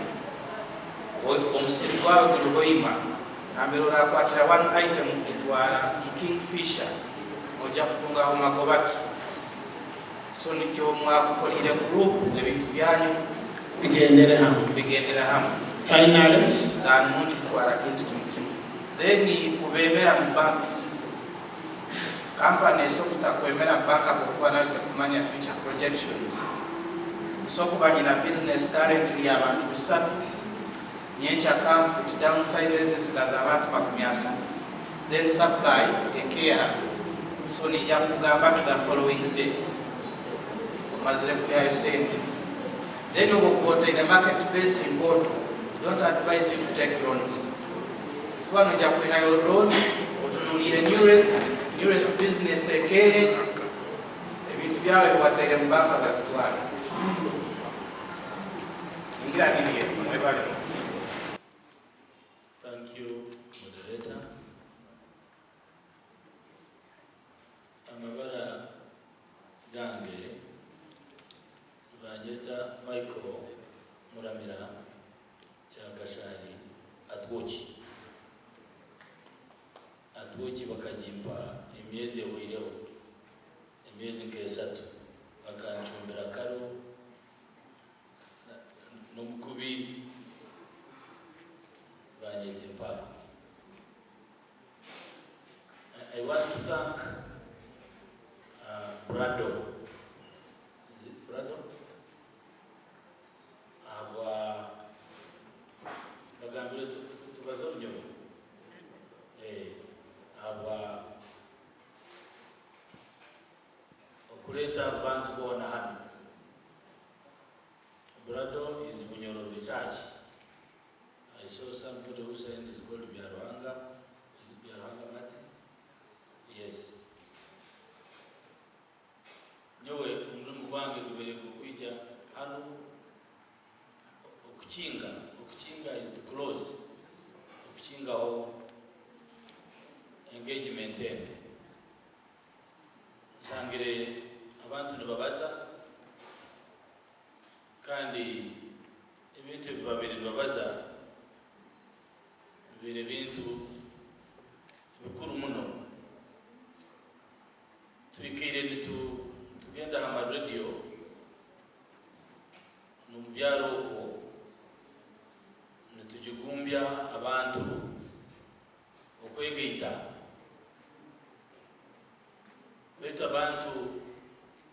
Speaker 12: omusiri gwawe guli Hoima nambere olakwatira one item kitwala mu Kingfisher ojja kutungaho magobaki so nikyo mwakukolire group ebintu byanyu
Speaker 2: bigendere hamwe finally
Speaker 12: dan muntu kwara kintu kimu then kubemera mu banks company so kutakwemera banka kukuba nayo kumanya future projections so kubanyina business currently abantu bisatu nyecha camp put down sizes zikaza abantu makumyasa then supply care so nija kugamba to the following day mazire kuyayo sente then you go in the marketplace in Bodo. We don't advise you to take loans. One of you have a loan or to need a nearest business okay. If you have what they can bank that's why.
Speaker 19: Thank you, moderator. Amabara gange Vanyeta Michael Muramira Chakashari Atwochi bakajimpa emyezi ewireho emyezi nk'esatu bakancumbira karo n'omukubi Vanyeta Mpako. I want to thank Brado. Is it Brado? Bagambire tubazonyo okuleta abantu bona hano. Brado is Bunyoro Research. I saw somebody who said it's called Biaruhanga. Is it Biaruhanga Martin? Yes. Nyowe umurimu gwange gubere kukwija hano okukinga is to close okukingaho engagement eno nsangire abantu nibabaza kandi ebintu ebibabiri nibabaza bibiri ebintu bikuru muno twikire nitugenda ha radio nomubyaro okwo nitujugumbya abantu okwegaita betu abantu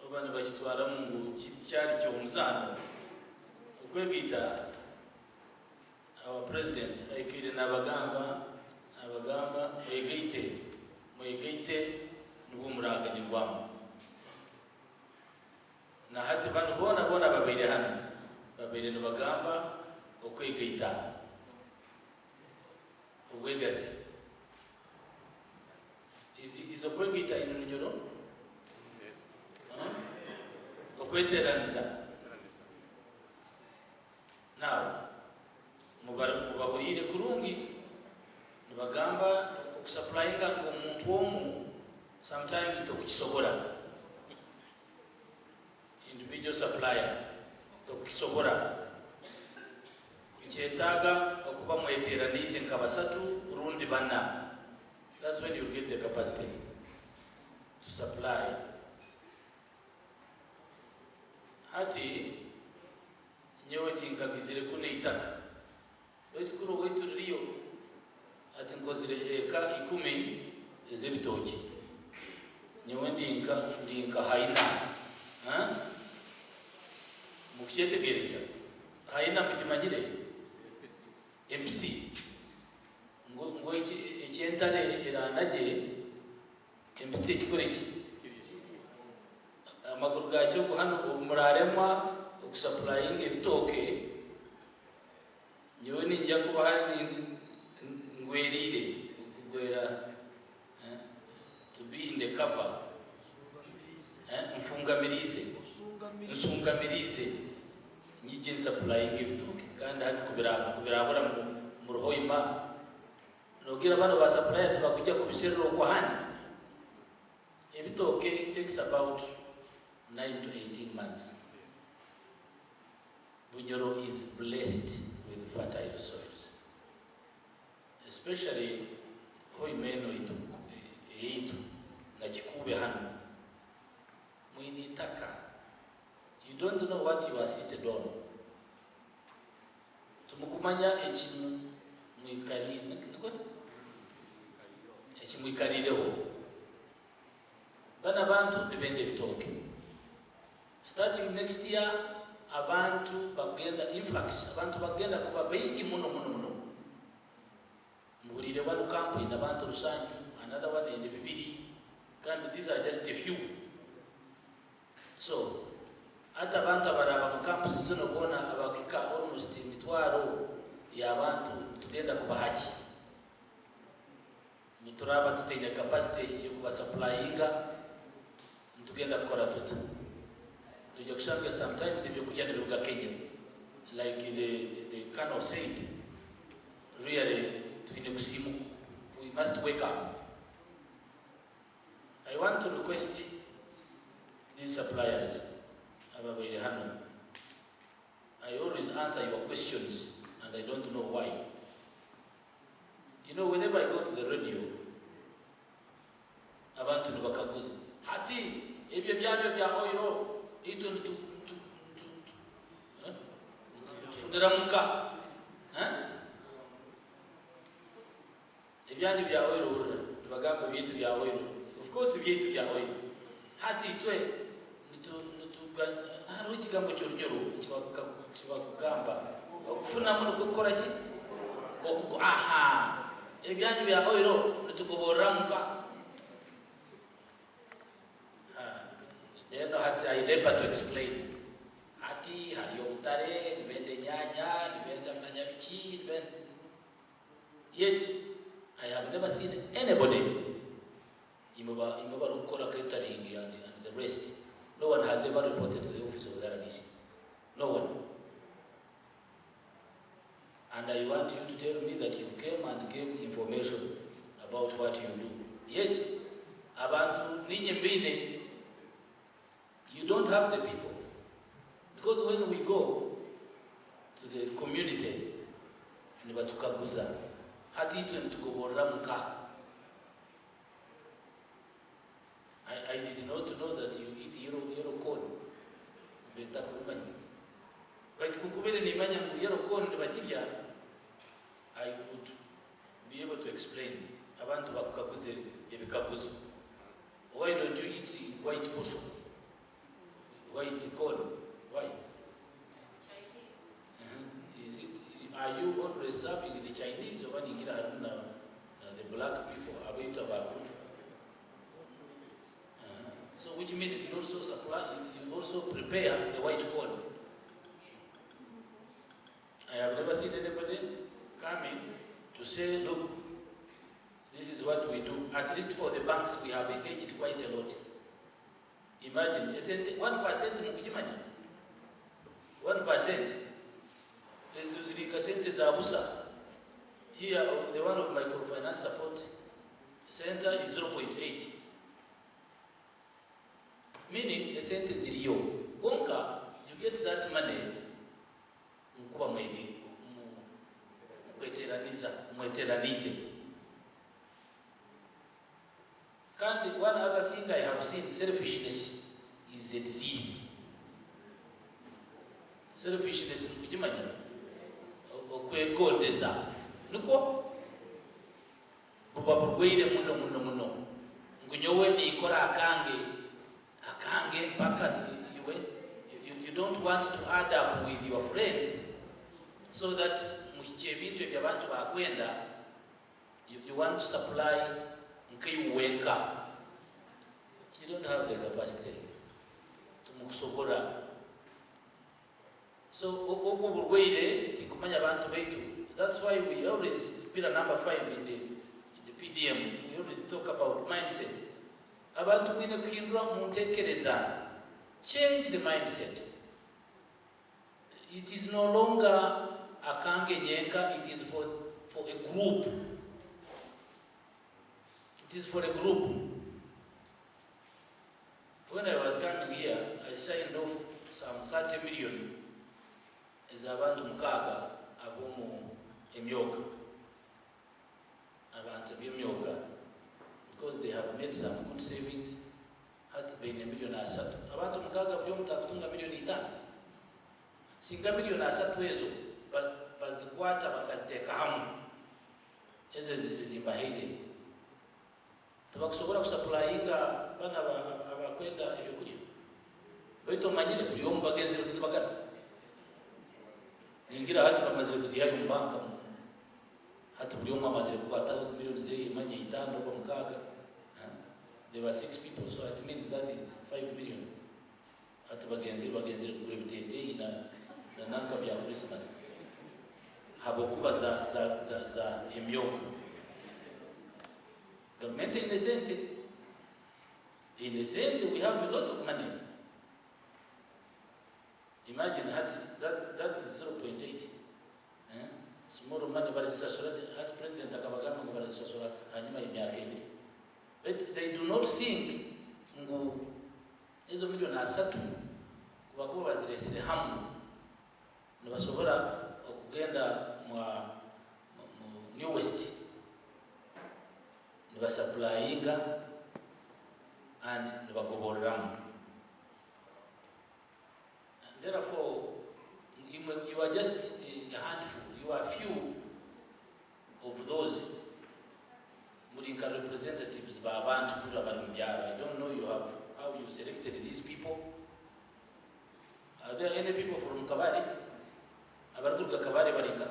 Speaker 19: obana bakitwara mungu cyari cy'omuzano okwegaita our president aikire n'abagamba mwegaite nubwo muraganyirwamo na hati bano bona babaire hano babaire nibagamba okwegaita obwegasi izo kwegaita ino lunyoro okweteranisa nawe mubahurire kurungi nibagamba okusupplyinga nk'omuntu omu sometimes tokukisobora individual supplier tokukisobora ikyetaaga okuba mweteraniize nka basatu rundi bana. That's when you get the capacity to supply. Hati nyewe tinkagizire kune itaka wetukuro wetu riyo ati nkozire eka 10 ez'ebitoki nyewe ndinka haina mukyetegereza haina mukimanyire empty ngo ekyentare eranaje empty ekikore ki amaguru gakyo hano murarema okusupplying ebitoke nyewe ninjya kuba hari ngwerire kugwera to be in the cover nsungamirize nyije supplying ebitoke kandi hati kubirabura mu Hoima nogira bano ba supplier tubakujya kubiserero kwa hani ebitoke takes about 9 to 18 months. Bunyoro is blessed with fertile soils, especially Hoima itu na Chikube hano mwini taka. You don't know what you are seated on. Tumukumanya ekimwikarireho bana bantu nibende bitoke. Starting next year abantu bagenda influx, abantu bagenda kuba bengi muno muhurire bano camp ina abantu rusanju, another one in bibiri, and these are just a few. So ata abantu abaraba mu camp zino bona abakika almost mitwaro y'abantu tugenda kuba haji nituraba tutine capacity yo kuba supplyinga tugenda kora tuti nijya kushanga sometimes ibyo kujya niruga Kenya like the Cnooc said really tuine kusimu, we must wake up. I want to request these suppliers I always answer your questions and I don't know why. You know, whenever I go to the radio, abantu nibakaguza hati ebyo byano bya oiro ito tufunira muka ebyani bya oiro tubagamba byetu bya oiro. Of course byetu bya oiro hati itwe hariho ikigambo cy'orunyoro kibakugamba okufuna muno gukora ki ebyanyu bya oiro nitugoborera muka. Then I labor to explain hati hariyo butare nibende nyanya nibende manyabiki yet I have never seen anybody imuba rukora catering and the rest. No one has ever reported to the office of the RDC. No one. And I want you to tell me that you came and gave information about what you do. Yet, abantu ninyi mbine, you don't have the people. Because when we go to the community, nibatukaguza, hati itu nitukuborra muka. I did not know that you eat yellow corn. But yellow corn, I could be able to explain. Why don't you eat white posho? White corn? Why? Is it? Are you always serving the Chinese or the black people? So which means you also supply, you also prepare the white corn.
Speaker 9: I have never seen anybody coming to say, look, this is what we do. At least for the banks, we have engaged quite a lot. Imagine, 1% mukijimanya. 1% is usually kasente za busa. Here, the one of microfinance support center is 0.8. Meaning, a cent is zero. Konka, you get that money, mkuba mwebe, mweteranize. One other thing I have seen, selfishness is a disease. Selfishness, mkujimanya, okwegondeza. Nuko, buba burweire muno. Ngunyowe ni ikora akange mpaka you don't want to add up with your friend so that muhiche bintu ebyabantu bakwenda you want to supply nkaiwenka. You don't have the capacity to mukusobora. So oburweire tikumanya abantu baitu. That's why we always pillar number 5 in the PDM. We always talk about mindset. Abantu mwine kuhindura muntekereza. Change the mindset. It is no longer akange nyenka, it is for a group. It is for a group. When I was coming here, I signed off some 30 million as abantu mukaga abomu emyoga. Abantu byemyoga. Because they have made some good savings, had to pay $1 million asatu. Abantu mukaga buli omuntu akutunga $1,500,000. Singa $1,000,000 asatu ezo bazikwata bakaziteeka hamu. Ezo zimbahaire. Tebakusobola kusupplyinga bana abakwenda ebyokulya. Baitu omanyire buli omu bagenzere kuzibagana. Ningira hati bamazire kuzihayo mu banka. Hati buli omu amazire kukwata $1,000,000 ze manye 5 oba mukaga. There were 6 people, so it means that is 5 million. Hati bagenzere kugura ebiteteyi na nanka bya Christmas. Habokuba za emyoga. Government innocent, we have a lot of money. Imagine that is 0.8. Small money, but it's at President Akabagama, but it's but they do not think ngu ezo $1,000,000 asatu kubakuba baziresire hamu nibasobora okugenda mu New West nibasupplyinga and nibagoboreramu. Therefore, you are just a handful. You are few of those Murinka representatives b'abantu kuri abari mu byaro. I don't know how you selected these people. Are there any people from Kabare? Abari kuri Kabare barinka?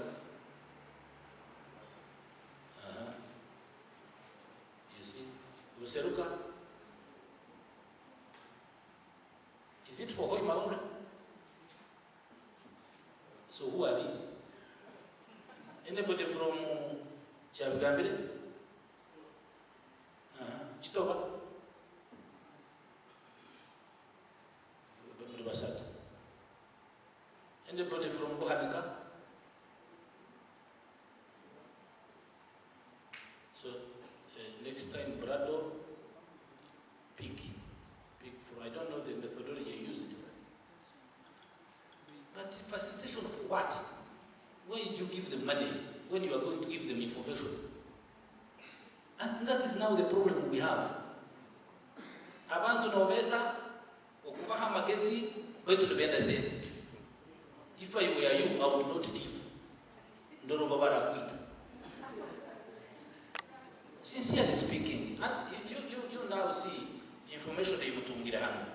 Speaker 9: You see, Buseruka. Is it for Hoima only? So who are these? Anybody from Chabigambire? Chitoba? Anybody from Buhanika? So next time, Brado, pick from, I don't know the methodology used. But facilitation for what? Why did you give them money when you are going to give them information? And that is now the problem we have. Abantu noveta okubaha magezi baitu libenda sente. If I were you, I would not leave. Ndoro babara kuita. Sincerely speaking, and you now see information that you mutungira hano.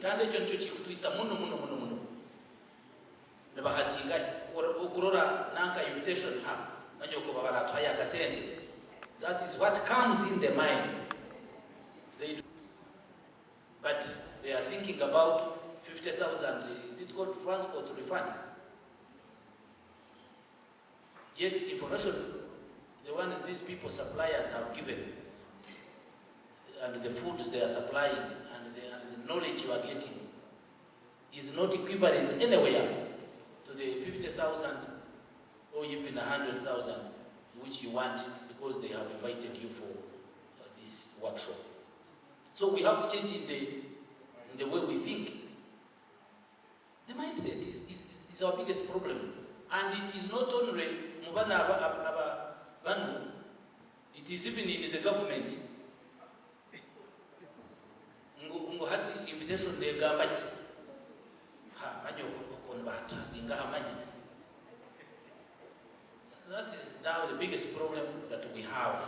Speaker 9: Kandi echo nicho chikutuita muno. Nebahasinga kurora nanka invitation ha nanyoko babara twaya kasente. That is what comes in the mind. They do. But they are thinking about 50,000. Is it called transport refund?
Speaker 12: Yet information, the ones these people, suppliers, have given, and the foods they are supplying, and the knowledge you are getting, is not equivalent anywhere to the 50,000 or even 100,000 which you want because they have invited you for this workshop. So we have to change in the way we think. The mindset is our biggest problem. And it is not only Mubana Banu, it is even in the government. Nguhati invitation de gambaji. Ha, manyo kon bahata zinga hamanya. That is now the biggest problem that we have.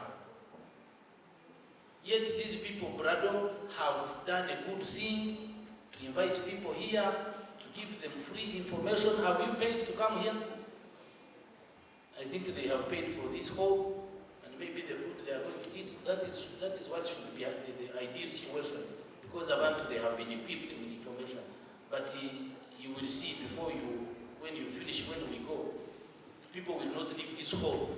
Speaker 12: Yet these people, Brado, have done a good thing to invite people here, to give them free information. Have you paid to come here? I think they have paid for this hall, and maybe the food they are going to eat. That is what should be the ideal situation, because Abantu, they have been equipped with information. But you will see when you finish, when we go, people will not leave this hall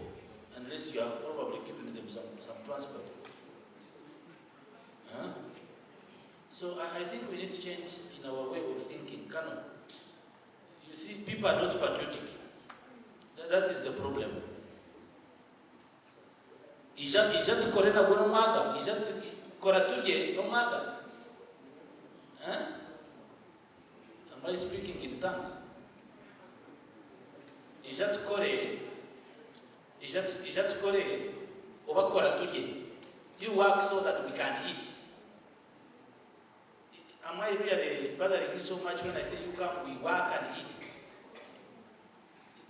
Speaker 12: unless you have probably given them some transport. Huh? So I think we need to change in our way of thinking. You see, people are not patriotic. That is the problem. Ijat korena gono maga, ijat koratuye no maga. Am I speaking in tongues? Ijat kore, oba koratuye. You work so that we can eat. Am I really bothering you so much when I say you come, we work and eat?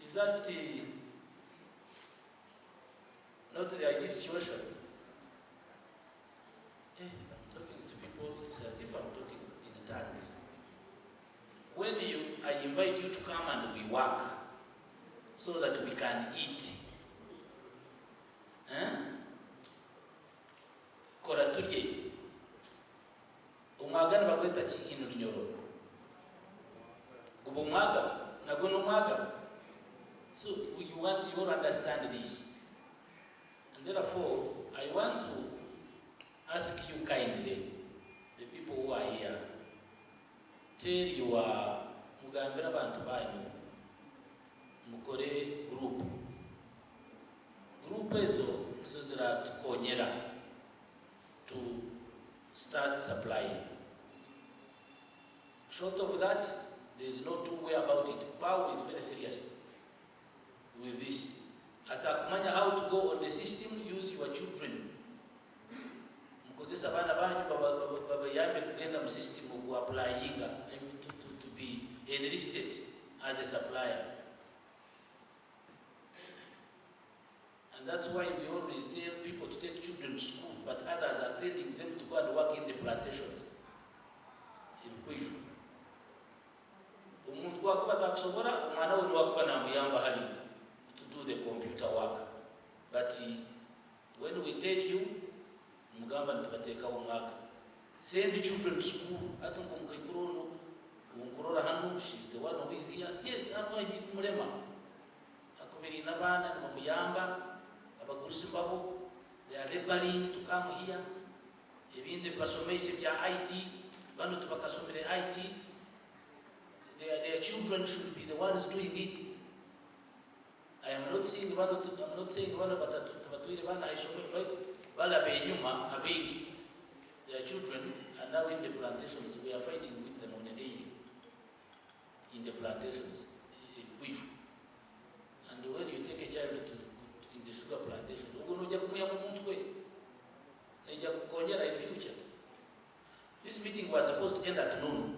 Speaker 12: Is that not the ideal situation? I'm talking to people as if I'm talking in tongues. When I invite you to come and we work so that we can eat. Koratuye. Umaga na bagweta chi inu rinyoro. Ubumaga na gono maga. So you want to understand this. And therefore, I want to ask you kindly, the people who are here, tell your mugambira bantu banyu mukore group. Group ezo zira tukonyera to start supplying. Short of that, there is no two way about it. PAO is very serious with this. Atakumanya how to go on the system, use your children. Mkozesa bana banyu baba yambe kugenda mu system ku applyinga to be enlisted as a supplier. And that's why we always tell people to take children to school, but others are sending them to go and work in the plantations. In Kwishu. Umuntu wakuba takusobora, umwana we wakuba namuyamba hali to do the computer work. But when we tell you, mugamba ntubateka umwaka. Send the children to school. Atungo mkaikurono, umkurora hanu, she's the one who is here. Yes, arwa ibi kumulema. Akubiri nabana, namuyamba. They are laboring to come here. Even the basomeshe vya IT, banu tubakasomere IT. Their children should be the ones doing it. I'm not saying banu batatuire bana haishomere baitu bala benyuma abingi. Their children are now in the plantations. We are fighting with them on a daily in the plantations in Kwishu. And when you take a child to the sugar plantation, in future. This meeting was supposed to end at noon.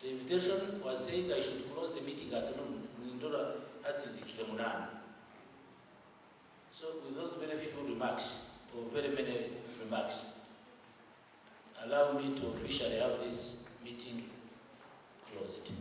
Speaker 12: The invitation was saying I should close the meeting at noon. So with those very few remarks, or very many remarks, allow me to officially have this meeting closed.